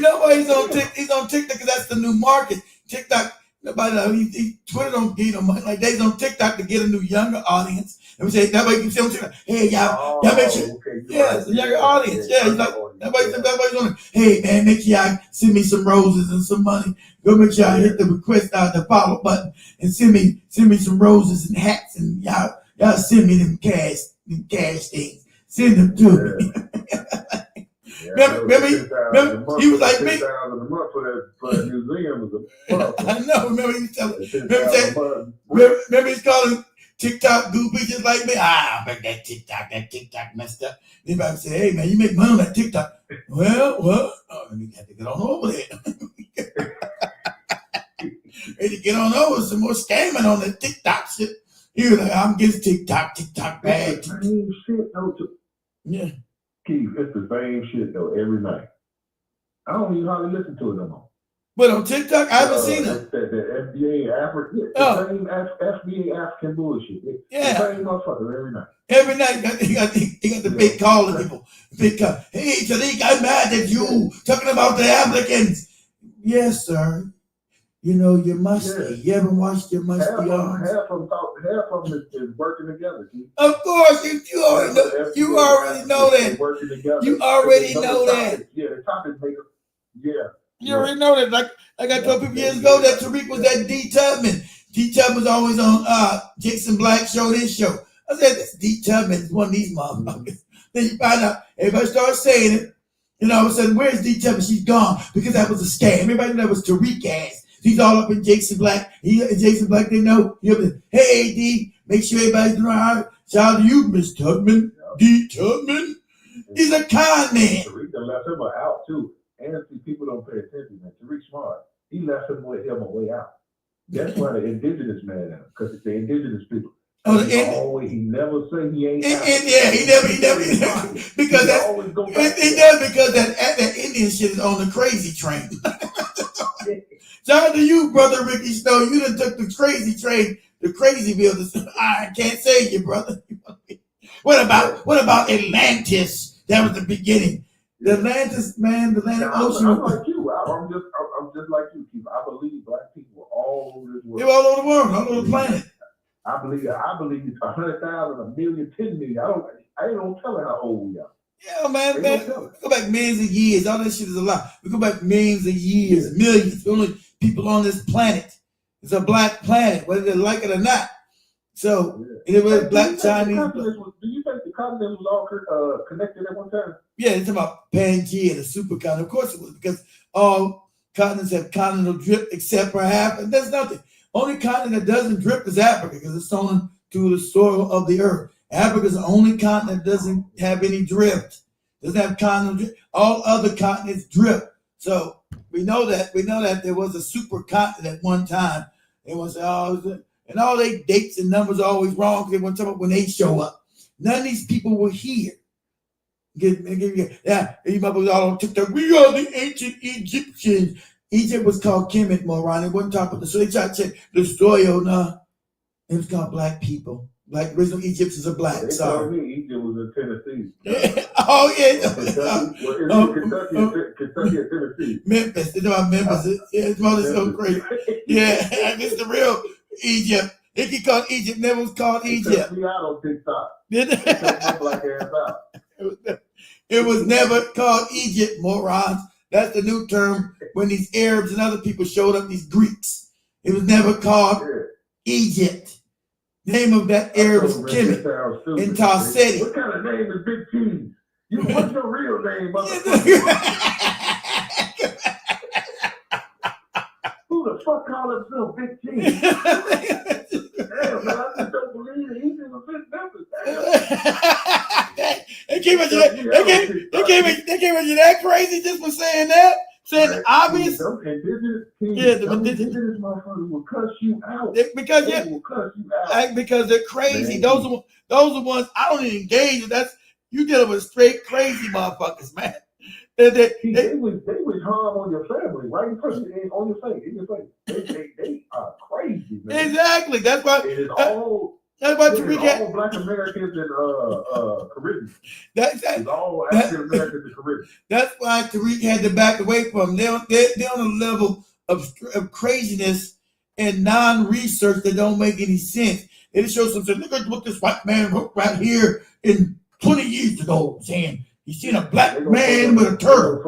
know why he's on TikTok? He's on TikTok because that's the new market. TikTok. Nobody, Twitter don't get no money. Like they's on TikTok to get a new younger audience. And we say that way you say on TikTok, hey y'all make sure, it's a younger audience. Yeah, he's like nobody's on it. Hey man, make sure y'all send me some roses and some money. Go make sure y'all hit the request the follow button and send me some roses and hats and y'all send me them cash things. Send them to me. Remember, he was like me. $10,000 a month for that museum. I know. Remember, he was telling. Remember, he's calling TikTok goofy just like me. I bet that TikTok messed up. Anybody say, "Hey man, you make money on that TikTok?" Well, you got to get on over there. Ready to get on over some more scamming on the TikTok shit. He was like, "I'm getting TikTok bad." Shit, Yeah. Keith, it's the same shit though every night. I don't even hardly listen to it no more. But on TikTok, I haven't seen them. The FBA African, the same FBA African bullshit. The same motherfucker every night. Every night, he got the big calling people. Big call. Hey, Tariq, I'm mad at you talking about the applicants. Yes, sir. You know your musty. You haven't washed your musty arms. Half of them is working together. Keith. Of course, you already know. You already know that. Working together. You already know that. Yeah, the topic maker. Yeah. You already know that. Like I told people years ago that Tariq was that D Tubman. D Tubman was always on Jason Black show, this show. I said, this D Tubman is one of these motherfuckers. Then you find out, everybody starts saying it. And all of a sudden, where's D Tubman? She's gone because that was a scam. Everybody knew that was Tariq ass. He's all up in Jason Black. Jason Black didn't know. Hey, D, make sure everybody's doing all right. Shout out to you, Miss Tubman. D Tubman. He's a con man. Tariq left him out, too. And see, people don't pay attention, man. Tariq smart. He left him with him a way out. That's why the indigenous man, because it's the indigenous people. He never say he ain't. He never. Because that Indian shit is on the crazy train. Shout out to you, brother Ricky Snow. You done took the crazy train, the crazy builders. I can't save you, brother. What about Atlantis? That was the beginning. The Atlantis, man, the Atlantic Ocean. I'm like you. I'm just like you, Keith. I believe black people are all over this world. They're all over the world, all over the planet. I believe 100,000, 1 million, 10 million. I ain't gonna tell her how old we are. Yeah, man. Go back millions of years. All that shit is a lot. We go back millions of years, millions. The only people on this planet. It's a black planet, whether they like it or not. So, it was black Chinese. Do you think the continent was all connected at one time? Yeah, it's about Pangea, the supercontinent. Of course it was, because all continents have continental drift except for Africa. There's nothing. Only continent that doesn't drift is Africa, because it's on to the soil of the earth. Africa is the only continent that doesn't have any drift. Doesn't have continental drift. All other continents drift. So we know that there was a supercontinent at one time. They want to say, and all they dates and numbers are always wrong, because they want to talk about when they show up. None of these people were here. You motherfuckers all on TikTok. We are the ancient Egyptians. Egypt was called Kemet, moron. It wasn't talking about so they tried to destroy it. It was called black people. Like original Egyptians are black. They Sorry. told me Egypt was in Tennessee. Kentucky and Tennessee. Memphis. They know about Memphis. It's more than so crazy. Yeah, this is the real Egypt. It can call Egypt. Never was called Egypt. Me out on TikTok. My black ass out. It was never called Egypt, morons. That's the new term when these Arabs and other people showed up, these Greeks. It was never called Egypt. Name of that Arab is Kemet in Tarsetti. What kind of name is Big Cheese? What's your real name, Who the fuck called himself Big Cheese? Damn, man, I just don't believe it. He just was in Memphis. They came at you that crazy just for saying that? Saying obvious? The indigenous motherfuckers will cuss you out. Because will cuss you out. Because they're crazy. Man. Those are ones I don't even engage with. You dealing with straight crazy motherfuckers, man. They wish harm on your family, right? On your face, in your face. They are crazy, man. Exactly. That's why. That's why Tariq had all black Americans and Caribbean. It's all African Americans and Caribbean. That's why Tariq had to back away from them. They're on a level of craziness and non-research that don't make any sense. They just show something. Look at what this white man wrote right here in 20 years ago, saying he seen a black man with a turtle.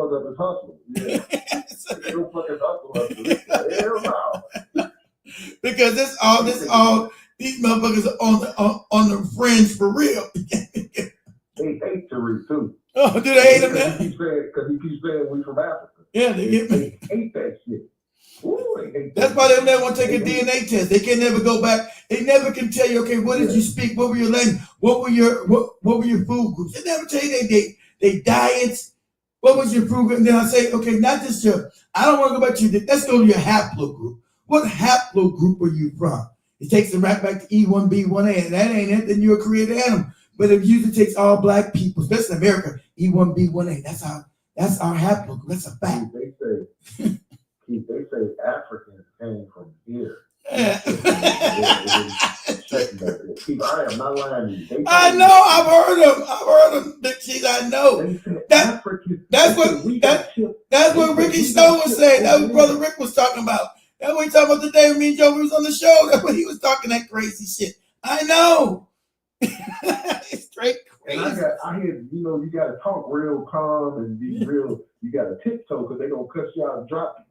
Because this all. These motherfuckers are on the fringe for real. They hate Tariq too. Oh, do they hate him now? Because he keeps saying we from Africa. Yeah, they hate that shit. Ooh, they hate That's why they never want to take a DNA test. They can never go back. They never can tell you, okay, what did you speak? What were your language? What were your food groups? They never tell you they diets. What was your food group? And then I say, okay, not just I don't want to go back to you. Let's go to your haplogroup. What haplogroup are you from? It takes them right back to E1B1A, and that ain't it. Then you're a created animal. But it usually takes all black people, especially in America, E1B1A. That's our haplogroup. That's a fact. They say Africans came from here. Yeah. Keith, I am not lying to you. I know. I've heard them. Big cheese. I know. That's what Ricky Snow was saying. That's what Brother Rick was talking about. That's what he talking about today when me and Joe was on the show. That's what he was talking that crazy shit. I know. It's straight crazy. And I hear, you got to talk real calm and be real. You got to tiptoe because they gonna cuss you out and drop you.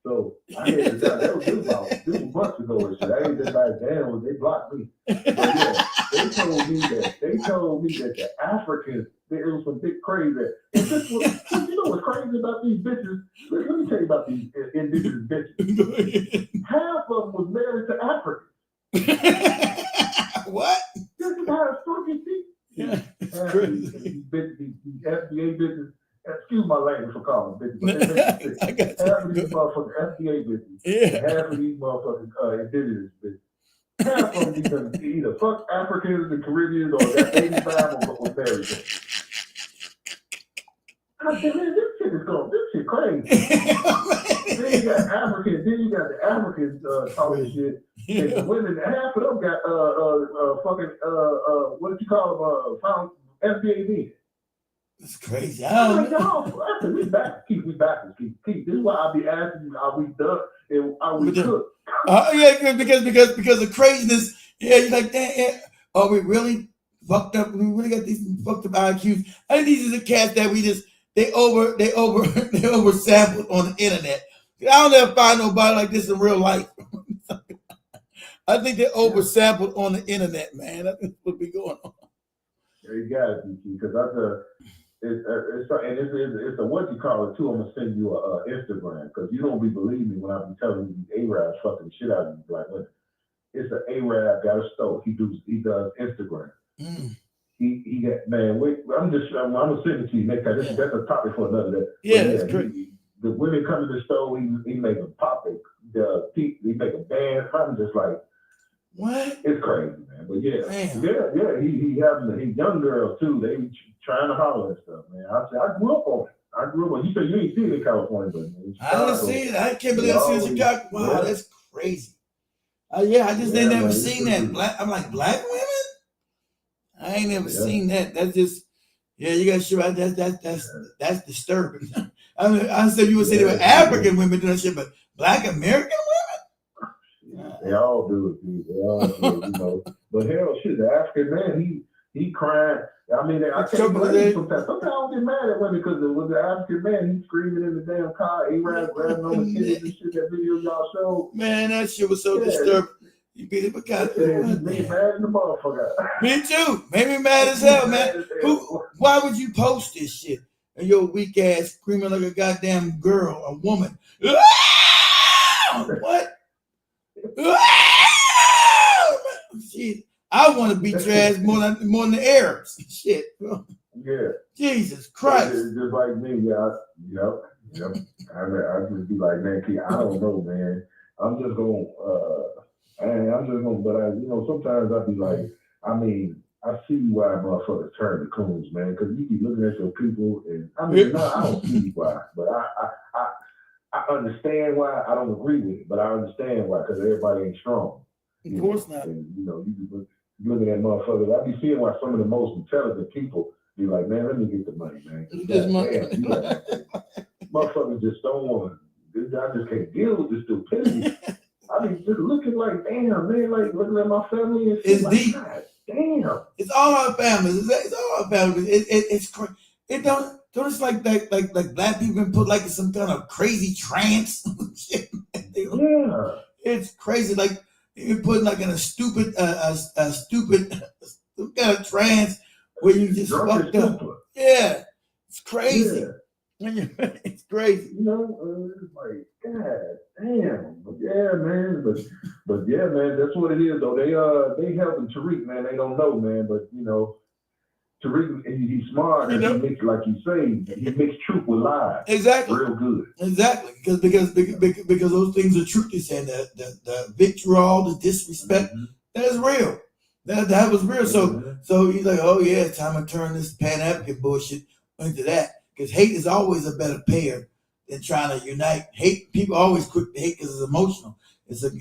So I hear that was months ago or shit. I ain't just like, damn, they blocked me. But yeah, they told me that the Africans, it was some big crazy. And this was, what's crazy about these bitches? Let me tell you about these indigenous bitches. Half of them was married to Africans. What? This is how it's fucking deep. Yeah, it's crazy. These FBA bitches. Excuse my language for calling them bitches. I got you. Half of these motherfucking FBA bitches. Yeah. Half of these motherfucking indigenous bitches. Half of them either fuck Africans and Caribbeans or got 85 or was married to. I said, man, this shit crazy. Then you got Africans, then you got the Africans talking shit. Yeah. And the women, half of them got fucking what did you call them? Found FBA men. It's crazy. We back. Keith, Keith, this is why I be asking you, are we done? And are we cooked? Yeah, because of craziness. Yeah, you're like, damn, are we really fucked up? We really got these fucked up IQs. I think these are the cats that they over sampled on the internet. I don't ever find nobody like this in real life. I think they over sampled on the internet, man. I think what be going on. There you got it, because it's a what you call it too. I'm gonna send you a Instagram because you don't be believing me when I be telling you these Arabs fucking the shit out of you black women. It's an Arab got a stove. He does Instagram. He got, man. Wait, I'm gonna send it to you next time. That's a topic for another day. Yeah, it's great. The women come to the stove. He make a pop. He make a band. I'm just like, what? It's crazy, man. But yeah, damn. yeah. He having his young girls too. They be trying to holler and stuff, man. I grew up on it. You said you ain't seen it in California, but man, I didn't see it. I can't believe I seen it in Chicago. Wow, that's crazy. I just ain't never seen that. I'm like, black women? I ain't never seen that. That's just, you got to show out. That's disturbing. I said you would say they were African women doing that shit, but black American women? They all do it, dude. They all do it, But hell, shit, the African man, he crying. I mean, I can't believe sometimes. Sometimes I don't get mad at women because with the African man, he's screaming in the damn car, A-Rap grabbing on the kids and shit, that video y'all showed. Man, that shit was so disturbing. You beat it because me mad in the motherfucker. Me too. Made me mad as hell, man. Why would you post this shit? And your weak ass screaming like a goddamn girl, a woman. What? Shit. I want to beat your ass more than the Arabs. Shit. Yeah. Jesus Christ. Just like me, Yep. I just be like, man, I don't know, man. I'm just gonna, but sometimes I be like, I see why motherfuckers turn to coons, man, because you be looking at your people, and I don't see why, but I understand why. I don't agree with it, but I understand why, because everybody ain't strong. Of course not. And, you be looking at motherfuckers. I be seeing why some of the most intelligent people be like, man, let me get the money, man. Motherfuckers just don't want it. I just can't deal with this stupidity. I be just looking like, damn, man, like looking at my family and shit. It's like, deep. God damn. It's all our families. It's all our families. It's crazy. It don't it's like black people been put like in some kind of crazy trance. Yeah. It's crazy. Like you're putting like in a stupid some kind of trance where you just fucked up. Yeah. It's crazy. Yeah. It's crazy. It's like, God damn. But yeah, man. But yeah, man, that's what it is though. They helping Tariq, man. They don't know, man. But Tariq, he's smart, and he mix, like you say, he mixed truth with lies. Exactly. Real good. Exactly. Because those things are truth. They say the vitriol, the disrespect, that is real. That was real. So he's like, oh yeah, it's time to turn this Pan African bullshit into that. Because hate is always a better payer than trying to unite. Hate, people always quick to hate because it's emotional. It's a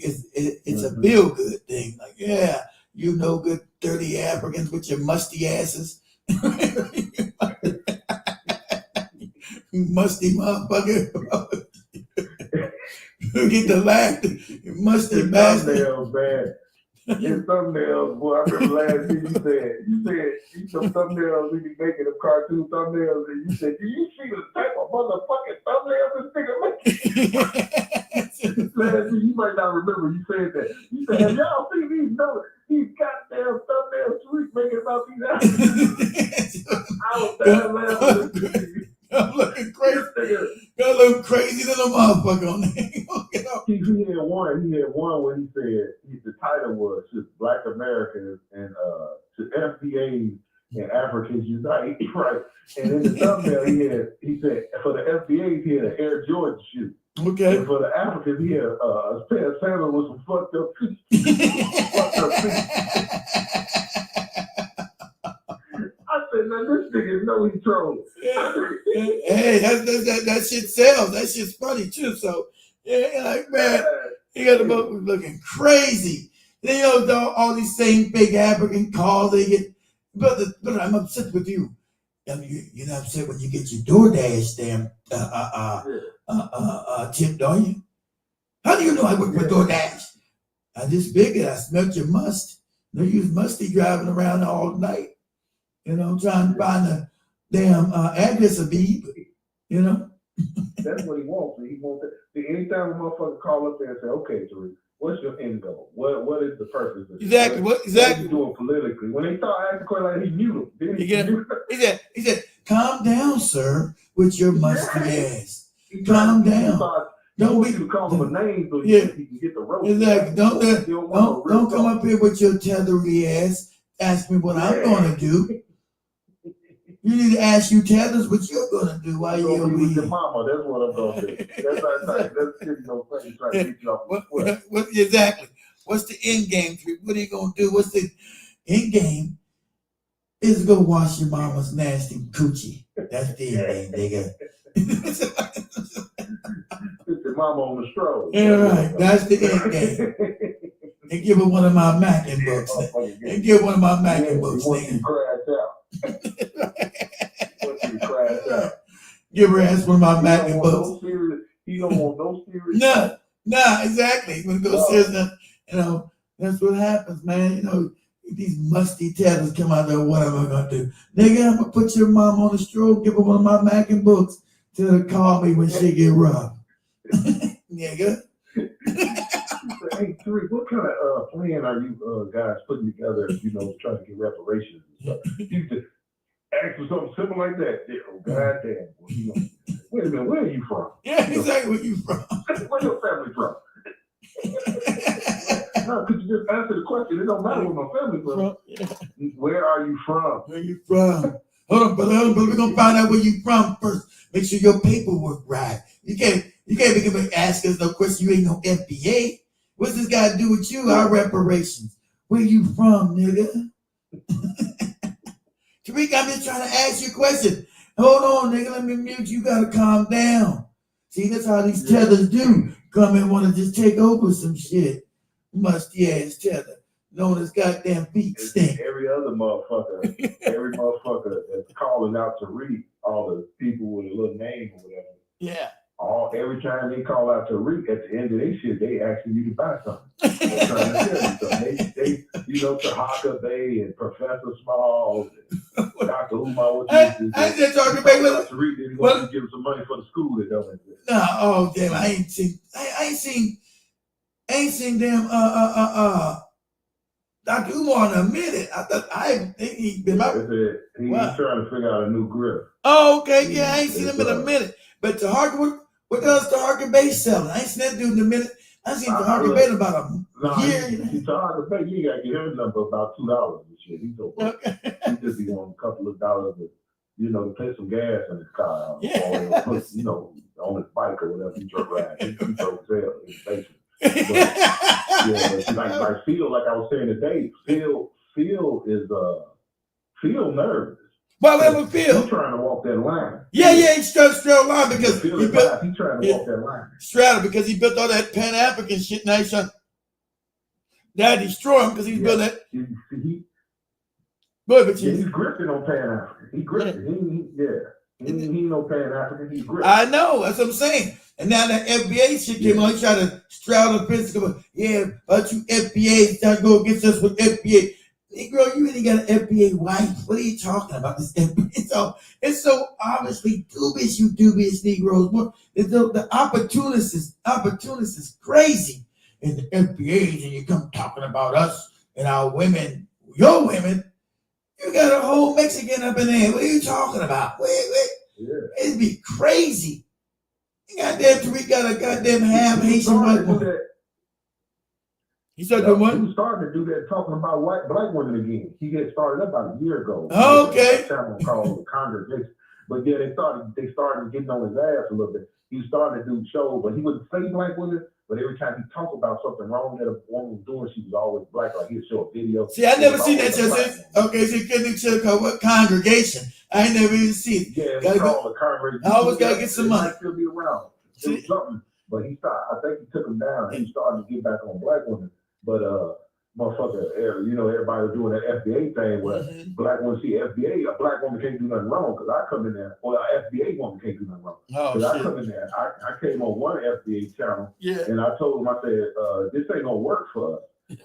feel good thing. Like, yeah, you no good dirty Africans with your musty asses. Musty motherfucker. You get the laugh. Musty bastard. Thumbnails, man. His thumbnails, boy. I remember last year you said some thumbnails we be making, them cartoon thumbnails, and you said, do you see the type of motherfucking thumbnails this nigga making? Last year, you might not remember you said that. You said, have y'all seen these goddamn thumbnails Tariq making about these Africans? I was dying laughing. I'm looking crazy. Got a little crazy little motherfucker on there. He had one where he said the title was "Should Black Americans and should FBAs and Africans unite?" Right, and in the thumbnail he said for the FBAs he had an Air Jordan shoe. Okay. And for the Africans he had a pair of sandals with some fucked up feet. I said, now this nigga know he's trolling. Hey, that shit sells. That shit's funny too. So yeah, like man, he got the motherfucker looking crazy. Then you know all these same fake African calls they get. But I'm upset with you. I mean, you're not upset when you get your DoorDash damn tipped, are you? How do you know I work for DoorDash? I just figured I smelled your must. No use musty driving around all night. You know, trying to find the damn address of Beeb, you know? That's what he wants. He wants it. See, anytime a motherfucker call up there and say, okay, Tariq, what's your end goal? What is the purpose of this? Exactly. What are you doing politically? When they start asking questions, like, he knew them. He said, calm down, sir, with your musty ass. Calm down. Don't be to call him a name so he can get the rope. Exactly. Don't come up here with your tethery ass. Ask me what I'm gonna do. You need to ask you tethers what you're gonna do while you're over here. Mama, that's what I'm gonna do. That's trying to get you off what, exactly. What's the end game? What are you gonna do? What's the end game? Is go wash your mama's nasty coochie. That's the end game, nigga. Put your mama on the stroll. Yeah, right. That's the end game. And give her one of my Mackin books. And give one of my Mackin books. He wants you to crash out. Give her ass one of my Mackin books. He don't want no serious. Nah, exactly. When it goes serious, you know, that's what happens, man. You know, these musty tethers come out there, what am I gonna do? Nigga, I'm gonna put your mom on the stroke, give her one of my Mackin books, tell her to call me when she get rough. Nigga. Hey, Tariq, what kind of plan are you guys putting together, you know, trying to get reparations and stuff? You just ask for something simple like that. Oh, goddamn. Well, you know, wait a minute, where are you from? Yeah, exactly, where you from? Where your family from? No, could you just answer the question? It don't matter where my family from. Yeah. Where are you from? Where you from? Hold on, but we're gonna find out where you from first. Make sure your paperwork right. You can't be asking us no question. You ain't no FBA. What's this got to do with you? Our reparations. Where you from, nigga? Tariq, I'm just trying to ask you a question. Hold on, nigga. Let me mute you. You gotta calm down. See, that's how these tethers do. Come and want to just take over some shit. Musty ass tether. Known as goddamn feet stink. Every other motherfucker, that's calling out to read all the people with a little name or whatever. Yeah. Every time they call out to Reek, at the end of their shit, they asking you to buy something. They're trying to tell you something. They you know, Tahaka Bay and Professor Smalls and Dr. Umar. I just talking about to Reek, they want to give them some money for the school that don't exist. No, oh damn, I ain't seen damn Dr. Umar in a minute. I think he's been out. He's trying to figure out a new grip. Oh, okay, yeah, I ain't seen him in a minute. But Tahaka, what does Tahaka Bay selling? I ain't seen that dude in a minute. I seen Tahaka Bay in about a year. Tahaka Bay, you gotta get his number about $2 and shit. He's okay. He just be on a couple of dollars to, you know, to put some gas in his car. Yeah. Or put, you know, on his bike or whatever he drove ride. He drove sale in his basement. But, yeah, but like Phil, like I was saying today, Phil Phil nervous. Well, let me feel. He's trying to walk that line. Yeah, he straddled line because Phil he's trying to walk that line. Straddle because he built all that Pan African shit. Now he's trying to destroy him because he's built that. He's grifting on Pan African. He grifting. He no Pan African. He's grifting. I know. That's what I'm saying. And now that FBA shit came on, he tried to straddle the fence. Yeah, but you FBA trying to go against us with FBA. Negro, you ain't got an FBA wife. What are you talking about? This FBA? It's so obviously dubious, you dubious Negroes. The opportunist is crazy. And the FBAs, and you come talking about us and our women, your women. You got a whole Mexican up in there. What are you talking about? It'd be crazy. Goddamn Tariq got a goddamn half Haitian white woman. He started doing what? He started to do that, talking about black women again. He had started about a year ago. Okay. A channel called Congregation. But yeah, they started getting on his ass a little bit. He started to do shows, but he wouldn't say black women. But every time he talked about something wrong that a woman was doing, she was always black. Like he'd show a video. See, I never seen that show. Okay, so you couldn't show called what? Congregation. I ain't never even seen it. Yeah, it's called the Congregation. I always gotta get some money. Might still be around. It was something, but he started. I think he took him down. He started to get back on black women. But motherfucker, everybody was doing that FBA thing where black women see FBA, a black woman can't do nothing wrong because I come in there, or an FBA woman can't do nothing wrong. Because I come in there, I came on one FBA channel, and I told them, I said, this ain't gonna work for us.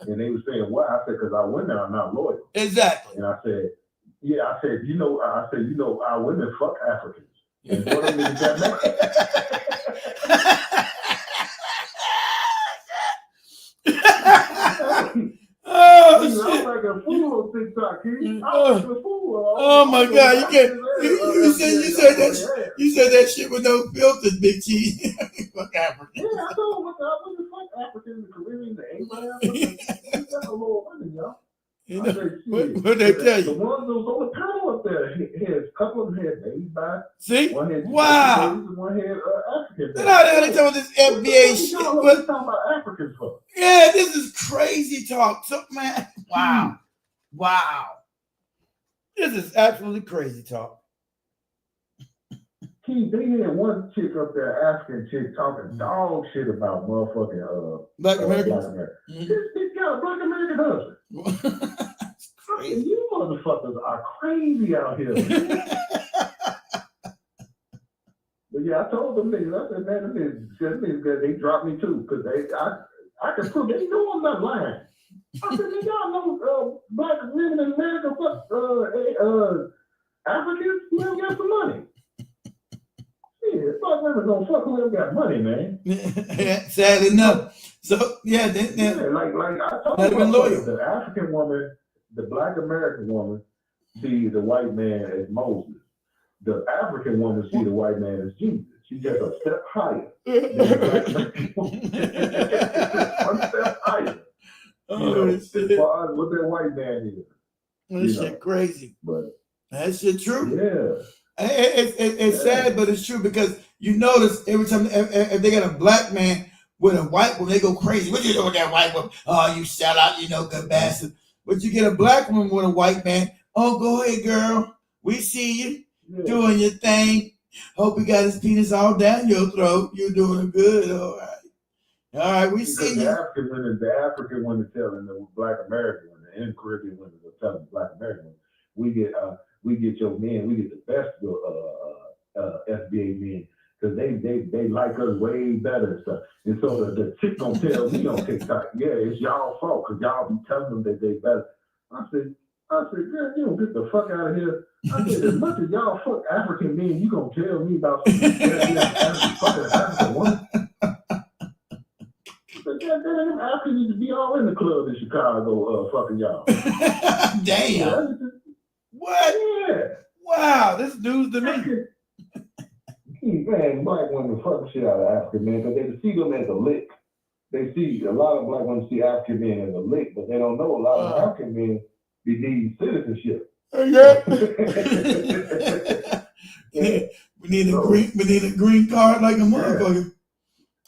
And they were saying, why? I said, because our women are not loyal. Exactly. And I said, our women fuck Africans. And one of them got mad. Oh, shit. I'm like a fool on TikTok, kid. I'm like a fool. Oh my God, you can't. You said that shit with no filters, Big Cheese. Fuck African. Yeah, I know what the fuck Africans, the Caribbean, the Abraham. You got a little women, y'all. What they tell you? The ones that was on the panel up there, a couple of them had babies by. See? One had wow. Babies, one had African. Then how they talking about this FBA shit? What talking about Africans for? Yeah, this is crazy talk. So, man, wow. This is absolutely crazy talk. They had one chick up there, African chick, talking dog shit about motherfucking Black Americans. This got a Black American husband. It's crazy. You motherfuckers are crazy out here. But yeah, I told them niggas, I said, man, them niggas, they dropped me too, because I can prove they know I'm not lying. I said, man, y'all know black women in America fuck Africans who have got some money. Yeah, black women don't fuck who have got money, man. Sad enough. So like I told you, the African woman, the Black American woman, see the white man as Moses. The African woman see the white man as Jesus. She's just a step higher than the Black American woman. One step higher. As far as what that white man is. That shit crazy. But that shit true. Yeah. It's sad, but it's true because you notice every time if they got a black man with a white woman, they go crazy. What you doing with that white woman? Oh, you shout out, good bastard. But you get a black woman with a white man. Oh, go ahead, girl. We see you doing your thing. Hope you got his penis all down your throat. You're doing good. All right, we see you. The African women telling the Black American women and Caribbean women are telling the Black American women, we get your men, we get the best FBA men. Because they like us way better and stuff. And so the chick gonna tell me on TikTok, yeah, it's y'all fault because y'all be telling them that they better. I said, girl, you don't get the fuck out of here. I said, as much as y'all fuck African men, you gonna tell me about some fucking African woman? But goddamn, them Africans need to be all in the club in Chicago, fucking y'all. Damn. Yeah, what? Yeah. Wow, this news to me. Man, black women fuck the shit out of African men because they see them as a lick. They see a lot of black women see African men as a lick, but they don't know a lot of African men need citizenship. Yeah. we need a green card like a motherfucker.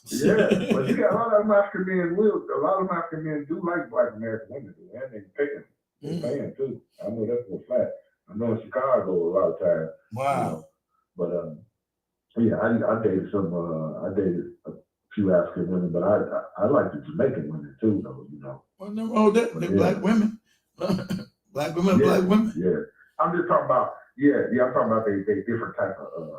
Yeah, but you got a lot of them African men a lot of them African men do like black American women, man. They pay them. They paying too. I know that's for a fact. I know in Chicago a lot of times. Wow. You know, but yeah, I dated I dated a few African women, but I like the Jamaican women too, though. You know. Well, no wrong with that. They're black women. Black women, yeah, black women. Yeah. I'm just talking about, I'm talking about they different type of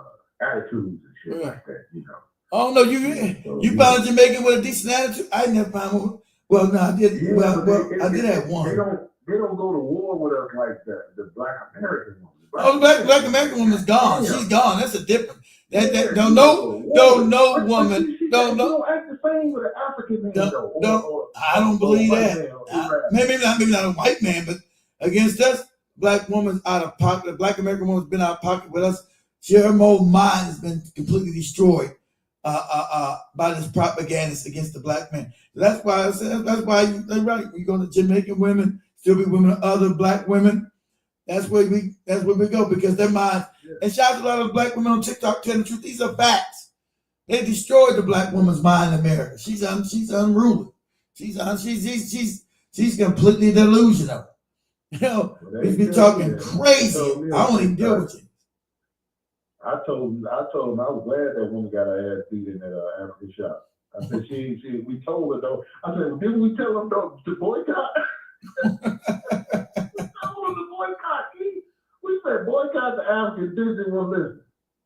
attitudes and shit like that, you know. Oh no, you found a Jamaican with a decent attitude? I never found one. Well, no, I did. Yeah, I did have one. They don't go to war with us like the Black American woman. Black American woman's gone. Yeah. She's gone. That's a different. Don't know woman. She don't act the same with an African man though. I don't believe that. Maybe not a white man, but against us, black woman's out of pocket. The Black American woman's been out of pocket with us. Her whole mind has been completely destroyed by this propaganda against the black man. So that's why I said. That's why they're right. We go to Jamaican women, still be women, other black women. That's where we go because their minds. Yeah. And shout out to a lot of black women on TikTok telling the truth. These are facts. They destroyed the black woman's mind in America. She's unruly. She's completely delusional. You know, we be talking crazy. I don't even deal with you. I told him I was glad that woman got her ass beat in that African shop. I said we told her though. I said, didn't we tell them to boycott? We said boycott the African Disney won't listen.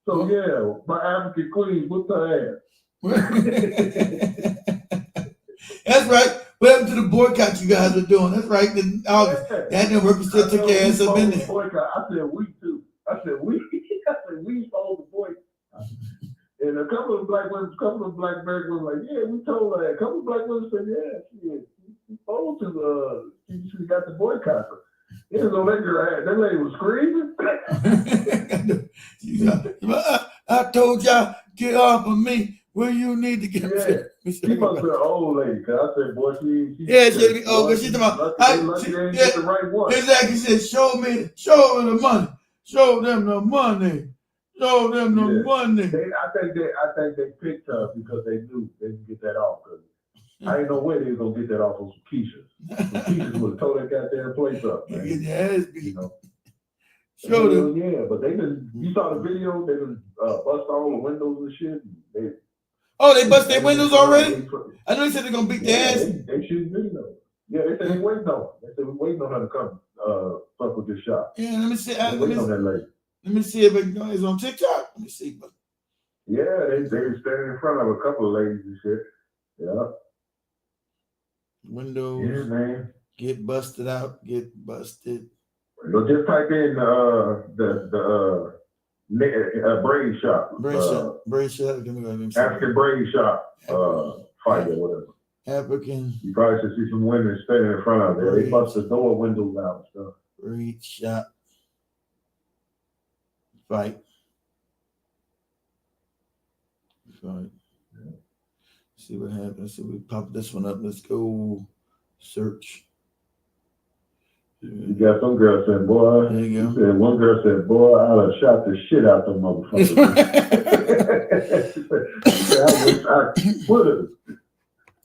So yeah, my African queen whooped her ass. That's right. What happened to the boycott you guys were doing? That's right. In August, that didn't work. We still took your ass up in there. Boycott. I said we too. I said we told the boycott. And a couple of black Americans were like, yeah, we told her that. A couple of black women said, yeah, she told to she got the boycott. Yeah, so that lady was screaming. I told y'all, get off of me. Where you need to get. Yeah. She must be an old lady. Cause I said, boy, she be old. Cause she's about. The right one. Exactly. She said, show me the money. Show them the money. Show them the money. I think they picked her because they knew they could get that off. Cause I ain't no way they was gonna get that off of some Keisha. Keisha would have tore that goddamn place up, man. You know. Show them. Yeah, but they been. You saw the video. They been bust all the windows and shit. They bust their windows already. I know they said they're gonna beat their ass. They shoot videos. Yeah, they said they waiting on. They said we're waiting on her to come fuck with this shop. Yeah, let me see. Waiting on that lady. Let me see if it's on TikTok. Let me see. Yeah, they were standing in front of a couple of ladies and shit. Yeah. Windows. Yeah, man. Get busted out. Get busted. So just type in the braid shop. Braid shop. African braid shop. Fight or whatever. African. You probably should see some women standing in front of it. They bust the door windows out and stuff. Braid shop. Fight. Yeah. See what happens. So we pop this one up. Let's go search. You got some girl saying, boy. There you go. Said, one girl said, boy, I'd have shot the shit out them motherfuckers. I would have.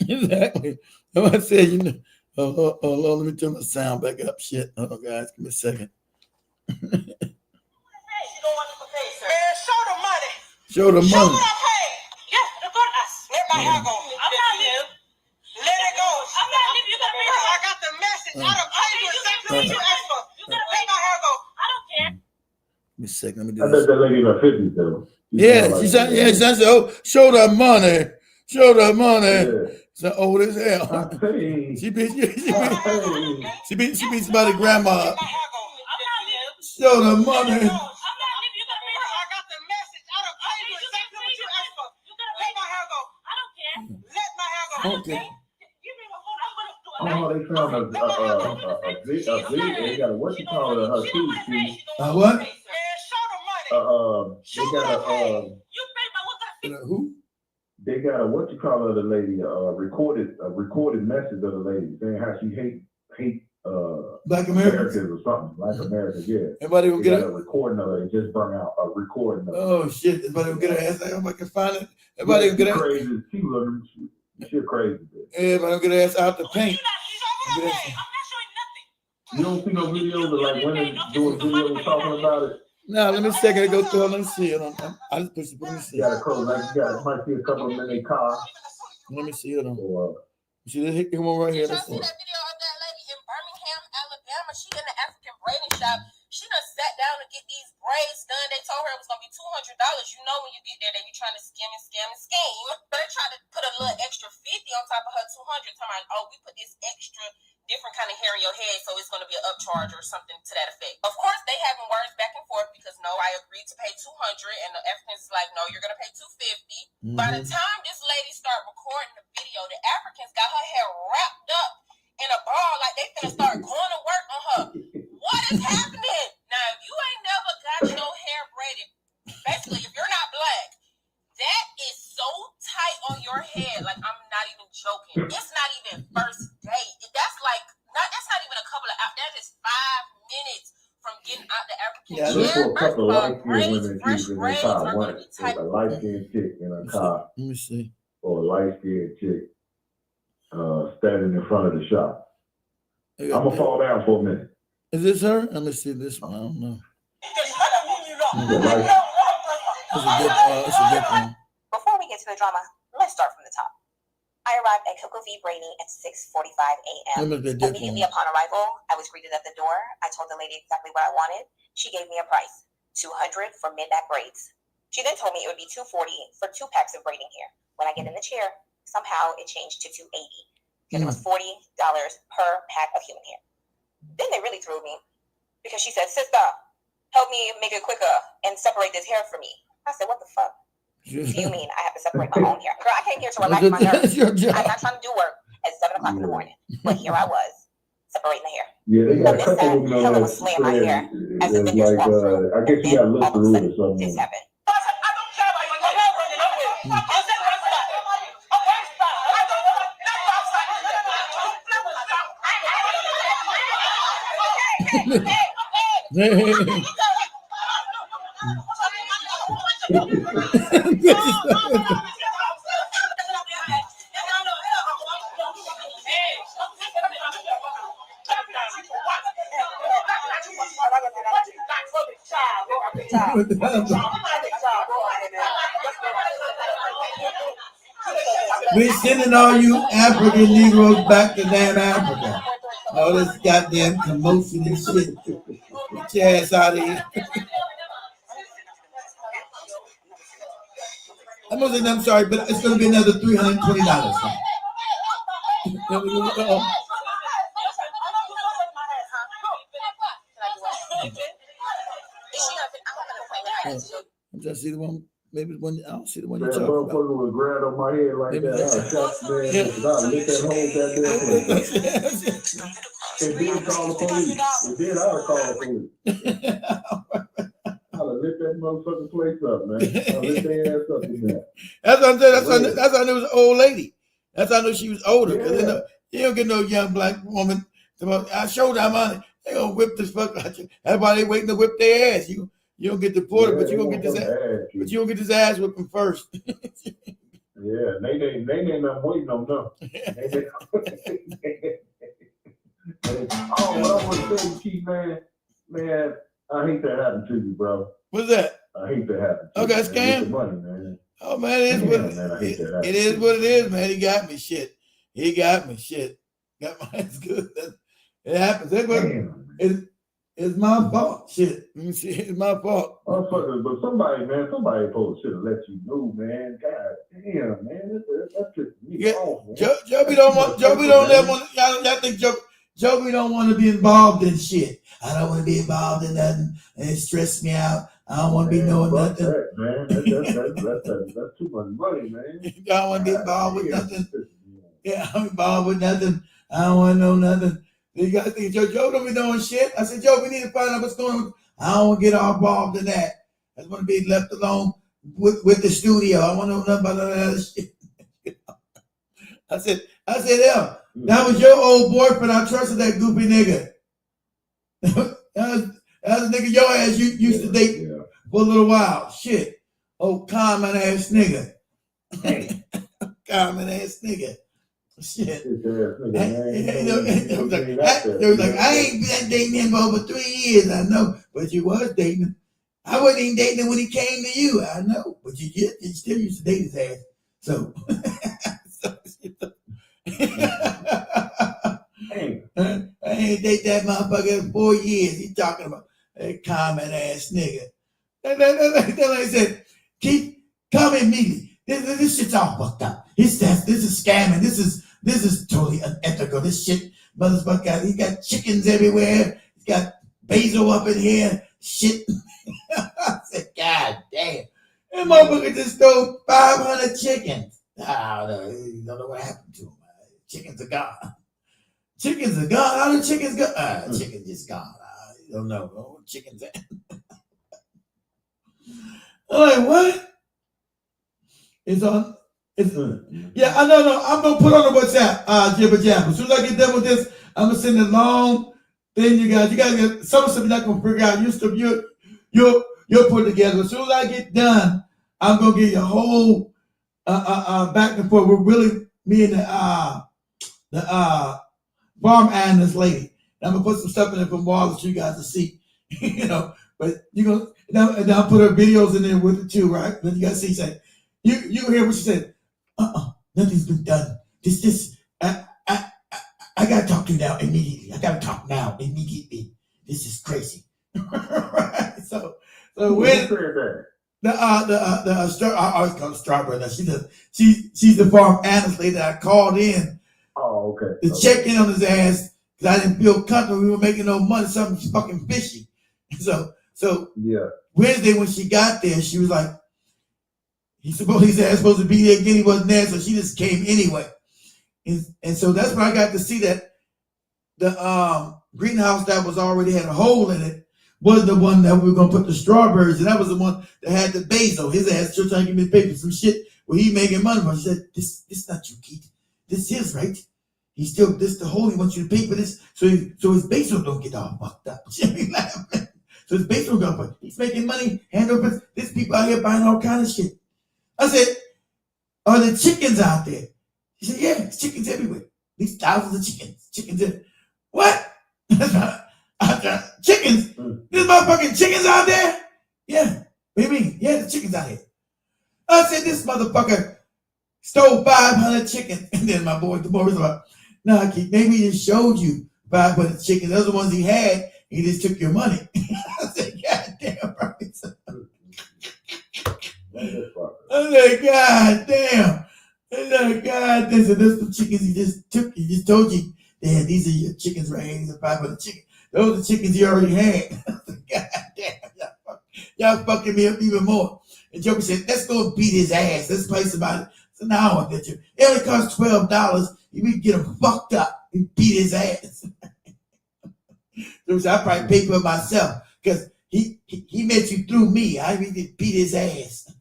Exactly. I said, you know, let me turn my sound back up. Shit. Oh, guys, give me a second. Show the money. Show what I paid. Yes, look at us. Let my hair go. I'm not leaving. Let it go. I'm not leaving. You gotta because I got the message. I done paid you exactly what you asked for. Let my hair go. I don't care. Give me a second. Let me do I bet that lady in her 50s though. She said, oh, show the money. Show the money. Yeah. So old as hell. She beat somebody's grandma. Show the money. Okay. Oh, they found a they got a what you call it, her too. What? They got who? They got a what you call it, the lady, recorded message of the lady saying how she hate Black Americans or something. Black Americans, yeah. Everybody will get a recording of it. It just burned out a recording of it. Oh shit! Everybody will get her ass. Everybody can find it. Everybody will get her. Crazy. She's crazy. Everybody will get her ass out the paint. I'm not showing nothing. You don't see no videos of like women doing videos talking about it. Now let me second it go through. Let me see it. I just push it. Let me see. You got a close, like you got might see a couple of them in their car. Let me see it. Or, see this hit one right here. Did y'all see that video of that lady in Birmingham, Alabama? She in the African braiding shop. She done sat down to get these braids done. They told her it was gonna be $200. You know when you get there, they be trying to scheme. But they tried to put a little extra 50 on top of her 200. Talking about, oh, we put this extra different kind of hair in your head, so it's gonna be an upcharge or something to that effect. Of course, they having words back and forth because no, I agreed to pay 200, and the Africans is like, no, you're gonna pay 250. By the time this lady start recording the video, the Africans got her hair wrapped up in a ball like they finna start going to work on her. What is happening? Now, if you ain't never got your hair braided, basically, if you're not black, that is so tight on your head. Like, I'm not even joking. It's not even first date. That's not even a couple of hours. That is 5 minutes from getting out the African chair. Look for a couple of light-skinned women fresh in their braids car. are One, going to be tight. a light-skinned chick in a car. Let me see. Or a light-skinned chick standing in front of the shop. I'm gonna fall down for a minute. Is this her? Let me see this one. I don't know. It's a good one. Before we get to the drama, let's start from the top. I arrived at Coco V Brainy at 6:45 a.m. Immediately upon arrival, I was greeted at the door. I told the lady exactly what I wanted. She gave me a price, $200 for mid-back braids. She then told me it would be $240 for 2 packs of braiding hair. When I get in the chair, somehow it changed to $280 because it was $40 per pack of human hair. Then they really threw me because she said, "Sister, help me make it quicker and separate this hair for me." I said, "What the fuck? Do you mean I have to separate my own hair? Girl, I came here to relax my nerves. I'm not trying to do work at 7 o'clock in the morning." But here I was, separating the hair. Yeah, they got a This couple of them hell of a slam my hair as the vendors walk through. I guess you got to look through it or something. This happened. We sending all you African Negroes back to damn Africa. All this goddamn commotion and shit. Get your ass out of here. I'm sorry, but it's going to be another $320. I'm just see the one. Maybe the one I don't see the one you're talking about. That motherfucker was grabbed on my head like that. I lit that whole goddamn place. It did call the police. It did. I would call the police. I would lit that motherfucking place up, man. I lit their ass up in there. That's what I'm saying. That's how I knew it was an old lady. That's how I knew she was older. Yeah. You don't get no young black woman. I showed that money. They gonna whip this fuck out you. That's why they waiting to whip their ass. You don't get deported, but you don't get this ass. But you don't get this ass whipping first. Yeah, they not waiting on them. Oh, what I want to say, Keith, man, I hate that happened to you, bro. What's that? I hate that happened to you. Okay, scam. Money, man. Oh man, it is what it is, man. He got me shit. Got my ass good. It happens. It's my fault. Shit. Let me see. It's my fault. But somebody supposed to let you know, man. God damn, man. That's just me off, man. Joby don't want. Y'all think Joby don't want to be involved in shit. I don't want to be involved in nothing. It stress me out. I don't want to be knowing nothing. That, man. That's too much money, man. I don't want to be involved with nothing. Yeah, I'm involved with nothing. I don't want to know nothing. You guys think Joe don't be doing shit? I said, Joe, we need to find out what's going on. I don't want to get all involved in that. I just want to be left alone with the studio. I want to know nothing about none of that shit. I said, yeah, that was your old boyfriend. I trusted that goofy nigga. that was the nigga your ass you used to date for a little while. Shit. Oh, common ass nigga. Common ass nigga. Shit. His ass nigga, man. It was like, I ain't been dating him for over 3 years. I know, but you was dating him. I wasn't even dating him when he came to you. I know, but you still used to date his ass. So, I ain't date that motherfucker in 4 years. He talking about that common ass nigga. Like I said, Keith, come immediately. This shit's all fucked up. This is scamming. This is totally unethical. This shit, motherfucker. He got chickens everywhere. He's got basil up in here. Shit. I said, God damn. That motherfucker just stole 500 chickens. I don't know what happened to him. Chickens are gone. Chickens are gone. How the chickens go? Chickens just gone. I don't know. Oh, chickens at? I'm like, what? It's on. Yeah, I know. No, I'm gonna put on the WhatsApp, Jibber Jabber. As soon as I get done with this, I'm gonna send a long thing. You guys get some stuff you're not gonna figure out. You'll put it together. As soon as I get done, I'm gonna give you a whole back and forth. We're really me and the farm animals lady. And I'm gonna put some stuff in there from Wallace for you guys to see. But you gonna and I'll put her videos in there with it too, right? Then you guys see, say you hear what she said. Nothing's been done. I gotta talk to you now immediately. I gotta talk now immediately. This is crazy. Right? So when I always call her Strawberry. Now she's the farm analyst lady that I called in. Oh, okay. To check in on his ass because I didn't feel comfortable. We were making no money. Something fucking fishy. So yeah. Wednesday when she got there, she was like, his ass supposed to be there again. He wasn't there, so she just came anyway. And so that's when I got to see that the greenhouse that was already had a hole in it was the one that we were gonna put the strawberries, and that was the one that had the basil. His ass still trying to give me the paper, some shit where he making money. But she said, "This not you, Keith. This is right. He still this the hole. He wants you to pay for this, so his basil don't get all fucked up." She laughing. So his basil don't, but he's making money. Hand over. There's people out here buying all kind of shit. I said, "Are there chickens out there?" He said, "Yeah, there's chickens everywhere. These thousands of chickens. Chickens in what? Chickens? There's motherfucking chickens out there? Yeah. What do you mean? Yeah, there's chickens out here." I said, "This motherfucker stole 500 chickens." And then the boy was like, "Nah, Keith, maybe he just showed you 500 chickens. Those are the ones he had. He just took your money." I said, "God damn, bro." I said, "God damn." I said, "God damn." So this the chickens he just took. He just told you, "Damn, these are your chickens right here. These are 500 chickens. Those are the chickens he already had." I said, "God damn, y'all fucking me up even more." And Joker said, "Let's go and beat his ass. Let's play somebody." So now I bet you. It only costs $12. You can get him fucked up and beat his ass. So I probably pay for it myself because he met you through me. I need to beat his ass.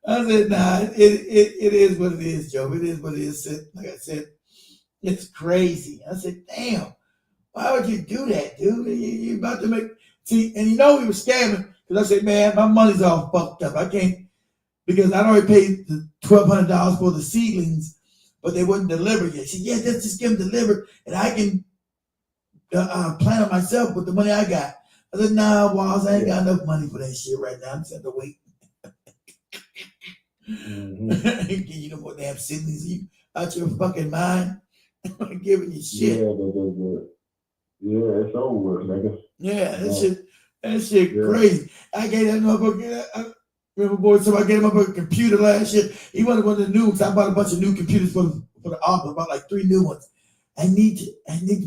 I said, "Nah, it is what it is, Joe. It is what it is." Like I said, it's crazy. I said, "Damn, why would you do that, dude? You about to make see?" And we were scamming because I said, "Man, my money's all fucked up. I can't because I already paid the $1,200 for the seedlings, but they wouldn't deliver yet." She said, "Yeah, just get them delivered, and I can plan it myself with the money I got." I said, "Nah, Walls, I ain't got enough money for that shit right now. I'm just have to wait." You know what damn seedlings you out your fucking mind. I'm giving you shit. Yeah, it's over with, nigga. Yeah, that shit crazy. I gave that motherfucker. I remember, boy, somebody gave him a computer last year. He wanted one of the new ones. I bought a bunch of new computers for the office. I bought like 3 new ones. I need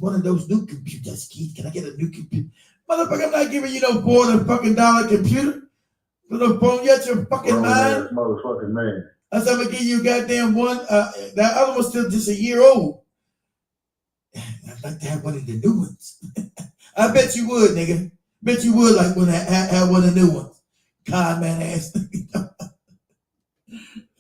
one of those new computers, Keith. Can I get a new computer? Motherfucker, I'm not giving you no $400 computer. Little phone, you out your fucking mind? Motherfucking man. I said, I'm gonna give you a goddamn one. That other one's still just a year old. I'd like to have one of the new ones. I bet you would, nigga. Bet you would like when I have one of the new ones. Con man ass.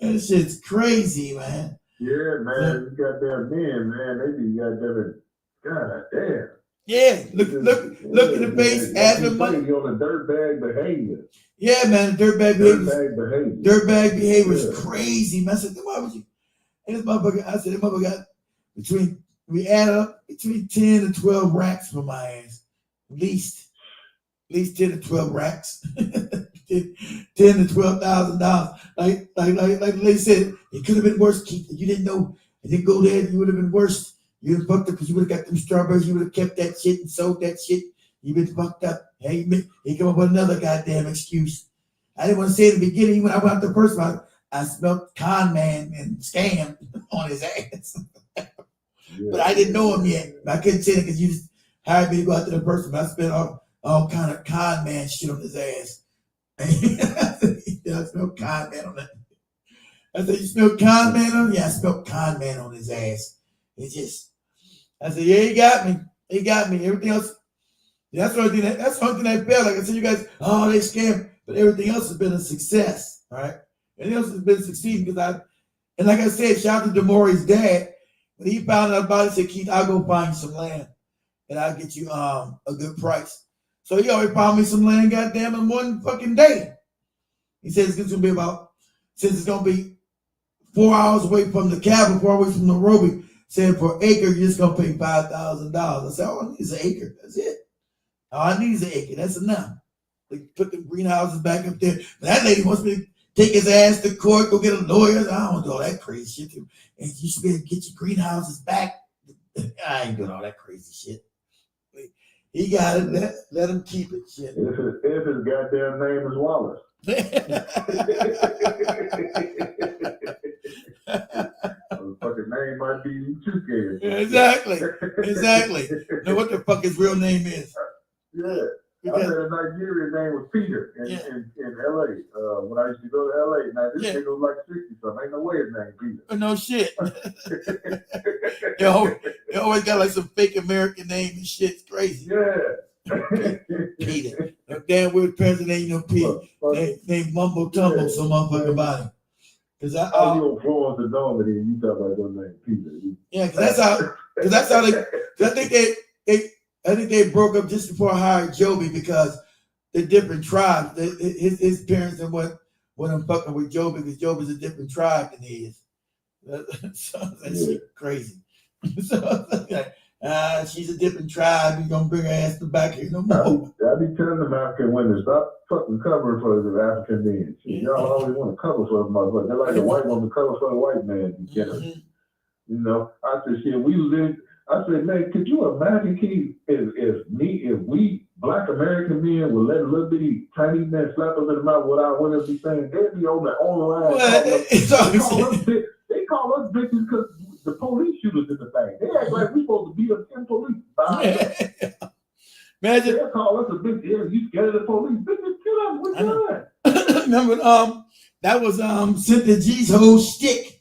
That shit's crazy, man. Yeah, man. You goddamn men, man. They be goddamn it. God damn. Yeah, look in the face, having money. You on a dirtbag behavior. Yeah, man, dirtbag behavior is crazy, man. I said, why would you? And this motherfucker, I said, this motherfucker got we add up between 10 to 12 racks for my ass. At least 10 to 12 racks. 10 to $12,000. Like they said, it could have been worse, Keith. If you didn't know, you didn't go there, you would have been worse. You would have fucked up because you would have got them strawberries. You would have kept that shit and sold that shit. You been fucked up. Hey, he come up with another goddamn excuse. I didn't want to say it at the beginning when I went out the first one. I smelled con man and scam on his ass. But I didn't know him yet. I couldn't say it because you just hired me to go out to the person. But I spent all kind of con man shit on his ass. I smelled con man on that. I said, you smell con man on him? Yeah, I smelled con man on his ass. It just, I said, yeah, he got me. He got me. Everything else, that's the only thing that failed. Like I said, you guys, they scammed. But everything else has been a success. All right? Everything else has been succeeding because and like I said, shout out to Demori's dad. When he found out about it, he said, Keith, I'll go find you some land and I'll get you a good price. So he already found me some land, goddamn, in one fucking day. He says it's gonna be since it's gonna be 4 hours away from the cabin, 4 hours from NAIROBI, saying for an acre, you're just gonna pay $5,000. I said, all I need is an acre. That's it. All I need is an acre. That's enough. They put the greenhouses back up there. But that lady wants me to take his ass to court, go get a lawyer. I don't want to do all that crazy shit. And you should be able to get your greenhouses back. I ain't doing all that crazy shit. He got it. Let him keep it. Shit. If his goddamn name is Wallace. The fucking name might be too scared. Exactly. Now what the fuck his real name is? Yeah. I said a Nigerian name was Peter in LA. When I used to go to LA, now this nigga was like 60 something. Ain't no way his name Peter. No shit. They always got like some fake American name and shit. It's crazy. Yeah. Peter. No damn weird president ain't no Peter. They mumbo tumbo some motherfucking body. Cause you on Florence and Normandy and you talk about your name Peter. Yeah, cause that's how they. Cause I think they broke up just before I hired Joby because they're different tribes. His parents and what I'm fucking with Joby because Joby's a different tribe than he is. So that's shit crazy. So she's a different tribe. You gonna bring her ass to back here no more. I be telling them African women, stop fucking covering for the African men. Y'all always want to cover for the motherfucker. They're like the white woman cover for the white man. You know, I said, shit, we live. I said, man, could you imagine, Keith, if we Black American men would let a little bitty Chinese man slap us in the mouth without women be saying, they'd be on the line. They call us bitches because the police shoot us in the thing. They act like we supposed to beat up 10 police. Imagine. They call us a bitch. Yeah, you scared of the police. Bitches, kill us. What's that? Remember, that was Cynthia G's whole shtick.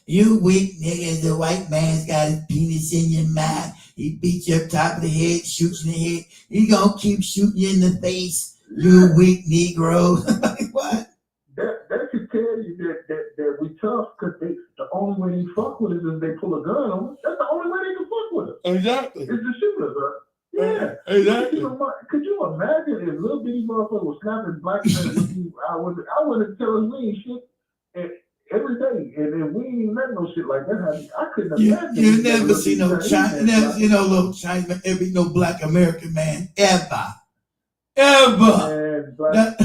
You weak niggas, the white man's got his penis in your mouth. He beats you up top of the head, shoots you in the head. He gonna keep shooting you in the face, you weak Negro. Like what? That should tell you that we tough because the only way they fuck with us is they pull a gun on us. That's the only way they can fuck with us. Exactly. It's to shoot us, huh? Yeah. Exactly. Could you imagine if little bitty motherfucker was snapping black men with you? I wouldn't tell us we ain't shit. Every day, and then we ain't even let no shit like that happen. I couldn't imagine. You never see no China, never see no little Chinaman, ever no Black American man ever. That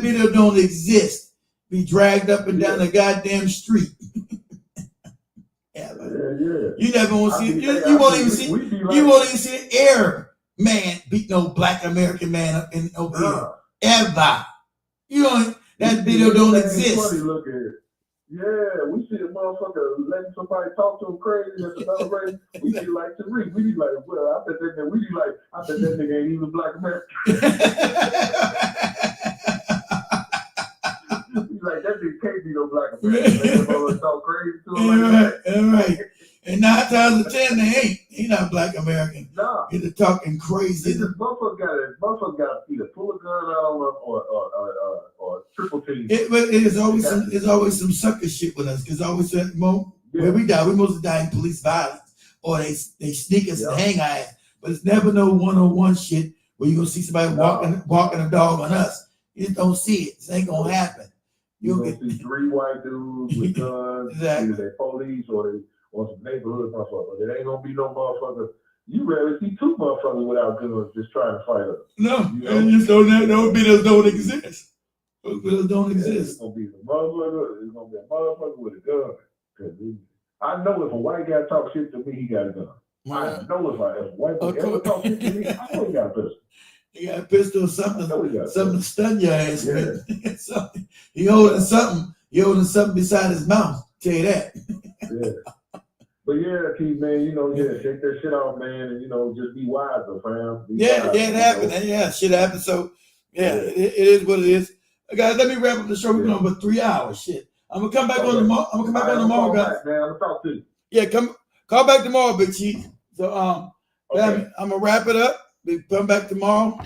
video don't exist. Be dragged up and down the goddamn street. Ever. Yeah. You never want to see. You won't even see. You won't even see an Arab man beat no Black American man up in over here ever. You don't. That video don't exist. Funny look at it. Yeah, we see a motherfucker letting somebody talk to him crazy at the race. We be like Tariq. We be like, well, I bet that nigga ain't even Black American. He's like, that nigga can't be no Black American. They talk crazy to him like that. Right. And 9 times out of 10, they ain't. He not Black American. Nah. He's talking crazy. This motherfucker got to either pull a gun out on us or triple team. It's always some sucker shit with us. Because always where we die, we mostly die in police violence. Or they sneak us and hang our ass. But it's never no one-on-one shit where you're going to see somebody walking a dog on us. You just don't see it. It ain't going to happen. You're You'll gonna get see 3 white dudes with guns, Exactly. either they police or some neighborhood motherfucker. There ain't gonna be no motherfucker. You rarely see 2 motherfuckers without guns just trying to fight us. no, You know? and just those videos don't exist. Those videos don't It's exist. gonna be a motherfucker with a gun. 'Cause I know if a white guy talks shit to me, he got a gun. I know if a white guy ever talks shit to me, I know he got a pistol. He got a pistol or something, I know he got a something to stun your ass Yeah. with. Something. He holding something beside his mouth. Tell you that. Yeah. But yeah, Keith, man, shake that shit off, man, and just be wise, though, fam. It happened. Yeah, shit happened. So it is what it is. Guys, let me wrap up the show. We've been on for 3 hours. Shit. I'm gonna come back on tomorrow. I'm gonna come back on tomorrow, guys. Back, man. I'm gonna talk to you. Yeah, call back tomorrow, Big Chief. So Okay. I'm gonna wrap it up. We come back tomorrow.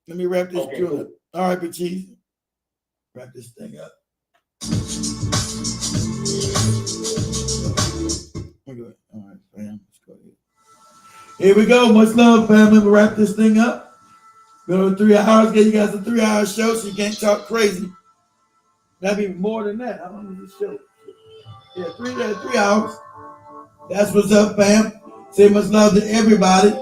Let me wrap this Okay, joint cool. up. All right, Big Chief. Wrap this thing up. All right, fam. Let's go ahead. Here we go. Much love, family. We'll wrap this thing up. Go to 3 hours. Get you guys a 3-hour show so you can't talk crazy. That'd be more than that. How long is this show? Yeah, 3 hours. That's what's up, fam. Say much love to everybody.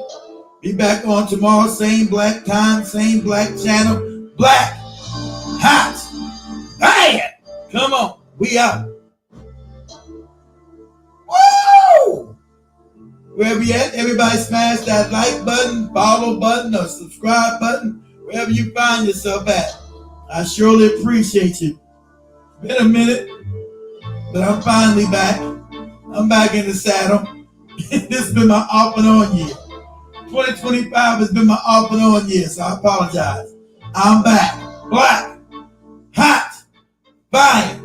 Be back on tomorrow. Same black time, same black channel. Black, hot, bam. Come on. We out. Woo! Wherever you at, everybody smash that like button, follow button, or subscribe button, wherever you find yourself at. I surely appreciate you. Been a minute, but I'm finally back. I'm back in the saddle. This has been my off and on year. 2025 has been my off and on year, so I apologize. I'm back. Black, hot, fire.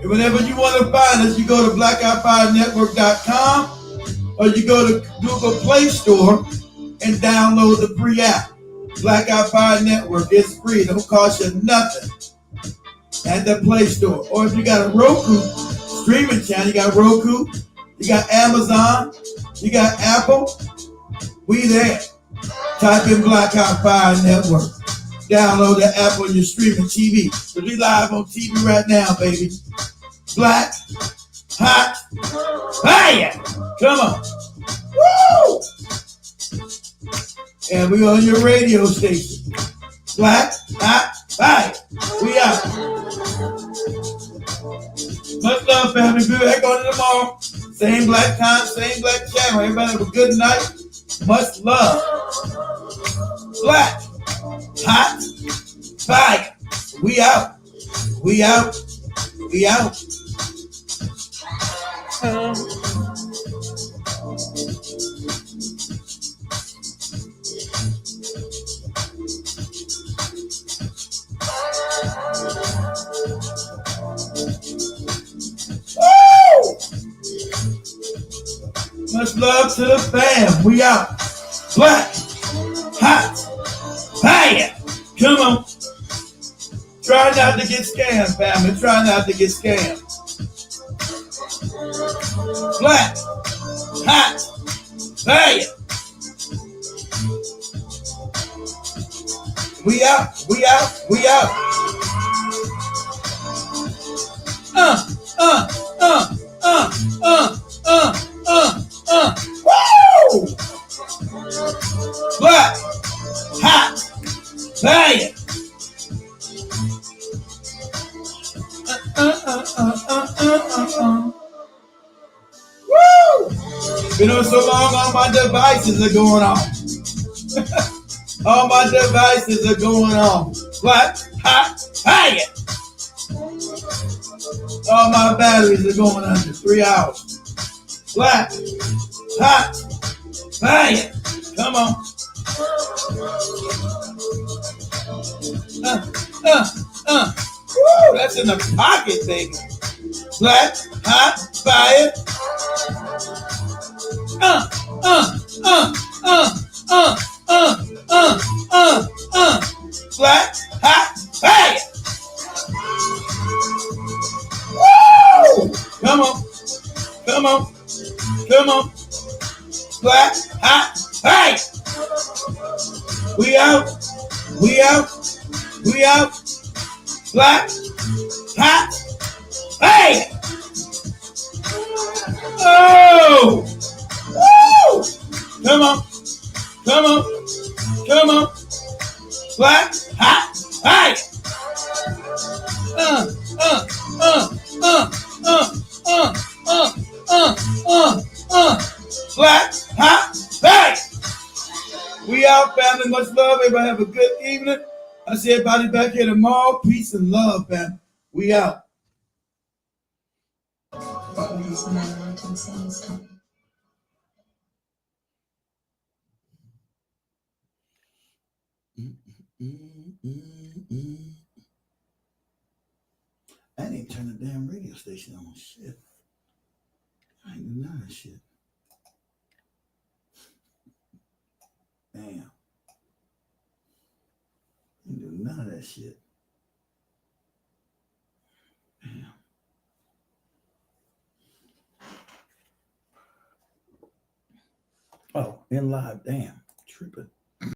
And whenever you want to find us, you go to blackoutfirenetwork.com or you go to Google Play Store and download the free app. Blackout Fire Network. It's free. Don't cost you nothing at the Play Store. Or if you got a Roku streaming channel, you got Roku, you got Amazon, you got Apple, we there. Type in Blackout Fire Network. Download the app on your streaming TV. Because we live on TV right now, baby. Black, hot, fire. Come on. Woo! And we on your radio station. Black, hot, fire. We out. Much love, family. Be back on it tomorrow. Same black time, same black channel. Everybody have a good night. Much love. Black, hot, fire. We out. We out. We out. Much love to the fam. We out. Black, hot, fire. Come on. Try not to get scammed, family. Try not to get scammed. Black, hot, fire. We out. We out. We out. Woo! Black, hot, fire. Woo! Been on so long, all my devices are going off. All my devices are going off. Black, hot, fire. All my batteries are going under 3 hours. Black, hot, fire. Come on. Woo, that's in the pocket, baby. Black, hot, fire. Black, hot, fire. Woo! Come on. Come on. Come on. Black, hot, fire. We out. We out. We out. Black, hot, hey! Oh! Woo! Come on, come on, come on. Black, hot, hey! Uh, uh, uh, uh, uh, uh, uh, Black, hot, hey! We out, family. Much love. Everybody have a good evening. I see everybody back here tomorrow. Peace and love, fam. We out. I didn't even turn the damn radio station on. Shit. I ain't do none of that shit. Damn. I ain't do none of that shit. Damn. Oh, in live. Damn. Tripping.